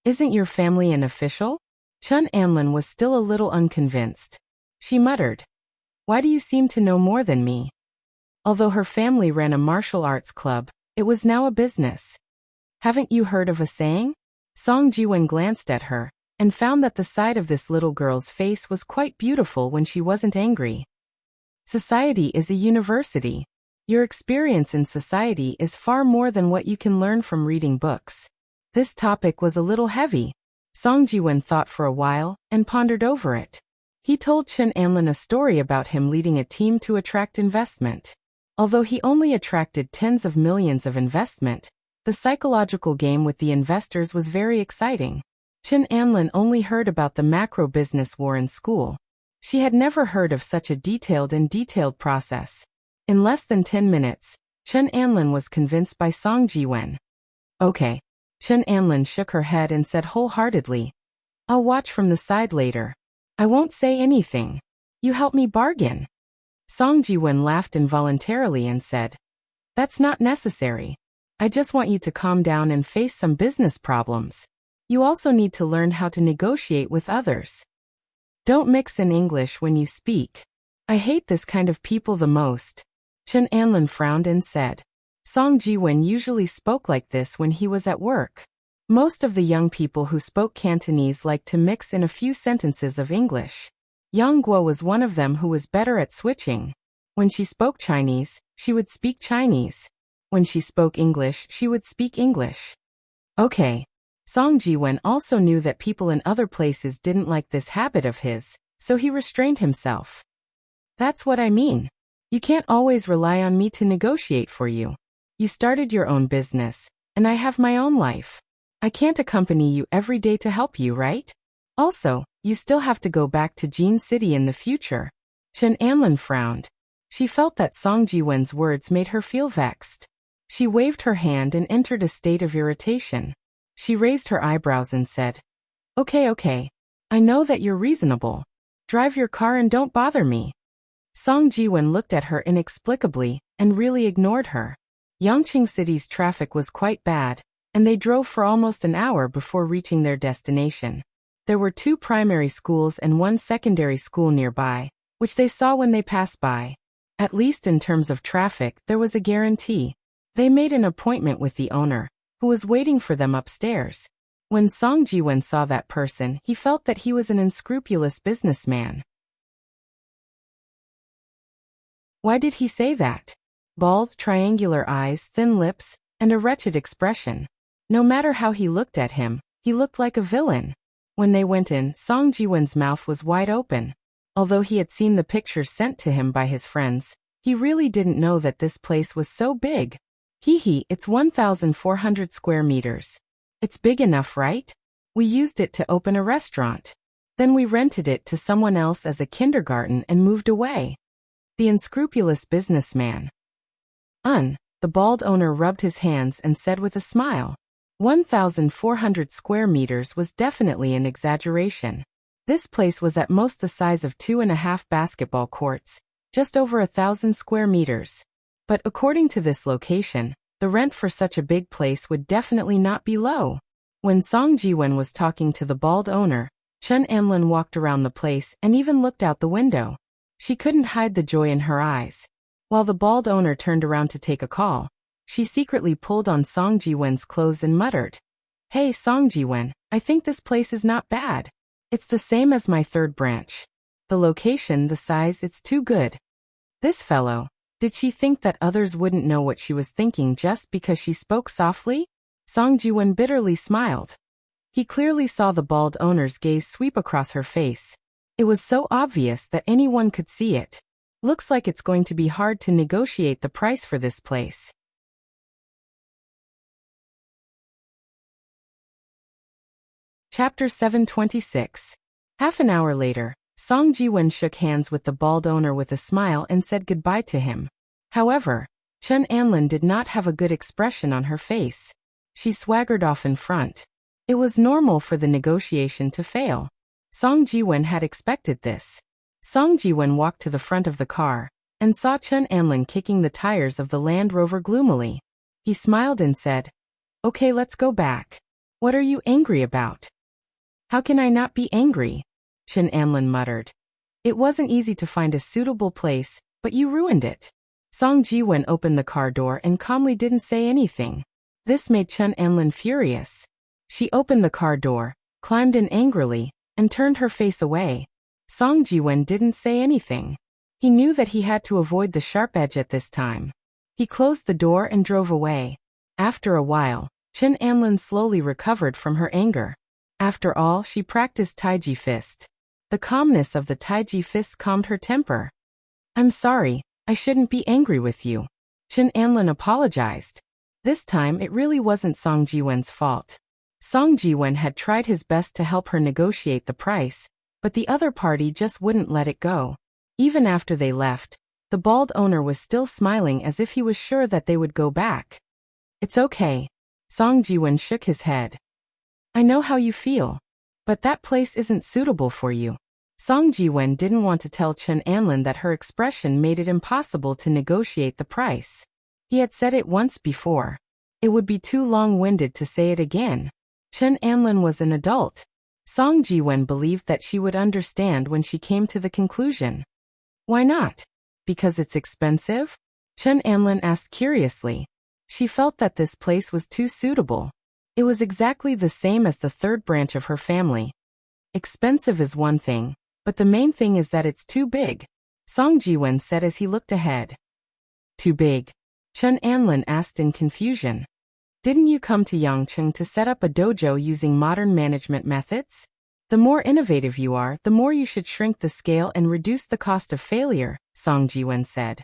Isn't your family an official? Chen Anlin was still a little unconvinced. She muttered, Why do you seem to know more than me? Although her family ran a martial arts club, it was now a business. Haven't you heard of a saying? Song Jiwen glanced at her and found that the side of this little girl's face was quite beautiful when she wasn't angry. Society is a university. Your experience in society is far more than what you can learn from reading books. This topic was a little heavy. Song Jiwen thought for a while and pondered over it. He told Chen Anlin a story about him leading a team to attract investment. Although he only attracted tens of millions of investment, the psychological game with the investors was very exciting. Chen Anlin only heard about the macro business war in school. She had never heard of such a detailed process. In less than 10 minutes, Chen Anlin was convinced by Song Jiwen. Okay. Chen Anlin shook her head and said wholeheartedly, I'll watch from the side later. I won't say anything. You help me bargain. Song Ji-wen laughed involuntarily and said, That's not necessary. I just want you to calm down and face some business problems. You also need to learn how to negotiate with others. Don't mix in English when you speak. I hate this kind of people the most. Chen Anlin frowned and said. Song Ji-wen usually spoke like this when he was at work. Most of the young people who spoke Cantonese liked to mix in a few sentences of English. Yang Guo was one of them who was better at switching. When she spoke Chinese, she would speak Chinese. When she spoke English, she would speak English. Okay. Song Ji-wen also knew that people in other places didn't like this habit of his, so he restrained himself. That's what I mean. You can't always rely on me to negotiate for you. You started your own business, and I have my own life. I can't accompany you every day to help you, right? Also, you still have to go back to Jean City in the future. Chen Anlin frowned. She felt that Song Ji-wen's words made her feel vexed. She waved her hand and entered a state of irritation. She raised her eyebrows and said, Okay. I know that you're reasonable. Drive your car and don't bother me. Song Ji-wen looked at her inexplicably and really ignored her. Yangqing City's traffic was quite bad, and they drove for almost an hour before reaching their destination. There were 2 primary schools and 1 secondary school nearby, which they saw when they passed by. At least in terms of traffic, there was a guarantee. They made an appointment with the owner, who was waiting for them upstairs. When Song Ji-wen saw that person, he felt that he was an unscrupulous businessman. Why did he say that? Bald, triangular eyes, thin lips, and a wretched expression. No matter how he looked at him, he looked like a villain. When they went in, Song Ji-wen's mouth was wide open. Although he had seen the pictures sent to him by his friends, he really didn't know that this place was so big. It's 1,400 square meters. It's big enough, right? We used it to open a restaurant. Then we rented it to someone else as a kindergarten and moved away. The unscrupulous businessman. The bald owner rubbed his hands and said with a smile. 1,400 square meters was definitely an exaggeration. This place was at most the size of 2.5 basketball courts, just over 1,000 square meters. But according to this location, the rent for such a big place would definitely not be low. When Song Ji-wen was talking to the bald owner, Chen Anlin walked around the place and even looked out the window. She couldn't hide the joy in her eyes. While the bald owner turned around to take a call, she secretly pulled on Song Ji-wen's clothes and muttered, Hey Song Ji-wen, I think this place is not bad. It's the same as my 3rd branch. The location, the size, it's too good. This fellow. Did she think that others wouldn't know what she was thinking just because she spoke softly? Song Ji-wen bitterly smiled. He clearly saw the bald owner's gaze sweep across her face. It was so obvious that anyone could see it. Looks like it's going to be hard to negotiate the price for this place. Chapter 726. Half an hour later, Song Ji-wen shook hands with the bald owner with a smile and said goodbye to him. However, Chen Anlin did not have a good expression on her face. She swaggered off in front. It was normal for the negotiation to fail. Song Ji-wen had expected this. Song Ji-wen walked to the front of the car and saw Chen Anlin kicking the tires of the Land Rover gloomily. He smiled and said, Okay, let's go back. What are you angry about? How can I not be angry? Chen Anlin muttered. It wasn't easy to find a suitable place, but you ruined it. Song Ji-wen opened the car door and calmly didn't say anything. This made Chen Anlin furious. She opened the car door, climbed in angrily, and turned her face away. Song Ji-wen didn't say anything. He knew that he had to avoid the sharp edge at this time. He closed the door and drove away. After a while, Chen Anlin slowly recovered from her anger. After all, she practiced Taiji fist. The calmness of the Taiji fist calmed her temper. I'm sorry, I shouldn't be angry with you. Chen Anlin apologized. This time it really wasn't Song Ji-wen's fault. Song Ji-wen had tried his best to help her negotiate the price, but the other party just wouldn't let it go. Even after they left, the bald owner was still smiling as if he was sure that they would go back. It's okay. Song Ji-wen shook his head. I know how you feel. But that place isn't suitable for you. Song Jiwen didn't want to tell Chen Anlin that her expression made it impossible to negotiate the price. He had said it once before. It would be too long-winded to say it again. Chen Anlin was an adult. Song Jiwen believed that she would understand when she came to the conclusion. Why not? Because it's expensive? Chen Anlin asked curiously. She felt that this place was too suitable. It was exactly the same as the third branch of her family. Expensive is one thing, but the main thing is that it's too big, Song Jiwen said as he looked ahead. Too big? Chen Anlin asked in confusion. Didn't you come to Yangcheng to set up a dojo using modern management methods? The more innovative you are, the more you should shrink the scale and reduce the cost of failure, Song Jiwen said.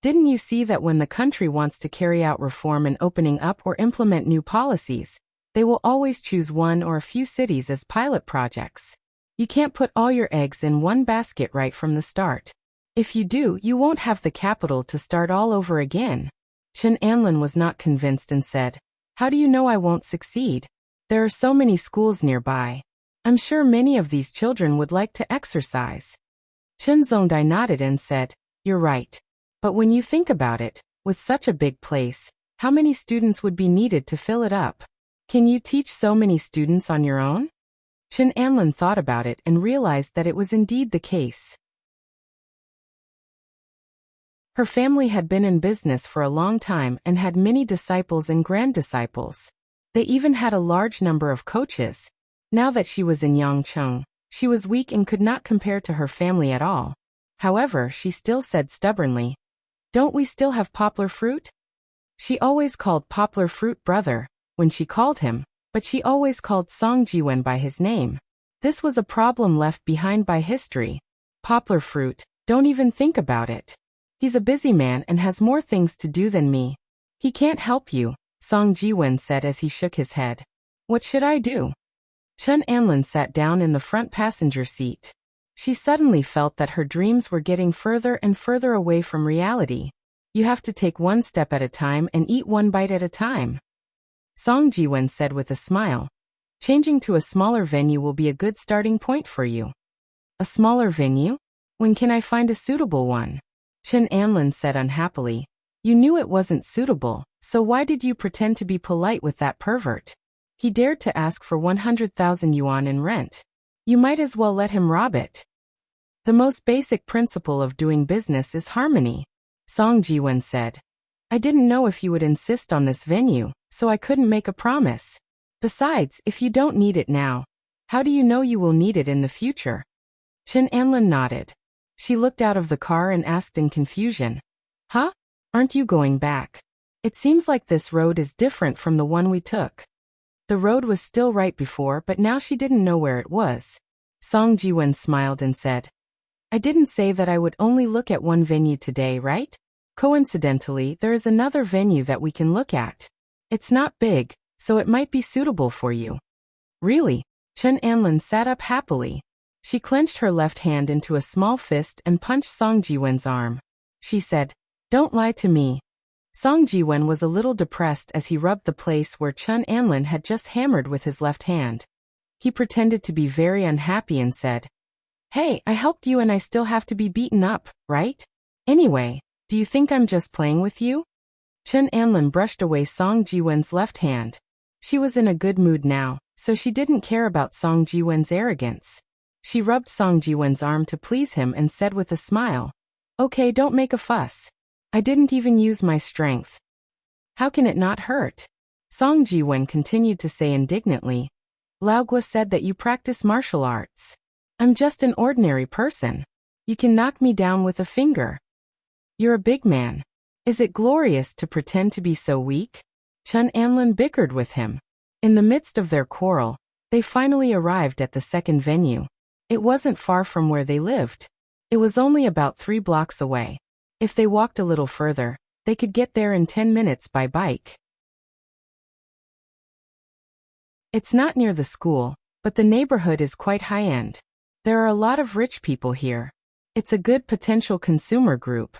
Didn't you see that when the country wants to carry out reform and opening up or implement new policies, they will always choose one or a few cities as pilot projects? You can't put all your eggs in one basket right from the start. If you do, you won't have the capital to start all over again. Chen Anlin was not convinced and said, How do you know I won't succeed? There are so many schools nearby. I'm sure many of these children would like to exercise. Chen Zongdai nodded and said, You're right. But when you think about it, with such a big place, how many students would be needed to fill it up? Can you teach so many students on your own? Chen Anlin thought about it and realized that it was indeed the case. Her family had been in business for a long time and had many disciples and grand-disciples. They even had a large number of coaches. Now that she was in Yangcheng, she was weak and could not compare to her family at all. However, she still said stubbornly, Don't we still have poplar fruit? She always called poplar fruit brother when she called him, but she always called Song Jiwen by his name. This was a problem left behind by history. Poplar fruit, don't even think about it. He's a busy man and has more things to do than me. He can't help you, Song Jiwen said as he shook his head. What should I do? Chen Anlin sat down in the front passenger seat. She suddenly felt that her dreams were getting further and further away from reality. You have to take one step at a time and eat one bite at a time, Song Jiwen said with a smile. Changing to a smaller venue will be a good starting point for you. A smaller venue? When can I find a suitable one? Chen Anlin said unhappily. You knew it wasn't suitable, so why did you pretend to be polite with that pervert? He dared to ask for 100,000 yuan in rent. You might as well let him rob it. The most basic principle of doing business is harmony, Song Jiwen said. I didn't know if you would insist on this venue, so I couldn't make a promise. Besides, if you don't need it now, how do you know you will need it in the future? Chen Anlin nodded. She looked out of the car and asked in confusion. Huh? Aren't you going back? It seems like this road is different from the one we took. The road was still right before, but now she didn't know where it was. Song Jiwen smiled and said, I didn't say that I would only look at one venue today, right? Coincidentally, there is another venue that we can look at. It's not big, so it might be suitable for you. Really? Chen Anlin sat up happily. She clenched her left hand into a small fist and punched Song Jiwen's arm. She said, Don't lie to me. Song Jiwen was a little depressed as he rubbed the place where Chen Anlin had just hammered with his left hand. He pretended to be very unhappy and said, Hey, I helped you and I still have to be beaten up, right? Anyway, do you think I'm just playing with you? Chen Anlin brushed away Song Jiwen's left hand. She was in a good mood now, so she didn't care about Song Jiwen's arrogance. She rubbed Song Jiwen's arm to please him and said with a smile, Okay, don't make a fuss. I didn't even use my strength. How can it not hurt? Song Jiwen continued to say indignantly. Lao Gua said that you practice martial arts. I'm just an ordinary person. You can knock me down with a finger. You're a big man. Is it glorious to pretend to be so weak? Chen Anlin bickered with him. In the midst of their quarrel, they finally arrived at the second venue. It wasn't far from where they lived. It was only about 3 blocks away. If they walked a little further, they could get there in 10 minutes by bike. It's not near the school, but the neighborhood is quite high-end. There are a lot of rich people here. It's a good potential consumer group.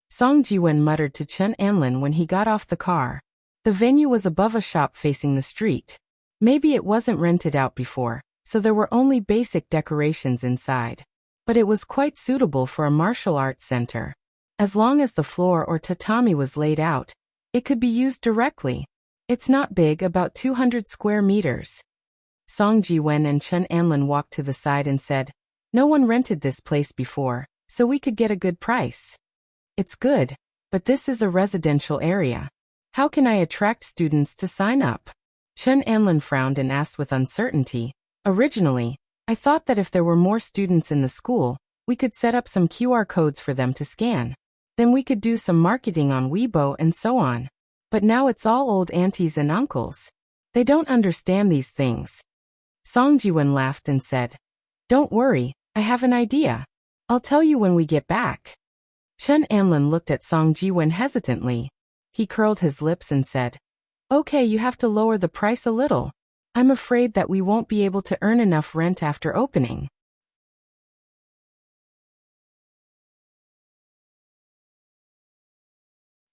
Song Jiwen muttered to Chen Anlin when he got off the car. The venue was above a shop facing the street. Maybe it wasn't rented out before, so there were only basic decorations inside. But it was quite suitable for a martial arts center. As long as the floor or tatami was laid out, it could be used directly. It's not big, about 200 square meters. Song Ji-wen and Chun Anlin walked to the side and said, "No one rented this place before, so we could get a good price." "It's good, but this is a residential area. How can I attract students to sign up?" Chun Anlin frowned and asked with uncertainty, "Originally, I thought that if there were more students in the school, we could set up some QR codes for them to scan. Then we could do some marketing on Weibo and so on. But now it's all old aunties and uncles. They don't understand these things." Song Ji-wen laughed and said, "Don't worry, I have an idea. I'll tell you when we get back." Chun Anlin looked at Song Ji-wen hesitantly. He curled his lips and said, "Okay, you have to lower the price a little. I'm afraid that we won't be able to earn enough rent after opening."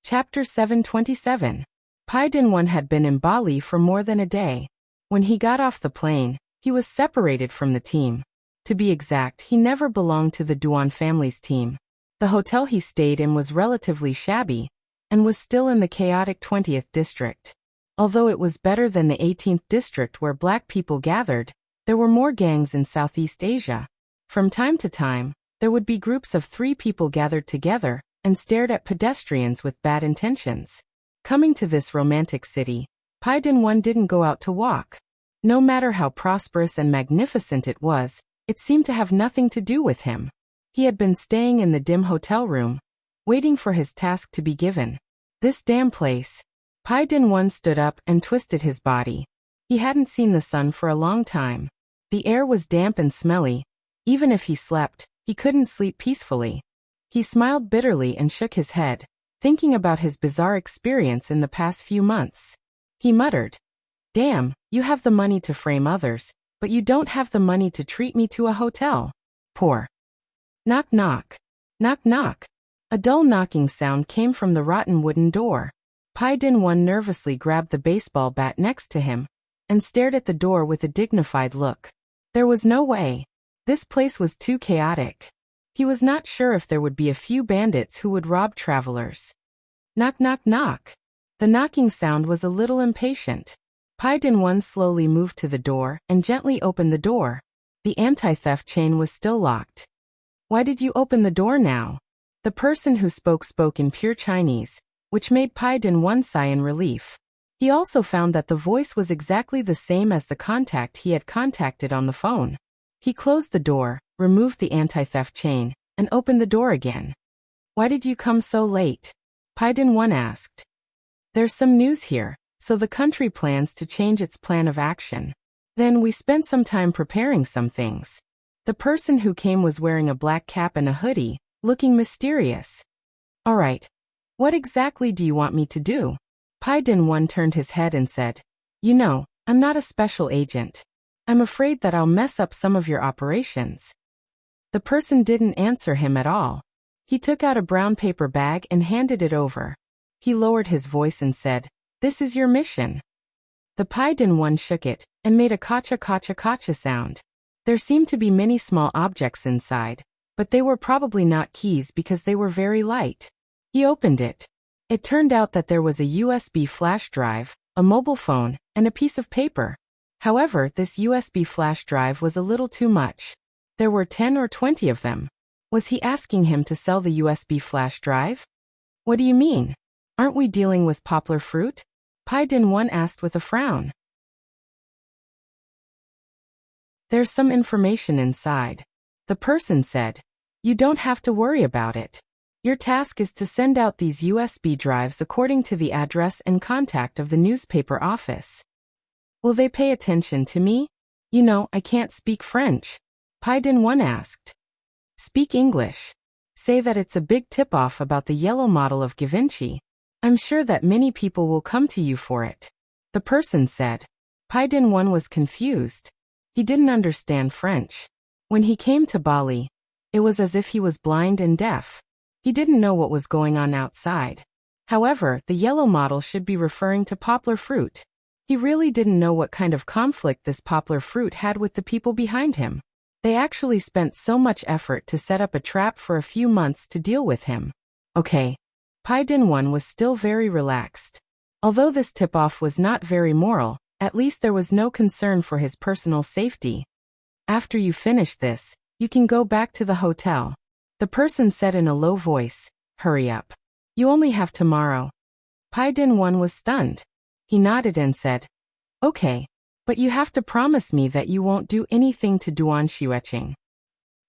Chapter 727. Pai Din-won had been in Bali for more than a day. When he got off the plane, he was separated from the team. To be exact, he never belonged to the Duan family's team. The hotel he stayed in was relatively shabby, and was still in the chaotic 20th district. Although it was better than the 18th district where black people gathered, there were more gangs in Southeast Asia. From time to time, there would be groups of 3 people gathered together and stared at pedestrians with bad intentions. Coming to this romantic city, Pai Din-won didn't go out to walk. No matter how prosperous and magnificent it was, it seemed to have nothing to do with him. He had been staying in the dim hotel room, waiting for his task to be given. This damn place. Pai Din-won stood up and twisted his body. He hadn't seen the sun for a long time. The air was damp and smelly. Even if he slept, he couldn't sleep peacefully. He smiled bitterly and shook his head, thinking about his bizarre experience in the past few months. He muttered, "Damn, you have the money to frame others, but you don't have the money to treat me to a hotel. Poor." Knock knock. Knock knock. A dull knocking sound came from the rotten wooden door. Pai Din-won nervously grabbed the baseball bat next to him and stared at the door with a dignified look. There was no way. This place was too chaotic. He was not sure if there would be a few bandits who would rob travelers. Knock knock knock. The knocking sound was a little impatient. Pai Din-won slowly moved to the door and gently opened the door. The anti-theft chain was still locked. "Why did you open the door now?" The person who spoke in pure Chinese, which made Pai Din-won sigh in relief. He also found that the voice was exactly the same as the contact he had contacted on the phone. He closed the door, removed the anti-theft chain, and opened the door again. "Why did you come so late?" Pai Din-won asked. "There's some news here, so the country plans to change its plan of action. Then we spent some time preparing some things." The person who came was wearing a black cap and a hoodie, looking mysterious. "All right. What exactly do you want me to do?" Pai Din-won turned his head and said, "You know, I'm not a special agent. I'm afraid that I'll mess up some of your operations." The person didn't answer him at all. He took out a brown paper bag and handed it over. He lowered his voice and said, "This is your mission." The Pai Din-won shook it and made a kacha sound. There seemed to be many small objects inside, but they were probably not keys because they were very light. He opened it. It turned out that there was a USB flash drive, a mobile phone, and a piece of paper. However, this USB flash drive was a little too much. There were 10 or 20 of them. Was he asking him to sell the USB flash drive? "What do you mean? Aren't we dealing with poplar fruit?" Pai Din-won asked with a frown. "There's some information inside." The person said, "You don't have to worry about it. Your task is to send out these USB drives according to the address and contact of the newspaper office." "Will they pay attention to me? You know, I can't speak French." Pai Din-won asked. "Speak English. Say that it's a big tip-off about the yellow model of Givenchy. I'm sure that many people will come to you for it." The person said. Pai Din-won was confused. He didn't understand French. When he came to Bali, it was as if he was blind and deaf. He didn't know what was going on outside. However, the yellow model should be referring to poplar fruit. He really didn't know what kind of conflict this poplar fruit had with the people behind him. They actually spent so much effort to set up a trap for a few months to deal with him. Okay. Pai Dinwan was still very relaxed. Although this tip-off was not very moral, at least there was no concern for his personal safety. After you finish this, you can go back to the hotel. The person said in a low voice, hurry up. You only have tomorrow. Pai Dinwan was stunned. He nodded and said, okay, but you have to promise me that you won't do anything to Duan Xueqing.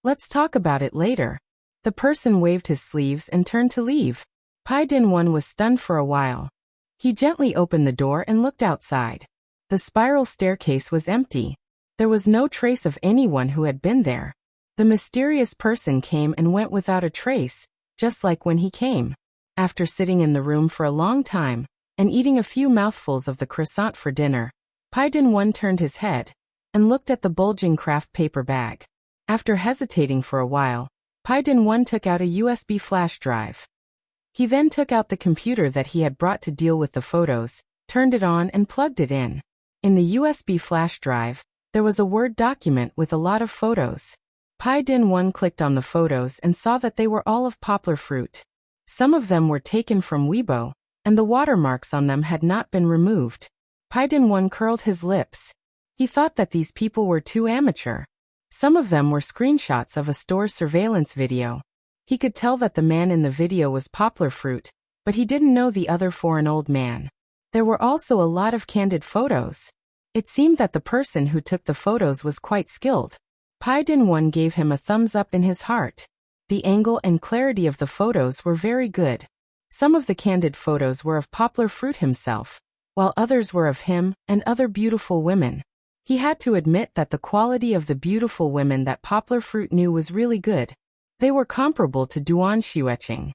Let's talk about it later. The person waved his sleeves and turned to leave. Pai Dinwan was stunned for a while. He gently opened the door and looked outside. The spiral staircase was empty. There was no trace of anyone who had been there. The mysterious person came and went without a trace, just like when he came. After sitting in the room for a long time, and eating a few mouthfuls of the croissant for dinner, Pai Dinwan turned his head, and looked at the bulging craft paper bag. After hesitating for a while, Pai Dinwan took out a USB flash drive. He then took out the computer that he had brought to deal with the photos, turned it on and plugged it in. In the USB flash drive, there was a Word document with a lot of photos. Pai Dinwan clicked on the photos and saw that they were all of poplar fruit. Some of them were taken from Weibo, and the watermarks on them had not been removed. Pai Dinwan curled his lips. He thought that these people were too amateur. Some of them were screenshots of a store's surveillance video. He could tell that the man in the video was poplar fruit, but he didn't know the other for an old man. There were also a lot of candid photos. It seemed that the person who took the photos was quite skilled. Pai Dinwan gave him a thumbs up in his heart. The angle and clarity of the photos were very good. Some of the candid photos were of poplar fruit himself, while others were of him and other beautiful women. He had to admit that the quality of the beautiful women that poplar fruit knew was really good. They were comparable to Duan Xueqing.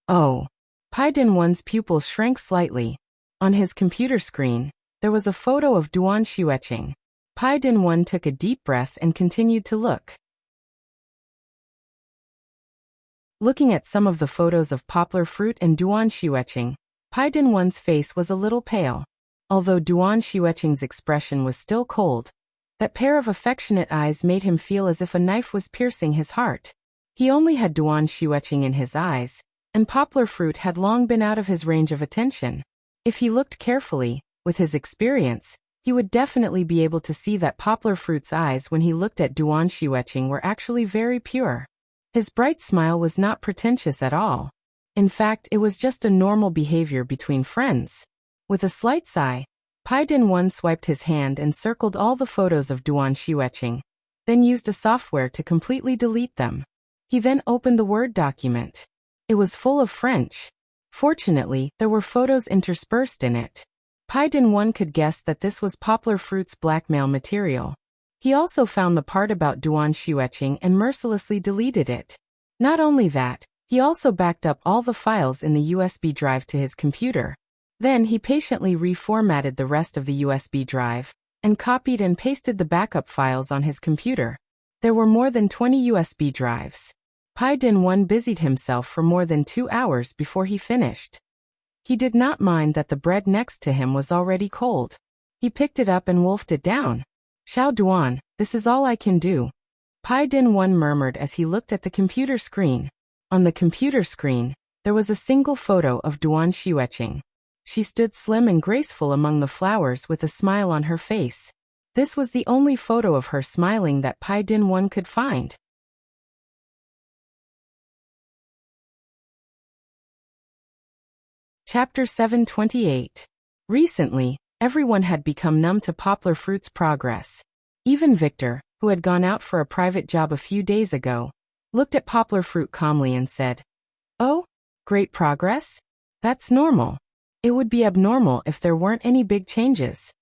Oh. Pai Dinwan's pupils shrank slightly. On his computer screen, there was a photo of Duan Xueqing. Pai Dinwan took a deep breath and continued to look. Looking at some of the photos of poplar fruit and Duan Xueqing, Pai Dinwan's face was a little pale. Although Duan Xueqing's expression was still cold, that pair of affectionate eyes made him feel as if a knife was piercing his heart. He only had Duan Xueqing in his eyes, and poplar fruit had long been out of his range of attention. If he looked carefully, with his experience, he would definitely be able to see that poplar fruit's eyes when he looked at Duan Xueqing were actually very pure. His bright smile was not pretentious at all. In fact, it was just a normal behavior between friends. With a slight sigh, Pai Dinwan swiped his hand and circled all the photos of Duan Xueqing, then used a software to completely delete them. He then opened the Word document. It was full of French. Fortunately, there were photos interspersed in it. Pai Dinwan could guess that this was poplar fruit's blackmail material. He also found the part about Duan Xueqing and mercilessly deleted it. Not only that, he also backed up all the files in the USB drive to his computer. Then he patiently reformatted the rest of the USB drive, and copied and pasted the backup files on his computer. There were more than 20 USB drives. Pai Dinwan busied himself for more than 2 hours before he finished. He did not mind that the bread next to him was already cold. He picked it up and wolfed it down. Xiao Duan, this is all I can do. Pai Dinwan murmured as he looked at the computer screen. On the computer screen, there was a single photo of Duan Xueqing. She stood slim and graceful among the flowers with a smile on her face. This was the only photo of her smiling that Pai Dinwan could find. Chapter 728. Recently, everyone had become numb to poplar fruit's progress. Even Victor, who had gone out for a private job a few days ago, looked at poplar fruit calmly and said, "Oh, great progress? That's normal. It would be abnormal if there weren't any big changes."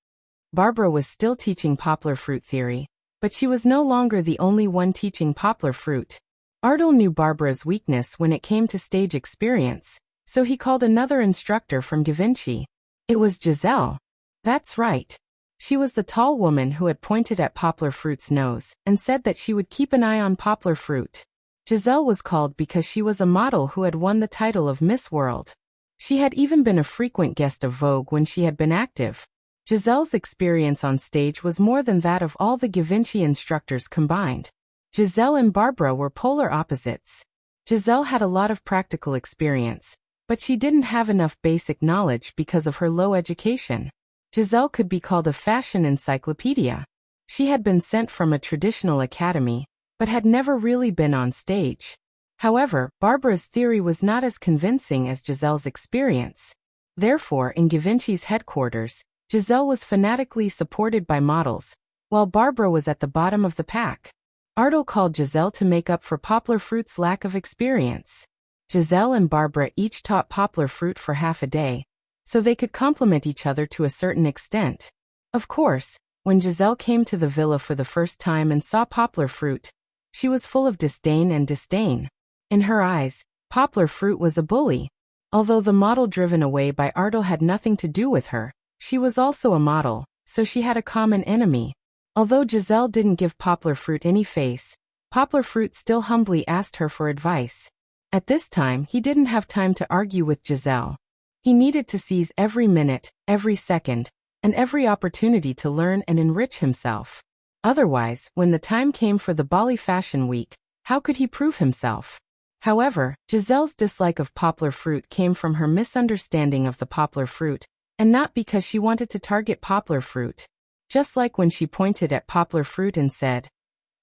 Barbara was still teaching poplar fruit theory, but she was no longer the only one teaching poplar fruit. Ardal knew Barbara's weakness when it came to stage experience, so he called another instructor from Da Vinci. It was Giselle. That's right. She was the tall woman who had pointed at poplar fruit's nose and said that she would keep an eye on poplar fruit. Giselle was called because she was a model who had won the title of Miss World. She had even been a frequent guest of Vogue when she had been active. Giselle's experience on stage was more than that of all the Givenchy instructors combined. Giselle and Barbara were polar opposites. Giselle had a lot of practical experience, but she didn't have enough basic knowledge because of her low education. Giselle could be called a fashion encyclopedia. She had been sent from a traditional academy, but had never really been on stage. However, Barbara's theory was not as convincing as Giselle's experience. Therefore, in Givenchy's headquarters, Giselle was fanatically supported by models, while Barbara was at the bottom of the pack. Ardell called Giselle to make up for Poplar Fruit's lack of experience. Giselle and Barbara each taught Poplar Fruit for half a day, so they could complement each other to a certain extent. Of course, when Giselle came to the villa for the first time and saw Poplar Fruit, she was full of disdain and disdain. In her eyes, Poplar Fruit was a bully. Although the model driven away by Ardell had nothing to do with her, she was also a model, so she had a common enemy. Although Giselle didn't give Poplar Fruit any face, Poplar Fruit still humbly asked her for advice. At this time, he didn't have time to argue with Giselle. He needed to seize every minute, every second, and every opportunity to learn and enrich himself. Otherwise, when the time came for the Bali Fashion Week, how could he prove himself? However, Giselle's dislike of Poplar Fruit came from her misunderstanding of the Poplar Fruit, and not because she wanted to target Poplar Fruit. Just like when she pointed at Poplar Fruit and said,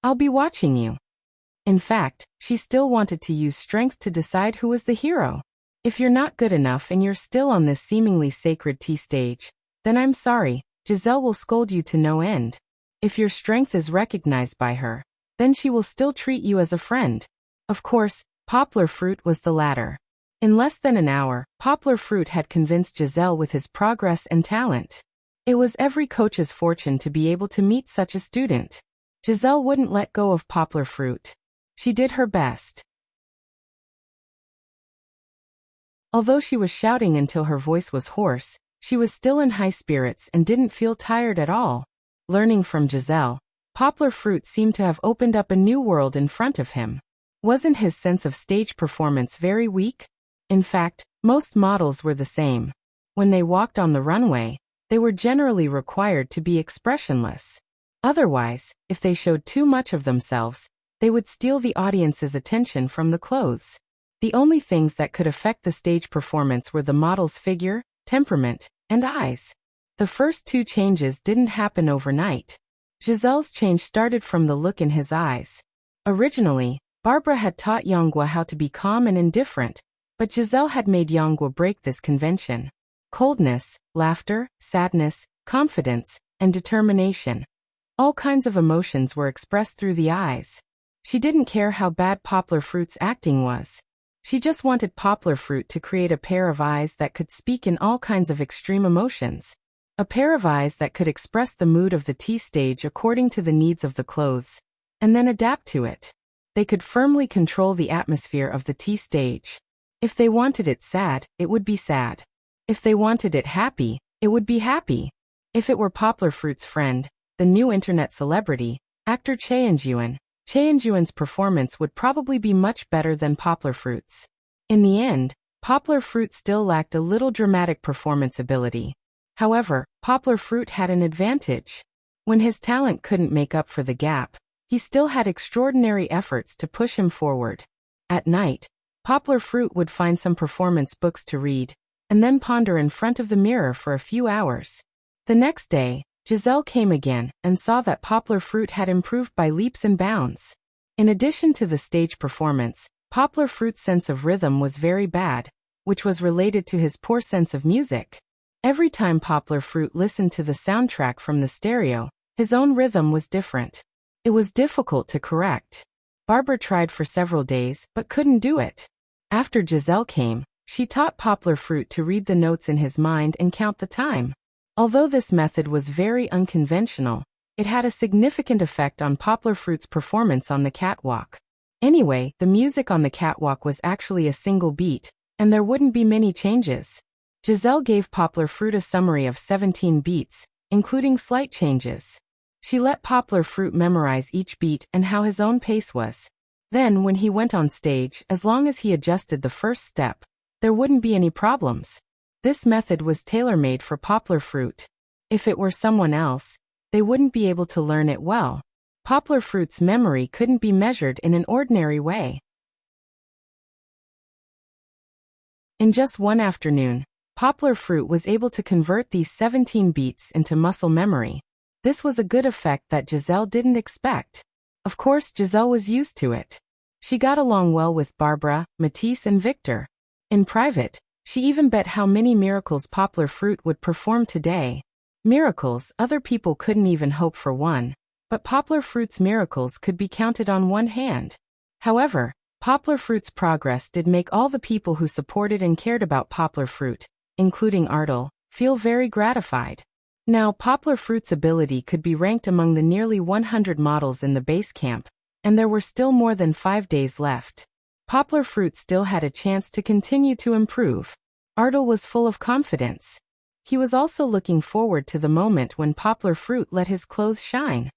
"I'll be watching you." In fact, she still wanted to use strength to decide who was the hero. If you're not good enough and you're still on this seemingly sacred tea stage, then I'm sorry, Giselle will scold you to no end. If your strength is recognized by her, then she will still treat you as a friend. Of course, Poplar Fruit was the latter. In less than an hour, Poplar Fruit had convinced Giselle with his progress and talent. It was every coach's fortune to be able to meet such a student. Giselle wouldn't let go of Poplar Fruit. She did her best. Although she was shouting until her voice was hoarse, she was still in high spirits and didn't feel tired at all. Learning from Giselle, Poplar Fruit seemed to have opened up a new world in front of him. Wasn't his sense of stage performance very weak? In fact, most models were the same. When they walked on the runway, they were generally required to be expressionless. Otherwise, if they showed too much of themselves, they would steal the audience's attention from the clothes. The only things that could affect the stage performance were the model's figure, temperament, and eyes. The first two changes didn't happen overnight. Giselle's change started from the look in his eyes. Originally, Barbara had taught Yonghua how to be calm and indifferent, but Giselle had made Yonghua break this convention. Coldness, laughter, sadness, confidence, and determination. All kinds of emotions were expressed through the eyes. She didn't care how bad Poplar Fruit's acting was. She just wanted Poplar Fruit to create a pair of eyes that could speak in all kinds of extreme emotions. A pair of eyes that could express the mood of the tea stage according to the needs of the clothes, and then adapt to it. They could firmly control the atmosphere of the tea stage. If they wanted it sad, it would be sad. If they wanted it happy, it would be happy. If it were Poplar Fruit's friend, the new internet celebrity, actor Cheonjuan's performance would probably be much better than Poplar Fruit's. In the end, Poplar Fruit still lacked a little dramatic performance ability. However, Poplar Fruit had an advantage. When his talent couldn't make up for the gap, he still had extraordinary efforts to push him forward. At night, Poplar Fruit would find some performance books to read, and then ponder in front of the mirror for a few hours. The next day, Giselle came again and saw that Poplar Fruit had improved by leaps and bounds. In addition to the stage performance, Poplar Fruit's sense of rhythm was very bad, which was related to his poor sense of music. Every time Poplar Fruit listened to the soundtrack from the stereo, his own rhythm was different. It was difficult to correct. Barbara tried for several days but couldn't do it. After Giselle came, she taught Poplar Fruit to read the notes in his mind and count the time. Although this method was very unconventional, it had a significant effect on Poplar Fruit's performance on the catwalk. Anyway, the music on the catwalk was actually a single beat, and there wouldn't be many changes. Giselle gave Poplar Fruit a summary of 17 beats, including slight changes. She let Poplar Fruit memorize each beat and how his own pace was. Then, when he went on stage, as long as he adjusted the first step, there wouldn't be any problems. This method was tailor-made for Poplar Fruit. If it were someone else, they wouldn't be able to learn it well. Poplar Fruit's memory couldn't be measured in an ordinary way. In just one afternoon, Poplar Fruit was able to convert these 17 beats into muscle memory. This was a good effect that Giselle didn't expect. Of course, Giselle was used to it. She got along well with Barbara, Matisse and Victor. In private, she even bet how many miracles Poplar Fruit would perform today. Miracles other people couldn't even hope for one, but Poplar Fruit's miracles could be counted on one hand. However, Poplar Fruit's progress did make all the people who supported and cared about Poplar Fruit, including Ardell, feel very gratified. Now Poplar Fruit's ability could be ranked among the nearly 100 models in the base camp, and there were still more than 5 days left. Poplar Fruit still had a chance to continue to improve. Ardell was full of confidence. He was also looking forward to the moment when Poplar Fruit let his clothes shine.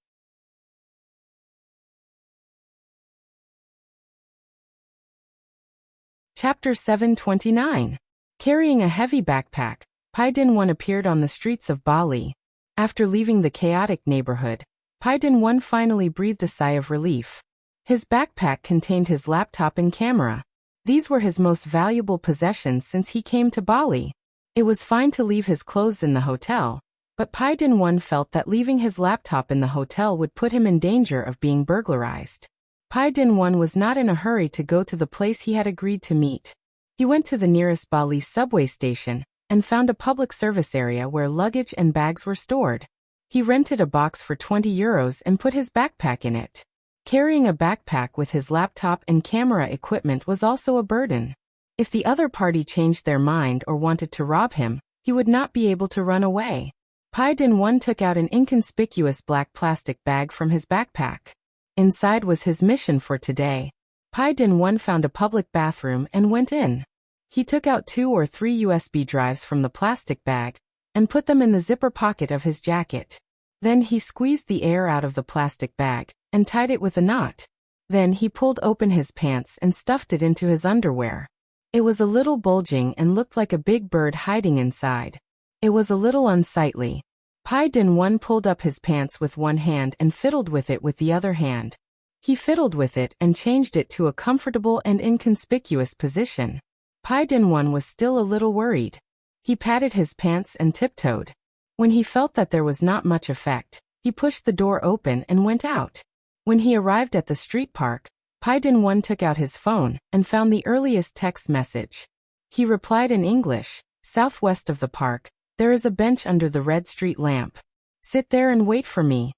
Chapter 729. Carrying a heavy backpack, Pai Din-1 appeared on the streets of Bali. After leaving the chaotic neighborhood, Pai Din-1 finally breathed a sigh of relief. His backpack contained his laptop and camera. These were his most valuable possessions since he came to Bali. It was fine to leave his clothes in the hotel, but Pai Din-1 felt that leaving his laptop in the hotel would put him in danger of being burglarized. Pai Din-1 was not in a hurry to go to the place he had agreed to meet. He went to the nearest Bali subway station and found a public service area where luggage and bags were stored. He rented a box for 20 euros and put his backpack in it. Carrying a backpack with his laptop and camera equipment was also a burden. If the other party changed their mind or wanted to rob him, he would not be able to run away. Pai Din-1 took out an inconspicuous black plastic bag from his backpack. Inside was his mission for today. Pai Din-1 found a public bathroom and went in. He took out 2 or 3 USB drives from the plastic bag and put them in the zipper pocket of his jacket. Then he squeezed the air out of the plastic bag and tied it with a knot. Then he pulled open his pants and stuffed it into his underwear. It was a little bulging and looked like a big bird hiding inside. It was a little unsightly. Pai Din-1 pulled up his pants with one hand and fiddled with it with the other hand. He fiddled with it and changed it to a comfortable and inconspicuous position. Pai Din-1 was still a little worried. He patted his pants and tiptoed. When he felt that there was not much effect, he pushed the door open and went out. When he arrived at the street park, Pai Din-1 took out his phone and found the earliest text message. He replied in English, "Southwest of the park, there is a bench under the red street lamp. Sit there and wait for me."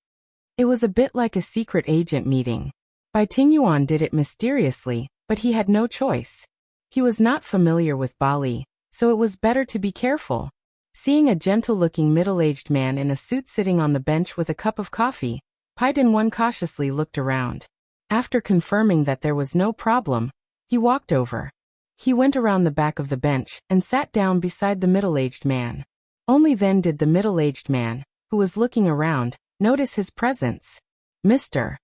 It was a bit like a secret agent meeting. Pai Ting-yuan did it mysteriously, but he had no choice. He was not familiar with Bali, so it was better to be careful. Seeing a gentle-looking middle-aged man in a suit sitting on the bench with a cup of coffee, Pai Din-1 cautiously looked around. After confirming that there was no problem, he walked over. He went around the back of the bench and sat down beside the middle-aged man. Only then did the middle-aged man, who was looking around, notice his presence. Mr.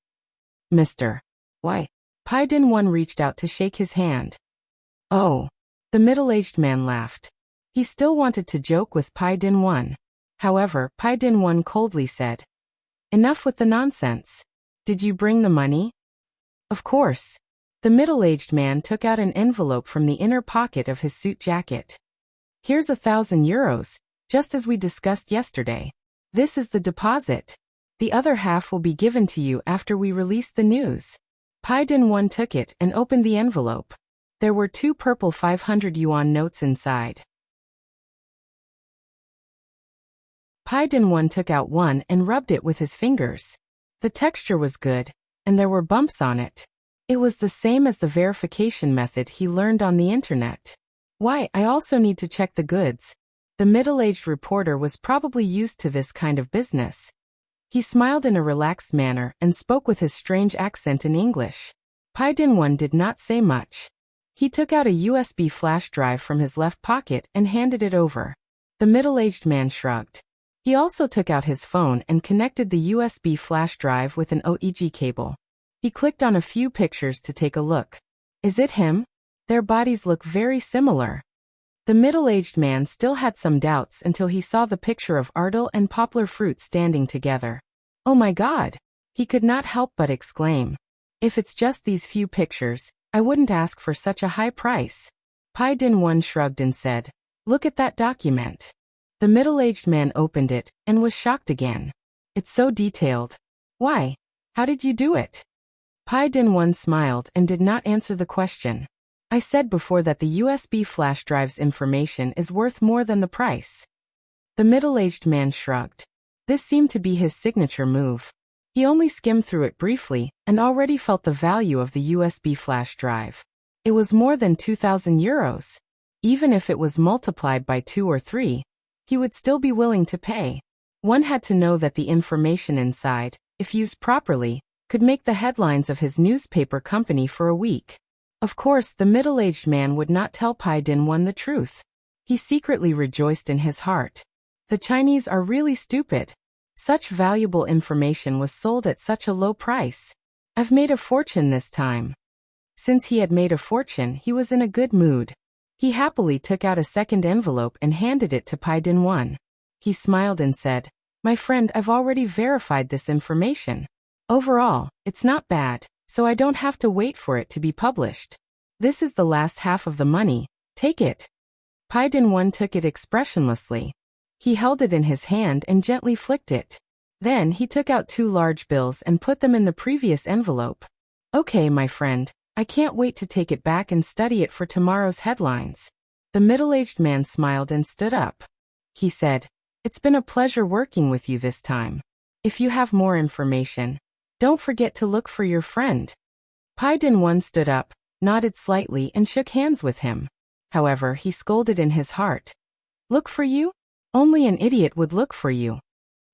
Why? Pai Din-1 reached out to shake his hand. Oh. The middle-aged man laughed. He still wanted to joke with Pai Din-1. However, Pai Din-1 coldly said, "Enough with the nonsense. Did you bring the money?" "Of course." The middle-aged man took out an envelope from the inner pocket of his suit jacket. "Here's 1,000 euros, just as we discussed yesterday. This is the deposit. The other half will be given to you after we release the news." Pai Din-1 took it and opened the envelope. There were 2 purple 500 yuan notes inside. Pai Din-1 took out one and rubbed it with his fingers. The texture was good, and there were bumps on it. It was the same as the verification method he learned on the internet. "Why, I also need to check the goods." The middle-aged reporter was probably used to this kind of business. He smiled in a relaxed manner and spoke with his strange accent in English. Pai Din-1 did not say much. He took out a USB flash drive from his left pocket and handed it over. The middle-aged man shrugged. He also took out his phone and connected the USB flash drive with an OEG cable. He clicked on a few pictures to take a look. "Is it him? Their bodies look very similar." The middle-aged man still had some doubts until he saw the picture of Ardal and poplar fruit standing together. Oh my God! He could not help but exclaim. If it's just these few pictures, I wouldn't ask for such a high price. Pai Din shrugged and said, "Look at that document." The middle-aged man opened it and was shocked again. It's so detailed. Why? How did you do it? Pai Din smiled and did not answer the question. I said before that the USB flash drive's information is worth more than the price. The middle-aged man shrugged. This seemed to be his signature move. He only skimmed through it briefly and already felt the value of the USB flash drive. It was more than 2,000 euros. Even if it was multiplied by 2 or 3, he would still be willing to pay. One had to know that the information inside, if used properly, could make the headlines of his newspaper company for a week. Of course, the middle-aged man would not tell Pai Din the truth. He secretly rejoiced in his heart. The Chinese are really stupid. Such valuable information was sold at such a low price. I've made a fortune this time. Since he had made a fortune, he was in a good mood. He happily took out a second envelope and handed it to Pai Din. He smiled and said, "My friend, I've already verified this information. Overall, it's not bad, so I don't have to wait for it to be published. This is the last half of the money. Take it." Pai Din took it expressionlessly. He held it in his hand and gently flicked it. Then he took out 2 large bills and put them in the previous envelope. "Okay, my friend, I can't wait to take it back and study it for tomorrow's headlines." The middle-aged man smiled and stood up. He said, "It's been a pleasure working with you this time. If you have more information, don't forget to look for your friend." Pai Din stood up, nodded slightly and shook hands with him. However, he scolded in his heart. "Look for you? Only an idiot would look for you."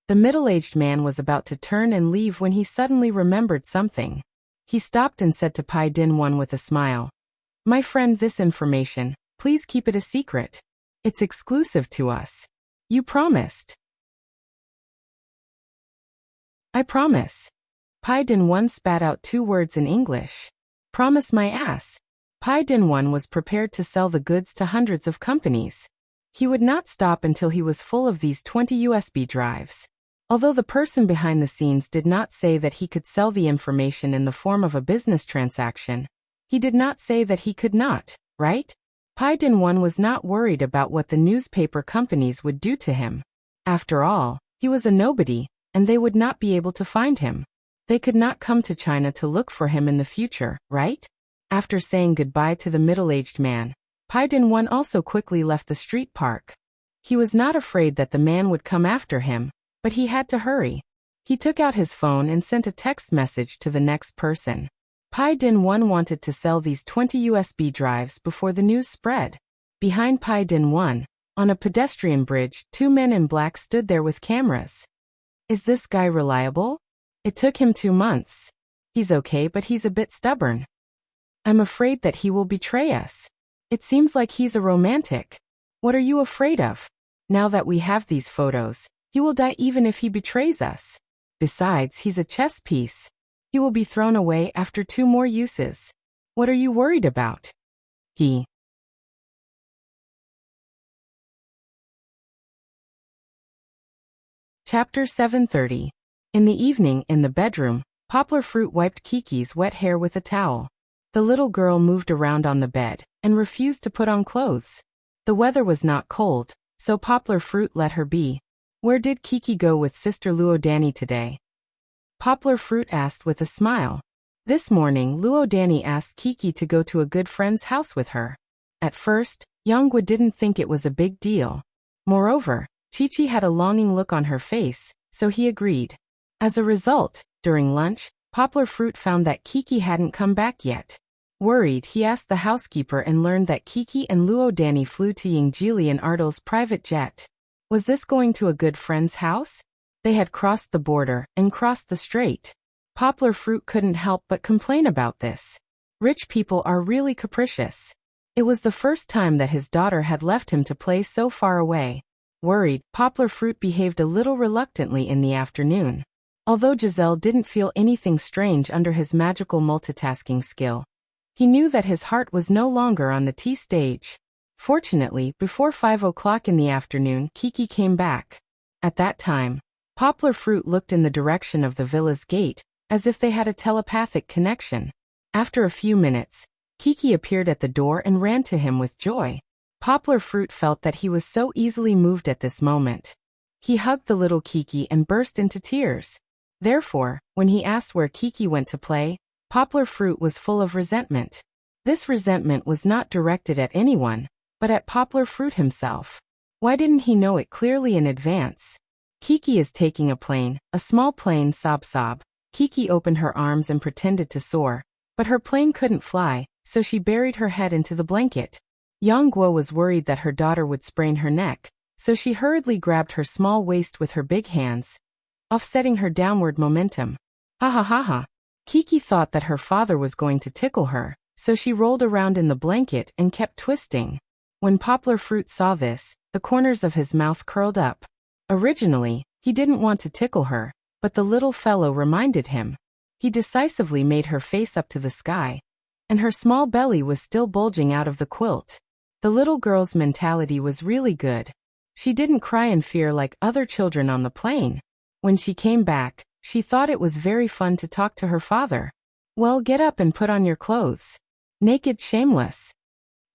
The middle-aged man was about to turn and leave when he suddenly remembered something. He stopped and said to Pai Din with a smile, "My friend, this information, please keep it a secret. It's exclusive to us. You promised." "I promise." Pai Din spat out 2 words in English. "Promise my ass." Pai Din was prepared to sell the goods to hundreds of companies. He would not stop until he was full of these 20 USB drives. Although the person behind the scenes did not say that he could sell the information in the form of a business transaction, he did not say that he could not, right? Pai Din was not worried about what the newspaper companies would do to him. After all, he was a nobody, and they would not be able to find him. They could not come to China to look for him in the future, right? After saying goodbye to the middle-aged man, Pai Din also quickly left the street park. He was not afraid that the man would come after him, but he had to hurry. He took out his phone and sent a text message to the next person. Pai Din wanted to sell these 20 USB drives before the news spread. Behind Pai Din on a pedestrian bridge, 2 men in black stood there with cameras. Is this guy reliable? It took him 2 months. He's okay, but he's a bit stubborn. I'm afraid that he will betray us. It seems like he's a romantic. What are you afraid of? Now that we have these photos, he will die even if he betrays us. Besides, he's a chess piece. He will be thrown away after 2 more uses. What are you worried about? Chapter 730. In the evening, in the bedroom, Poplar Fruit wiped Kiki's wet hair with a towel. The little girl moved around on the bed and refused to put on clothes. The weather was not cold, so Poplar Fruit let her be. Where did Kiki go with Sister Luo Danny today? Poplar Fruit asked with a smile. This morning, Luo Danny asked Kiki to go to a good friend's house with her. At first, Yongwa didn't think it was a big deal. Moreover, Chi-Chi had a longing look on her face, so he agreed. As a result, during lunch, Poplar Fruit found that Kiki hadn't come back yet. Worried, he asked the housekeeper and learned that Kiki and Luo Danny flew to Yingjili in Ardal's private jet. Was this going to a good friend's house? They had crossed the border and crossed the strait. Poplar Fruit couldn't help but complain about this. Rich people are really capricious. It was the first time that his daughter had left him to play so far away. Worried, Poplar Fruit behaved a little reluctantly in the afternoon. Although Giselle didn't feel anything strange under his magical multitasking skill, he knew that his heart was no longer on the T stage. Fortunately, before 5 o'clock in the afternoon, Kiki came back. At that time, Poplar Fruit looked in the direction of the villa's gate, as if they had a telepathic connection. After a few minutes, Kiki appeared at the door and ran to him with joy. Poplar Fruit felt that he was so easily moved at this moment. He hugged the little Kiki and burst into tears. Therefore, when he asked where Kiki went to play, Poplar Fruit was full of resentment. This resentment was not directed at anyone, but at Poplar Fruit himself. Why didn't he know it clearly in advance? Kiki is taking a plane, a small plane, sob sob. Kiki opened her arms and pretended to soar, but her plane couldn't fly, so she buried her head into the blanket. Yang Guo was worried that her daughter would sprain her neck, so she hurriedly grabbed her small waist with her big hands, offsetting her downward momentum. Ha ha ha ha. Kiki thought that her father was going to tickle her, so she rolled around in the blanket and kept twisting. When Poplar Fruit saw this, the corners of his mouth curled up. Originally, he didn't want to tickle her, but the little fellow reminded him. He decisively made her face up to the sky, and her small belly was still bulging out of the quilt. The little girl's mentality was really good. She didn't cry in fear like other children on the plane. When she came back, she thought it was very fun to talk to her father. Well, get up and put on your clothes. Naked shameless.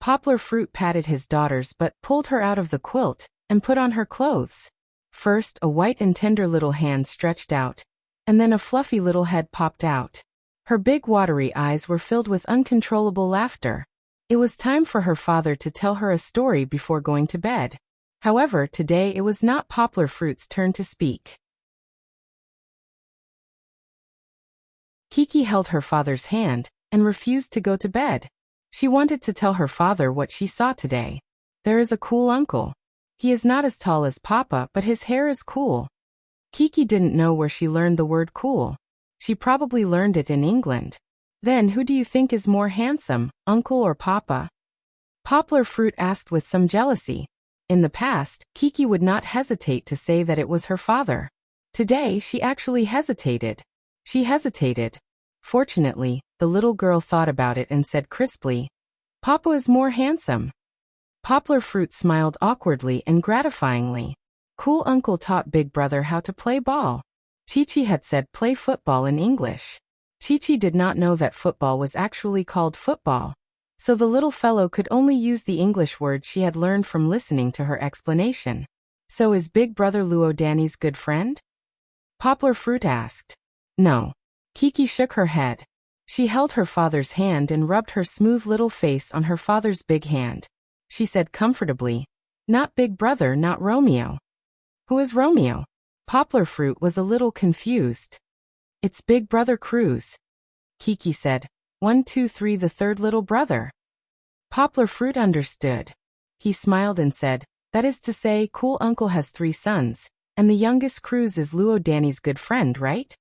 Poplar Fruit patted his daughter's butt, pulled her out of the quilt, and put on her clothes. First, a white and tender little hand stretched out, and then a fluffy little head popped out. Her big watery eyes were filled with uncontrollable laughter. It was time for her father to tell her a story before going to bed. However, today it was not Poplar Fruit's turn to speak. Kiki held her father's hand and refused to go to bed. She wanted to tell her father what she saw today. There is a cool uncle. He is not as tall as Papa, but his hair is cool. Kiki didn't know where she learned the word cool. She probably learned it in England. Then who do you think is more handsome, Uncle or Papa? Poplar Fruit asked with some jealousy. In the past, Kiki would not hesitate to say that it was her father. Today, she actually hesitated. She hesitated. Fortunately, the little girl thought about it and said crisply, Papa is more handsome. Poplar Fruit smiled awkwardly and gratifyingly. Cool uncle taught big brother how to play ball. Chi-Chi had said play football in English. Chi-Chi did not know that football was actually called football, so the little fellow could only use the English word she had learned from listening to her explanation. So is big brother Luo Danny's good friend? Poplar Fruit asked. No. Kiki shook her head. She held her father's hand and rubbed her smooth little face on her father's big hand. She said comfortably, not big brother, not Romeo. Who is Romeo? Poplar Fruit was a little confused. It's big brother Cruz. Kiki said, 1, 2, 3, the third little brother. Poplar Fruit understood. He smiled and said, that is to say, cool uncle has 3 sons, and the youngest Cruz is Luo Danny's good friend, right?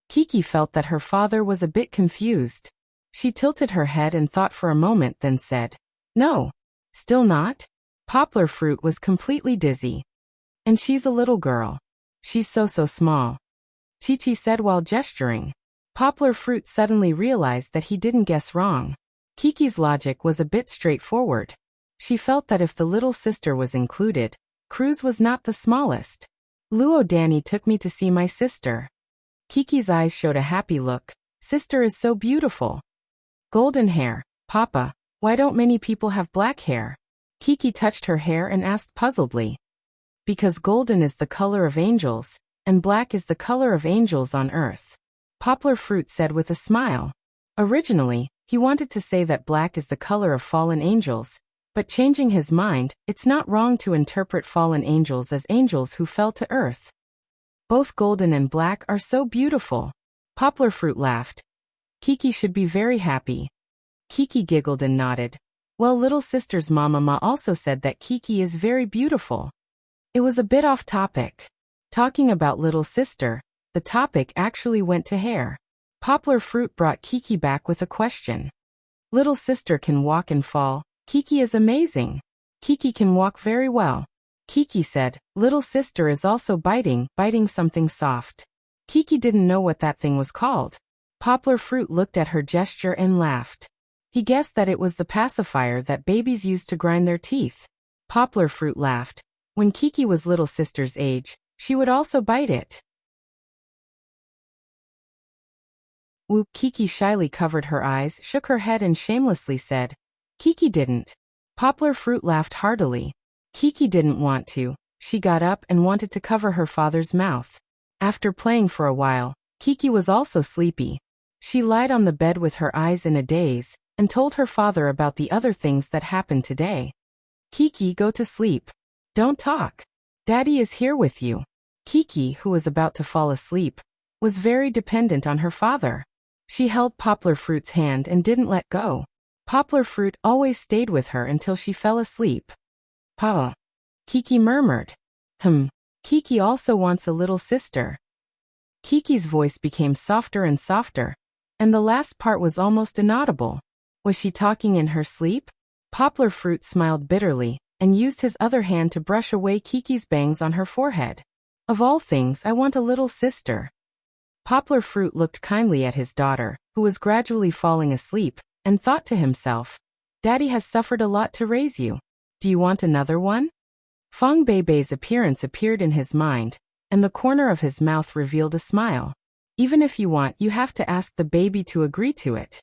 Kiki felt that her father was a bit confused. She tilted her head and thought for a moment, then said, no. Still not? Poplar Fruit was completely dizzy. And she's a little girl. She's so small. Chi-Chi said while gesturing. Poplar Fruit suddenly realized that he didn't guess wrong. Kiki's logic was a bit straightforward. She felt that if the little sister was included, Cruz was not the smallest. Luo Danny took me to see my sister. Kiki's eyes showed a happy look. Sister is so beautiful. Golden hair. Papa, why don't many people have black hair? Kiki touched her hair and asked puzzledly. Because golden is the color of angels, and black is the color of angels on earth. Poplar Fruit said with a smile. Originally, he wanted to say that black is the color of fallen angels, but changing his mind, it's not wrong to interpret fallen angels as angels who fell to earth. Both golden and black are so beautiful. Poplar Fruit laughed. Kiki should be very happy. Kiki giggled and nodded. Well, little sister's mama also said that Kiki is very beautiful. It was a bit off topic. Talking about little sister, the topic actually went to hair. Poplar Fruit brought Kiki back with a question. Little sister can walk and fall. Kiki is amazing. Kiki can walk very well. Kiki said, little sister is also biting something soft. Kiki didn't know what that thing was called. Poplar Fruit looked at her gesture and laughed. He guessed that it was the pacifier that babies use to grind their teeth. Poplar Fruit laughed. When Kiki was little sister's age, she would also bite it. Kiki shyly covered her eyes, shook her head and shamelessly said, "Kiki didn't." Poplar Fruit laughed heartily. Kiki didn't want to. She got up and wanted to cover her father's mouth. After playing for a while, Kiki was also sleepy. She lied on the bed with her eyes in a daze, and told her father about the other things that happened today. "Kiki, go to sleep. Don't talk. Daddy is here with you." Kiki, who was about to fall asleep, was very dependent on her father. She held Poplar Fruit's hand and didn't let go. Poplar Fruit always stayed with her until she fell asleep. "Pa," Kiki murmured. Kiki also wants a little sister." Kiki's voice became softer and softer, and the last part was almost inaudible. Was she talking in her sleep? Poplar Fruit smiled bitterly, and used his other hand to brush away Kiki's bangs on her forehead. "Of all things, I want a little sister." Poplar Fruit looked kindly at his daughter, who was gradually falling asleep, and thought to himself, "Daddy has suffered a lot to raise you. Do you want another one?" Fong Beibei's appearance appeared in his mind, and the corner of his mouth revealed a smile. "Even if you want, you have to ask the baby to agree to it."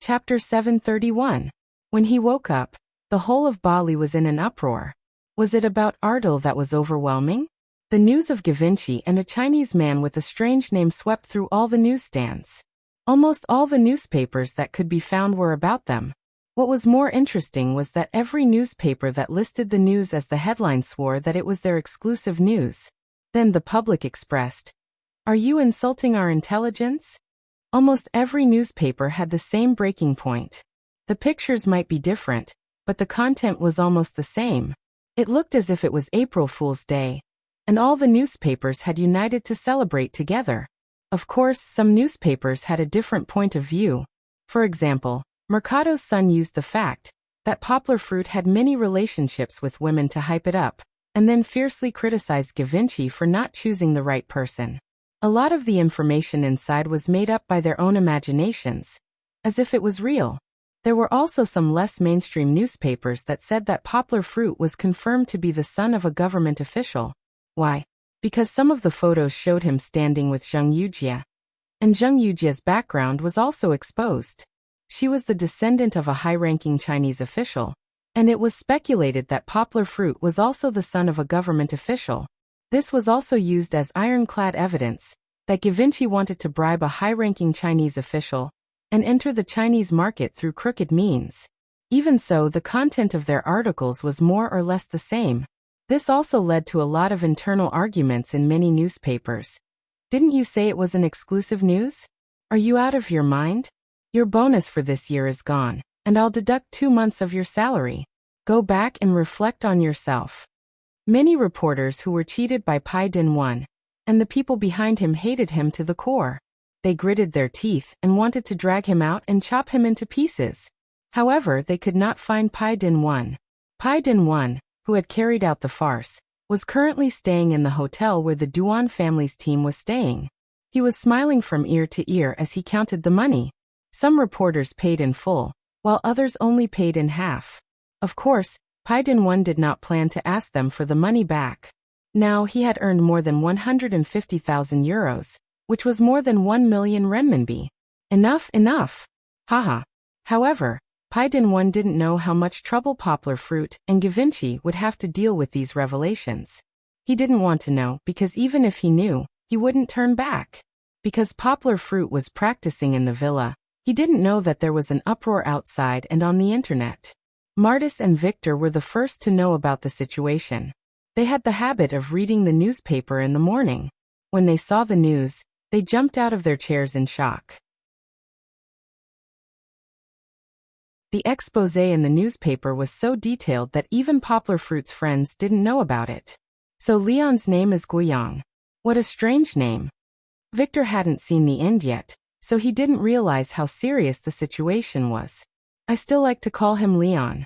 Chapter 731. When he woke up, the whole of Bali was in an uproar. Was it about Ardil that was overwhelming? The news of Givenchy and a Chinese man with a strange name swept through all the newsstands. Almost all the newspapers that could be found were about them. What was more interesting was that every newspaper that listed the news as the headline swore that it was their exclusive news. Then the public expressed, "Are you insulting our intelligence?" Almost every newspaper had the same breaking point. The pictures might be different, but the content was almost the same. It looked as if it was April Fool's Day, and all the newspapers had united to celebrate together. Of course, some newspapers had a different point of view. For example, Mercado's Sun used the fact that Poplar Fruit had many relationships with women to hype it up, and then fiercely criticized Givenchy for not choosing the right person. A lot of the information inside was made up by their own imaginations, as if it was real. There were also some less mainstream newspapers that said that Poplar Fruit was confirmed to be the son of a government official. Why? Because some of the photos showed him standing with Zheng Yujie. And Zheng Yujia's background was also exposed. She was the descendant of a high-ranking Chinese official, and it was speculated that Poplar Fruit was also the son of a government official. This was also used as ironclad evidence that Givenchy wanted to bribe a high-ranking Chinese official and enter the Chinese market through crooked means. Even so, the content of their articles was more or less the same. This also led to a lot of internal arguments in many newspapers. "Didn't you say it was an exclusive news? Are you out of your mind? Your bonus for this year is gone, and I'll deduct 2 months of your salary. Go back and reflect on yourself." Many reporters who were cheated by Pai Din-1, and the people behind him hated him to the core. They gritted their teeth and wanted to drag him out and chop him into pieces. However, they could not find Pai Din-1. Pai Din-1, who had carried out the farce, was currently staying in the hotel where the Duan family's team was staying. He was smiling from ear to ear as he counted the money. Some reporters paid in full, while others only paid in half. Of course, Pai Din-1 did not plan to ask them for the money back. Now he had earned more than 150,000 euros, which was more than 1 million renminbi. Enough. Haha. However, Pai Din-1 didn't know how much trouble Poplar Fruit and Givenchy would have to deal with these revelations. He didn't want to know because even if he knew, he wouldn't turn back. Because Poplar Fruit was practicing in the villa, he didn't know that there was an uproar outside and on the internet. Martis and Victor were the first to know about the situation. They had the habit of reading the newspaper in the morning. When they saw the news, they jumped out of their chairs in shock. The exposé in the newspaper was so detailed that even Poplar Fruit's friends didn't know about it. So Leon's name is Guiyang. What a strange name. Victor hadn't seen the end yet, so he didn't realize how serious the situation was. I still like to call him Leon.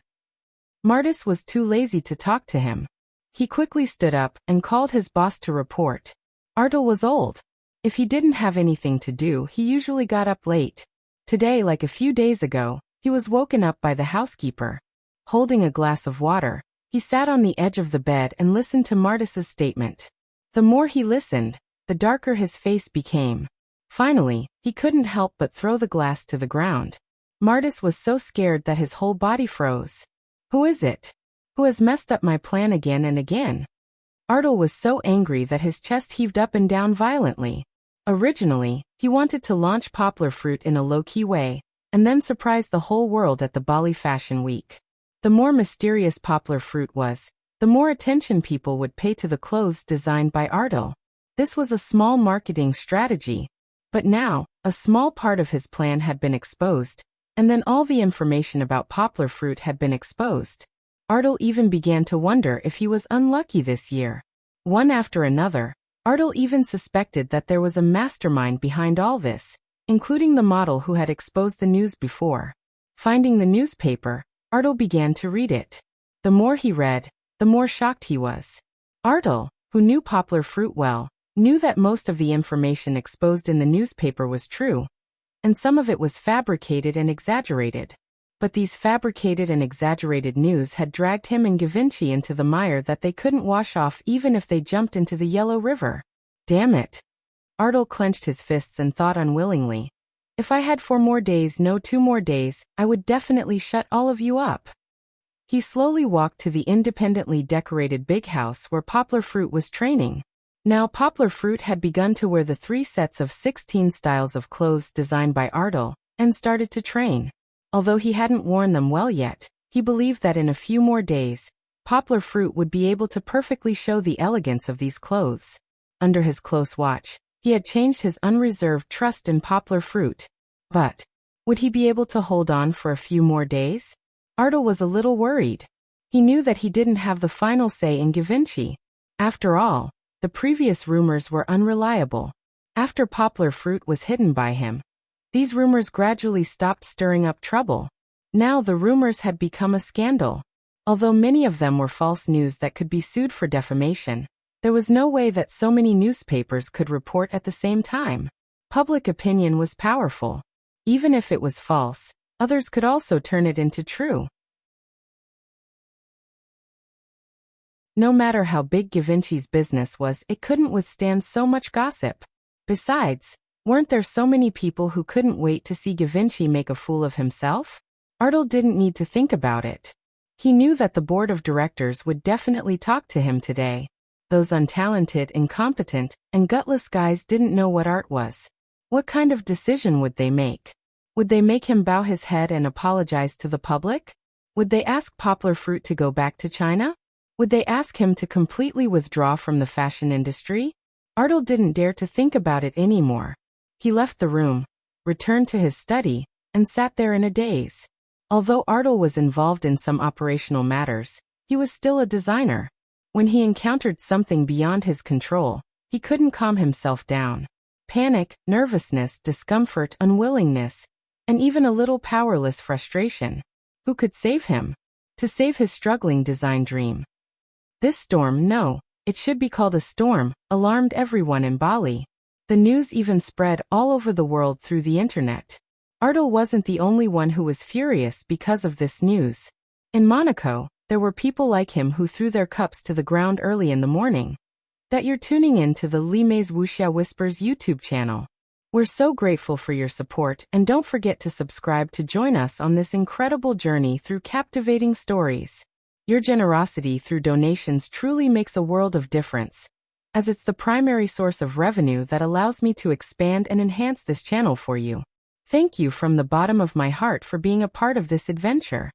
Martis was too lazy to talk to him. He quickly stood up and called his boss to report. Artel was old. If he didn't have anything to do, he usually got up late. Today, like a few days ago, he was woken up by the housekeeper. Holding a glass of water, he sat on the edge of the bed and listened to Martis's statement. The more he listened, the darker his face became. Finally, he couldn't help but throw the glass to the ground. Martis was so scared that his whole body froze. Who is it? Who has messed up my plan again and again? Artel was so angry that his chest heaved up and down violently. Originally, he wanted to launch Poplar Fruit in a low-key way, and then surprise the whole world at the Bali Fashion Week. The more mysterious Poplar Fruit was, the more attention people would pay to the clothes designed by Artel. This was a small marketing strategy. But now, a small part of his plan had been exposed, and then all the information about Poplar Fruit had been exposed. Artel even began to wonder if he was unlucky this year. One after another, Artel even suspected that there was a mastermind behind all this, including the model who had exposed the news before. Finding the newspaper, Artel began to read it. The more he read, the more shocked he was. Artel, who knew Poplar Fruit well, knew that most of the information exposed in the newspaper was true, and some of it was fabricated and exaggerated. But these fabricated and exaggerated news had dragged him and Givenchy into the mire that they couldn't wash off even if they jumped into the Yellow River. Damn it! Artel clenched his fists and thought unwillingly. If I had 4 more days, no 2 more days, I would definitely shut all of you up. He slowly walked to the independently decorated big house where Poplar Fruit was training. Now Poplar Fruit had begun to wear the 3 sets of 16 styles of clothes designed by Artel, and started to train. Although he hadn't worn them well yet, he believed that in a few more days, Poplar Fruit would be able to perfectly show the elegance of these clothes. Under his close watch, he had changed his unreserved trust in Poplar Fruit. But would he be able to hold on for a few more days? Artel was a little worried. He knew that he didn't have the final say in Givenchy. After all, the previous rumors were unreliable. After Poplar Fruit was hidden by him, these rumors gradually stopped stirring up trouble. Now the rumors had become a scandal. Although many of them were false news that could be sued for defamation, there was no way that so many newspapers could report at the same time. Public opinion was powerful. Even if it was false, others could also turn it into true. No matter how big Givenchy's business was, it couldn't withstand so much gossip. Besides, weren't there so many people who couldn't wait to see Givenchy make a fool of himself? Artel didn't need to think about it. He knew that the board of directors would definitely talk to him today. Those untalented, incompetent, and gutless guys didn't know what art was. What kind of decision would they make? Would they make him bow his head and apologize to the public? Would they ask Poplar Fruit to go back to China? Would they ask him to completely withdraw from the fashion industry? Artel didn't dare to think about it anymore. He left the room, returned to his study, and sat there in a daze. Although Artel was involved in some operational matters, he was still a designer. When he encountered something beyond his control, he couldn't calm himself down. Panic, nervousness, discomfort, unwillingness, and even a little powerless frustration. Who could save him? To save his struggling design dream. This storm, no, it should be called a storm, alarmed everyone in Bali. The news even spread all over the world through the internet. Artel wasn't the only one who was furious because of this news. In Monaco, there were people like him who threw their cups to the ground early in the morning. That you're tuning in to the Lime's Wuxia Whispers YouTube channel. We're so grateful for your support, and don't forget to subscribe to join us on this incredible journey through captivating stories. Your generosity through donations truly makes a world of difference, as it's the primary source of revenue that allows me to expand and enhance this channel for you. Thank you from the bottom of my heart for being a part of this adventure.